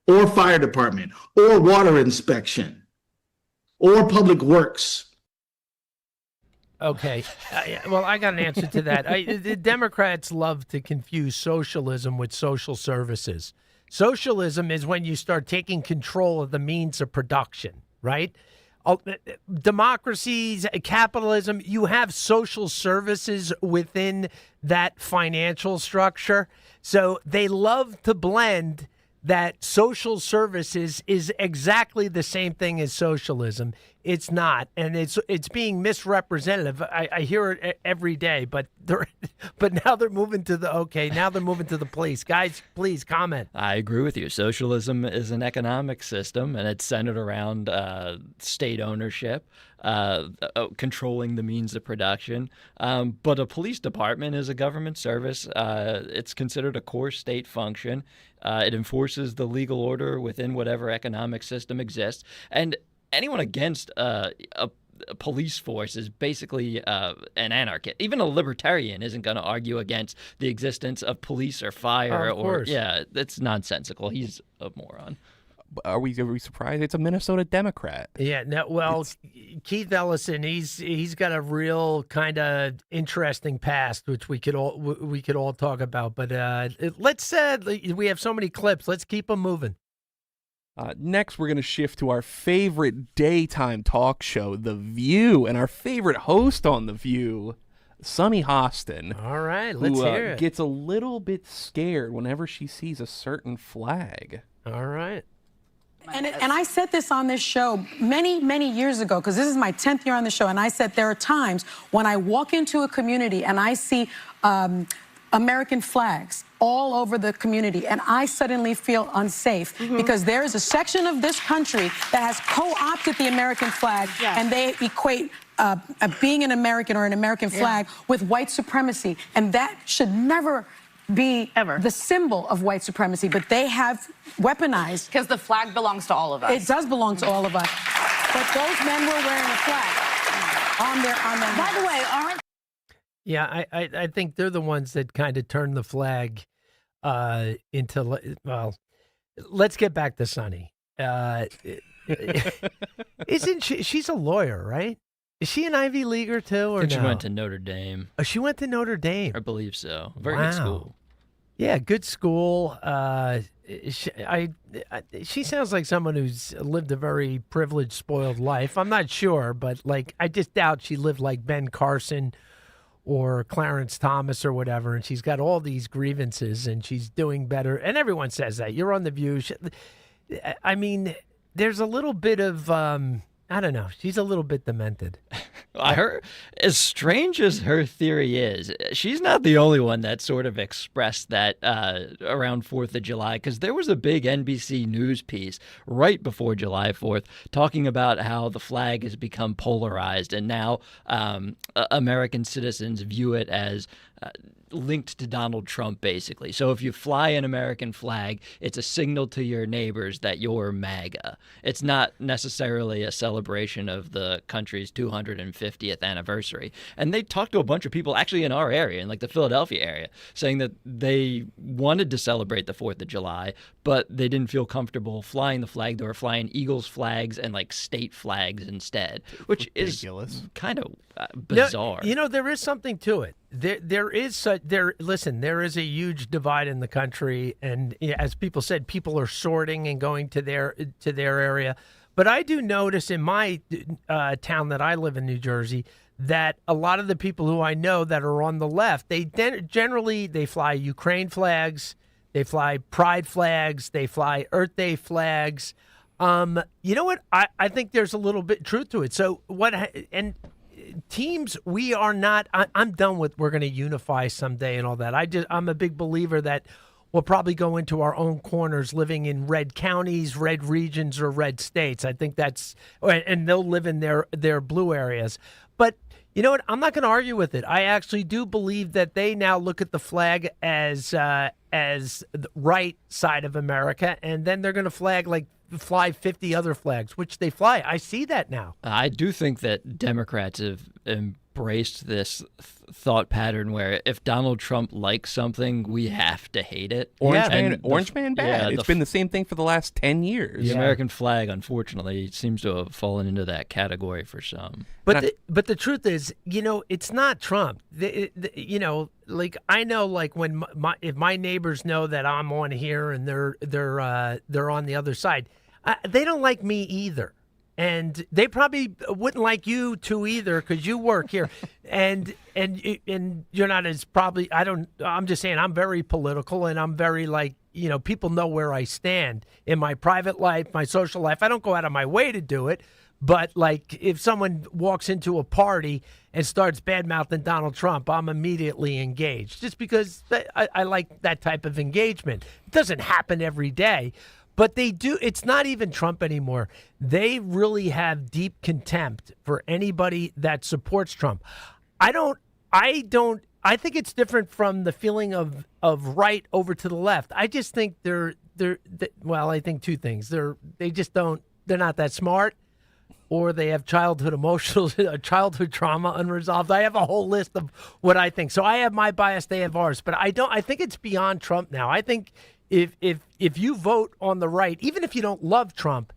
or fire department or water inspection or public works.
Okay. Well, I got an answer to that. The Democrats love to confuse socialism with social services. Socialism is when you start taking control of the means of production, right? Democracies, capitalism, you have social services within that financial structure. So they love to blend that social services is exactly the same thing as socialism. It's not, and it's being misrepresented. I hear it every day, but now they're moving to the police. Guys, please comment.
I agree with you. Socialism is an economic system, and it's centered around state ownership, controlling the means of production. But a police department is a government service. It's considered a core state function. It enforces the legal order within whatever economic system exists. And anyone against a police force is basically an anarchist. Even a libertarian isn't going to argue against the existence of police or fire. That's nonsensical. He's a moron.
Are we surprised? It's a Minnesota Democrat.
Yeah. No, well, Keith Ellison, he's got a real kind of interesting past, which we could all talk about. But let's we have so many clips. Let's keep them moving.
Next, we're going to shift to our favorite daytime talk show, The View, and our favorite host on The View, Sunny Hostin.
All right, let's hear it.
Gets a little bit scared whenever she sees a certain flag.
All right.
And I said this on this show many, many years ago, because this is my 10th year on the show, and I said there are times when I walk into a community and I see American flags all over the community, and I suddenly feel unsafe because there is a section of this country that has co-opted the American flag, and they equate being an American or an American flag with white supremacy, and that should never be the symbol of white supremacy, but they have weaponized.
Because the flag belongs to all of us.
It does belong to all of us. But those men were wearing a flag on their
By the way, aren't...
Yeah, I think they're the ones that kind of turn the flag into, well, let's get back to Sunny. Isn't she's a lawyer, right? Is she an Ivy Leaguer too, or
I think
no?
she went to Notre Dame.
Oh, she went to Notre Dame.
I believe so. Very good school.
Yeah, good school. She sounds like someone who's lived a very privileged, spoiled life. I'm not sure, but like I just doubt she lived like Ben Carson or Clarence Thomas or whatever. And she's got all these grievances, and she's doing better. And everyone says that. You're on The View. I mean, there's a little bit of I don't know. She's a little bit demented.
As strange as her theory is, she's not the only one that sort of expressed that around 4th of July, because there was a big NBC News piece right before July 4th talking about how the flag has become polarized, and now American citizens view it as linked to Donald Trump, basically. So if you fly an American flag, it's a signal to your neighbors that you're MAGA. It's not necessarily a celebration of the country's 250th anniversary. And they talked to a bunch of people actually in our area, in like the Philadelphia area, saying that they wanted to celebrate the 4th of July, but they didn't feel comfortable flying the flag. They were flying Eagles flags and like state flags instead, which
ridiculous.
Is kind of bizarre.
There is something to it. There is a huge divide in the country, and as people said, people are sorting and going to their area. But I do notice in my town that I live in, New Jersey, that a lot of the people who I know that are on the left, they generally fly Ukraine flags, they fly Pride flags, they fly Earth Day flags. You know what? I think there's a little bit truth to it. So teams, we are not. I'm done with we're going to unify someday and all that. I'm a big believer that we'll probably go into our own corners, living in red counties, red regions, or red states. I think and they'll live in their blue areas. But you know what? I'm not going to argue with it. I actually do believe that they now look at the flag as the right side of America, and then they're going to fly 50 other flags, which they fly. I see that now.
I do think that Democrats have embraced this thought pattern where if Donald Trump likes something, we have to hate it.
Orange man bad. It's been the same thing for the last 10 years.
The American flag, unfortunately, seems to have fallen into that category for some.
But the truth is, it's not Trump. Like I know, like when if my neighbors know that I'm on here and they're on the other side, they don't like me either. And they probably wouldn't like you too either, because you work here, and you're not as probably. I'm just saying I'm very political, and I'm very people know where I stand in my private life, my social life. I don't go out of my way to do it, but like if someone walks into a party and starts bad-mouthing Donald Trump, I'm immediately engaged, just because I like that type of engagement. It doesn't happen every day. But they do. It's not even Trump anymore. They really have deep contempt for anybody that supports Trump. I think it's different from the feeling of right over to the left. I just think I think two things. They're not that smart, or they have childhood trauma unresolved. I have a whole list of what I think. So I have my bias, they have ours. But I think it's beyond Trump now. I think if you vote on the right, even if you don't love Trump,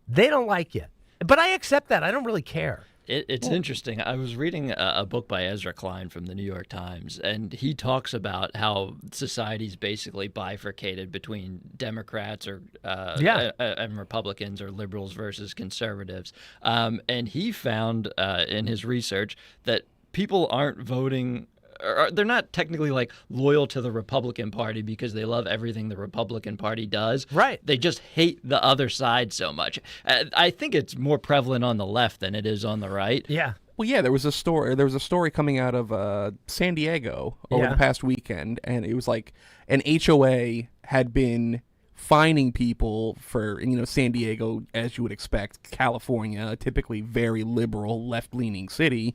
they don't like you. But I accept that. I don't really care.
It's interesting. I was reading a book by Ezra Klein from the New York Times, and he talks about how society's basically bifurcated between Democrats and Republicans, or liberals versus conservatives. And he found in his research that people aren't voting, or they're not technically loyal to the Republican Party because they love everything the Republican Party does.
Right.
They just hate the other side so much. I think it's more prevalent on the left than it is on the right.
Yeah.
Well, yeah, there was a story coming out of San Diego over the past weekend, and it was like an HOA had been fining people for, San Diego, as you would expect, California, a typically very liberal, left-leaning city,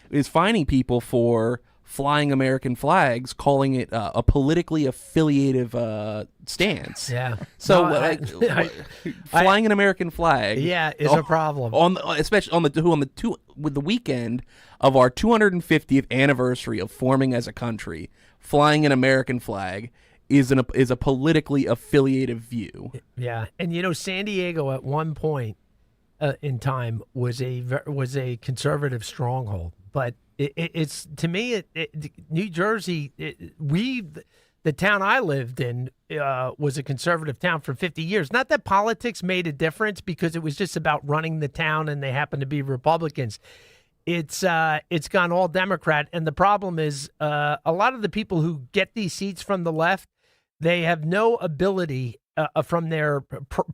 is fining people for flying American flags, calling it a politically affiliative stance.
Yeah.
So flying an American flag,
is a problem.
Especially with the weekend of our 250th anniversary of forming as a country, flying an American flag is a politically affiliative view.
Yeah, and San Diego at one point in time was a conservative stronghold, but it's to me, New Jersey, the town I lived in was a conservative town for 50 years. Not that politics made a difference because it was just about running the town and they happened to be Republicans. It's gone all Democrat. And the problem is a lot of the people who get these seats from the left, they have no ability from their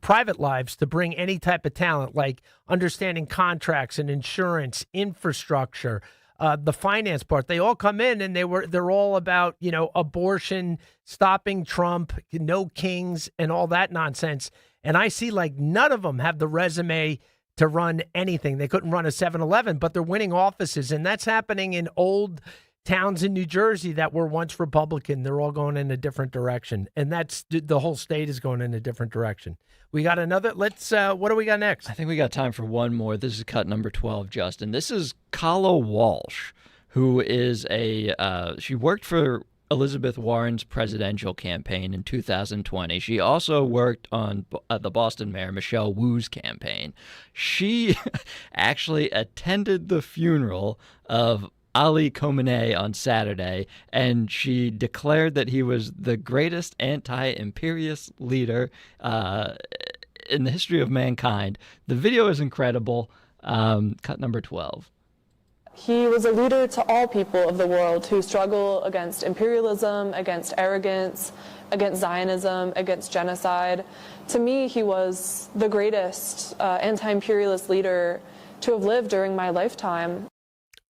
private lives to bring any type of talent like understanding contracts and insurance, infrastructure, the finance part. They all come in and they're all about, abortion, stopping Trump, no kings, and all that nonsense. And I see like none of them have the resume to run anything. They couldn't run a 7-Eleven, but they're winning offices. And that's happening in old towns in New Jersey that were once Republican. They're all going in a different direction. And that's the whole state is going in a different direction. We got another. What do we got next?
I think we got time for one more. This is cut number 12, Justin. This is Kala Walsh, who is she worked for Elizabeth Warren's presidential campaign in 2020. She also worked on the Boston Mayor Michelle Wu's campaign. She actually attended the funeral of Ali Khamenei on Saturday, and she declared that he was the greatest anti-imperialist leader in the history of mankind. The video is incredible. Cut number 12.
He was a leader to all people of the world who struggle against imperialism, against arrogance, against Zionism, against genocide. To me, he was the greatest anti-imperialist leader to have lived during my lifetime.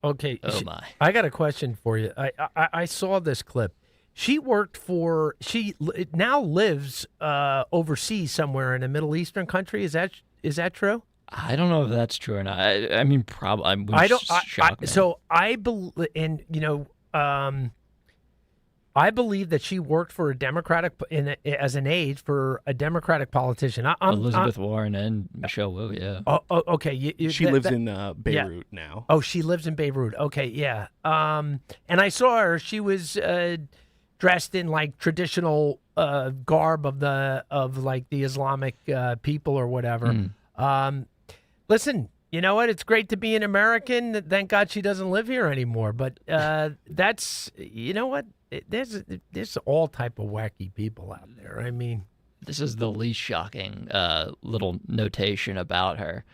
Okay.
Oh my!
I got a question for you. I saw this clip. She now lives overseas somewhere in a Middle Eastern country. Is that true?
I don't know if that's true or not. I mean, probably. I don't.
So I believe, and I believe that she worked for a Democratic as an aide for a Democratic politician.
Elizabeth Warren and Michelle Wu, yeah.
Oh, okay.
She lives in Beirut now.
Oh, she lives in Beirut. Okay, yeah. And I saw her. She was dressed in like traditional garb of the Islamic people or whatever. Listen. You know what? It's great to be an American. Thank God she doesn't live here anymore. But that's, you know what? There's all type of wacky people out there. I mean,
this is the least shocking little notation about her.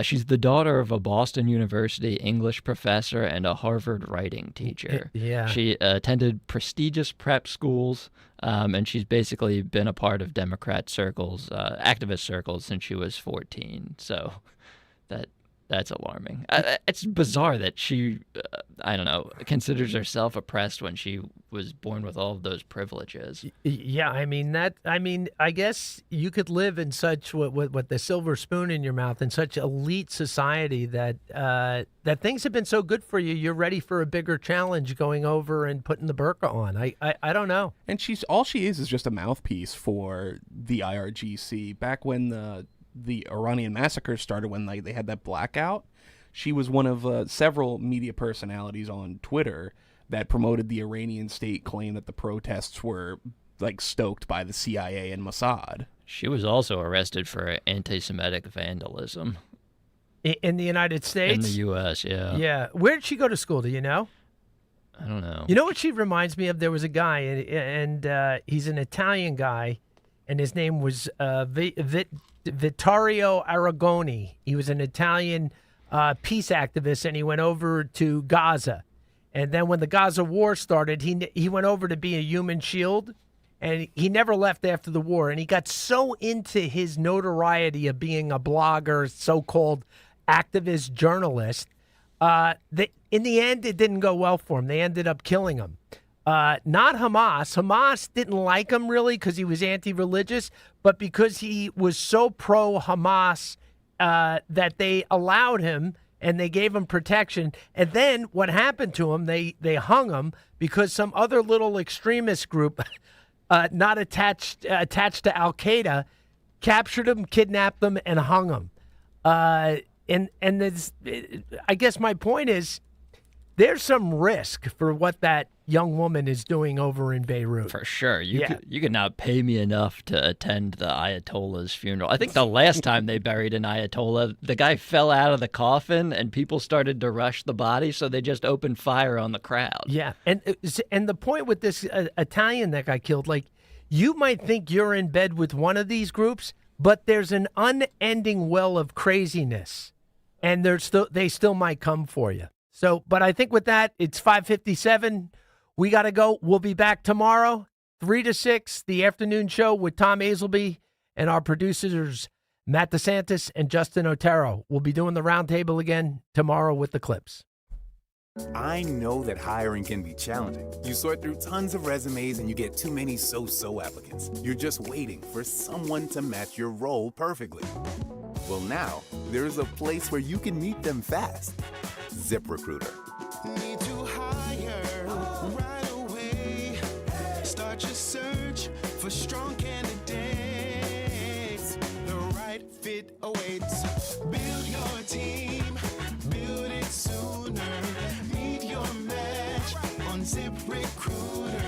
She's the daughter of a Boston University English professor and a Harvard writing teacher.
Yeah.
She attended prestigious prep schools, and she's basically been a part of Democrat circles, activist circles, since she was 14. So that's alarming. It's bizarre that she, considers herself oppressed when she was born with all of those privileges.
Yeah, I guess you could live in such what the silver spoon in your mouth in such elite society that things have been so good for you. You're ready for a bigger challenge going over and putting the burqa on. I don't know.
And she is just a mouthpiece for the IRGC. Back when the Iranian massacre started, when they had that blackout, she was one of several media personalities on Twitter that promoted the Iranian state claim that the protests were stoked by the CIA and Mossad.
She was also arrested for anti-Semitic vandalism.
In the United States?
In the U.S., yeah.
Yeah. Where did she go to school? Do you know?
I don't know.
You know what she reminds me of? There was a guy, and he's an Italian guy, and his name was Vittorio Arrigoni. He was an Italian peace activist, and he went over to Gaza. And then when the Gaza war started, he went over to be a human shield, and he never left after the war. And he got so into his notoriety of being a blogger, so-called activist journalist, that in the end, it didn't go well for him. They ended up killing him. Not Hamas. Hamas didn't like him really because he was anti-religious, but because he was so pro-Hamas that they allowed him and they gave him protection. And then what happened to him, they hung him because some other little extremist group, not attached to Al-Qaeda, captured him, kidnapped him, and hung him. And I guess my point is, there's some risk for what that young woman is doing over in Beirut.
For sure. You could not pay me enough to attend the Ayatollah's funeral. I think the last time they buried an Ayatollah, the guy fell out of the coffin and people started to rush the body, so they just opened fire on the crowd.
Yeah. And the point with this Italian that got killed, like, you might think you're in bed with one of these groups, but there's an unending well of craziness, and they still might come for you. So, but I think with that, it's 5:57. We got to go. We'll be back tomorrow, 3 to 6, the afternoon show with Tom Azelby and our producers, Matt DeSantis and Justin Otero. We'll be doing the roundtable again tomorrow with the clips.
I know that hiring can be challenging. You sort through tons of resumes and you get too many so-so applicants. You're just waiting for someone to match your role perfectly. Well, now, there's a place where you can meet them fast. ZipRecruiter.
Need to hire right away. Start your search for strong candidates. The right fit awaits. Build your team. Build it sooner. Meet your match on ZipRecruiter.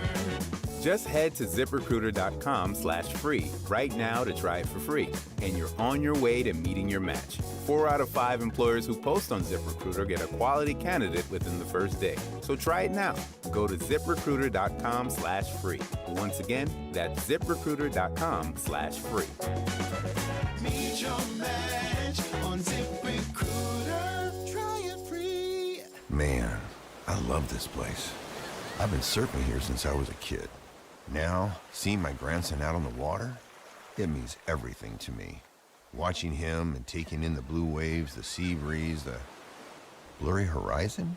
Just head to ZipRecruiter.com/free right now to try it for free. And you're on your way to meeting your match. 4 out of 5 employers who post on ZipRecruiter get a quality candidate within the first day. So try it now. Go to ZipRecruiter.com/free. Once again, that's ZipRecruiter.com/free.
Meet your match on ZipRecruiter. Try it free.
Man, I love this place. I've been surfing here since I was a kid. Now, seeing my grandson out on the water, it means everything to me. Watching him and taking in the blue waves, the sea breeze, the blurry horizon.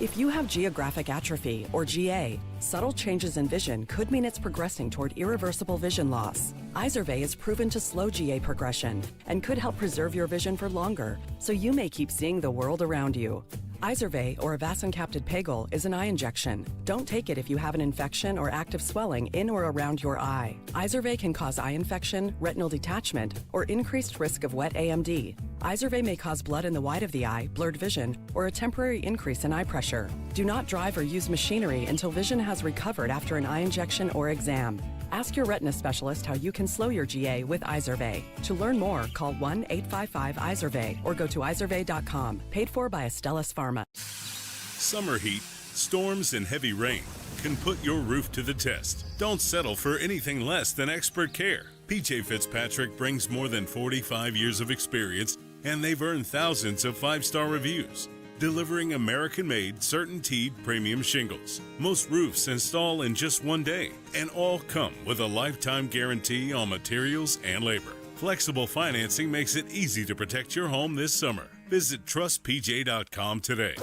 If you have geographic atrophy, or GA, subtle changes in vision could mean it's progressing toward irreversible vision loss. Azelby is proven to slow GA progression and could help preserve your vision for longer, so you may keep seeing the world around you. Azelby, or avacincaptad pegol, is an eye injection. Don't take it if you have an infection or active swelling in or around your eye. Azelby can cause eye infection, retinal detachment, or increased risk of wet AMD. Azelby may cause blood in the white of the eye, blurred vision, or a temporary increase in eye pressure. Do not drive or use machinery until vision has recovered after an eye injection or exam. Ask your retina specialist how you can slow your GA with Azelby. To learn more, call 1-855-Azelby or go to Azelby.com. Paid for by Astellas Pharma.
Summer heat, storms, and heavy rain can put your roof to the test. Don't settle for anything less than expert care. PJ Fitzpatrick brings more than 45 years of experience, and they've earned thousands of 5-star reviews. Delivering American-made, CertainTeed premium shingles. Most roofs install in just 1 day, and all come with a lifetime guarantee on materials and labor. Flexible financing makes it easy to protect your home this summer. Visit trustpj.com today.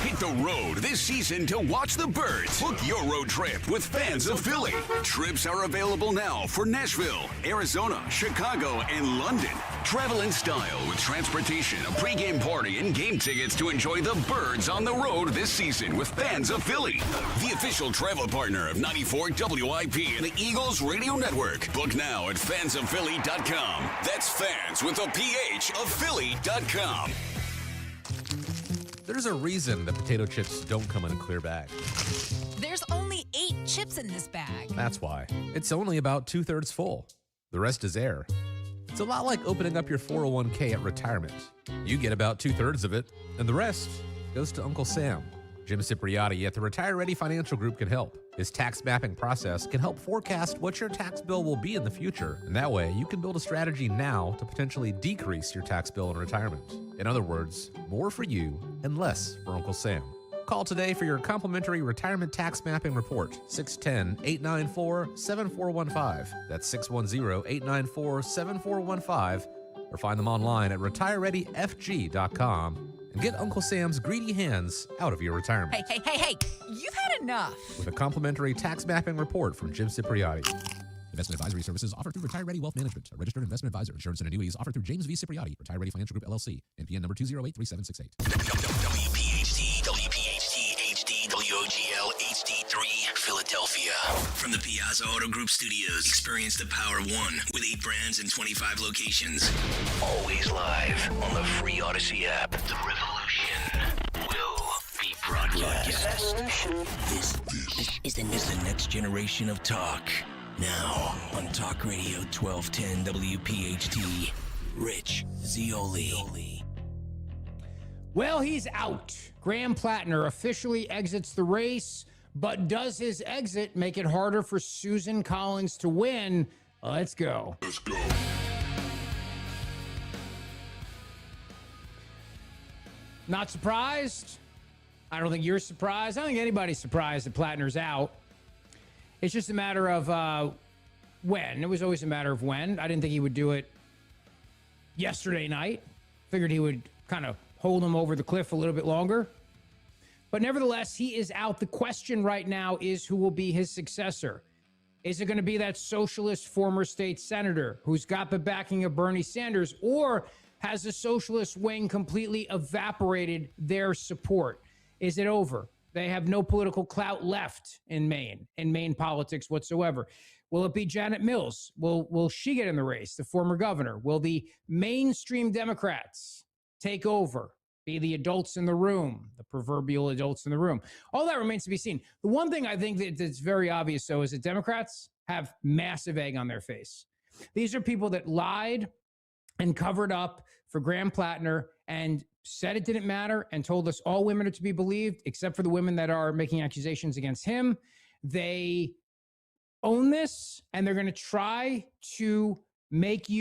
Hit the road this season to watch the Birds. Book your road trip with Fans of Philly. Trips are available now for Nashville, Arizona, Chicago, and London. Travel in style with transportation, a pregame party, and game tickets to enjoy the Birds on the road this season with Fans of Philly, the official travel partner of 94 WIP and the Eagles Radio Network. Book now at fansofphilly.com. That's fans with a PH of Philly.com.
There's a reason that potato chips don't come in a clear bag.
There's only 8 chips in this bag.
That's why. It's only about 2/3 full. The rest is air. It's a lot like opening up your 401k at retirement. You get about 2/3 of it, and the rest goes to Uncle Sam. Jim Cipriotti at the Retire Ready Financial Group can help. His tax mapping process can help forecast what your tax bill will be in the future, and that way you can build a strategy now to potentially decrease your tax bill in retirement. In other words, more for you and less for Uncle Sam. Call today for your complimentary retirement tax mapping report, 610-894-7415. That's 610-894-7415, or find them online at retirereadyfg.com. And get Uncle Sam's greedy hands out of your retirement.
Hey, you've had enough.
With a complimentary tax mapping report from Jim Cipriotti. Investment advisory services offered through Retire Ready Wealth Management, a registered investment advisor. Insurance and annuities offered through James V. Cipriotti, Retire Ready Financial Group, LLC. NPN number 2083768.
WPHT, HD, WOGL, HD3, Philadelphia. From the Piazza Auto Group Studios, experience the power of one with 8 brands and 25 locations. Always live on the free Odyssey app. The revolution will be broadcast. This is the next generation of talk. Now on Talk Radio 1210 WPHT, Rich Zeoli.
Well, he's out. Graham Plattner officially exits the race, but does his exit make it harder for Susan Collins to win? Let's go. Not surprised. I don't think you're surprised. I don't think anybody's surprised that Plattner's out. It's just a matter of when. It was always a matter of when. I didn't think he would do it yesterday night. Figured he would kind of hold him over the cliff a little bit longer. But nevertheless, he is out. The question right now is who will be his successor. Is it going to be that socialist former state senator who's got the backing of Bernie Sanders, or has the socialist wing completely evaporated their support? Is it over? They have no political clout left in Maine politics whatsoever. Will it be Janet Mills? Will she get in the race, the former governor? Will the mainstream Democrats take over, be the adults in the room, the proverbial adults in the room? All that remains to be seen. The one thing I think that's very obvious, though, is that Democrats have massive egg on their face. These are people that lied and covered up for Graham Plattner and said it didn't matter and told us all women are to be believed, except for the women that are making accusations against him. They own this, and they're going to try to make you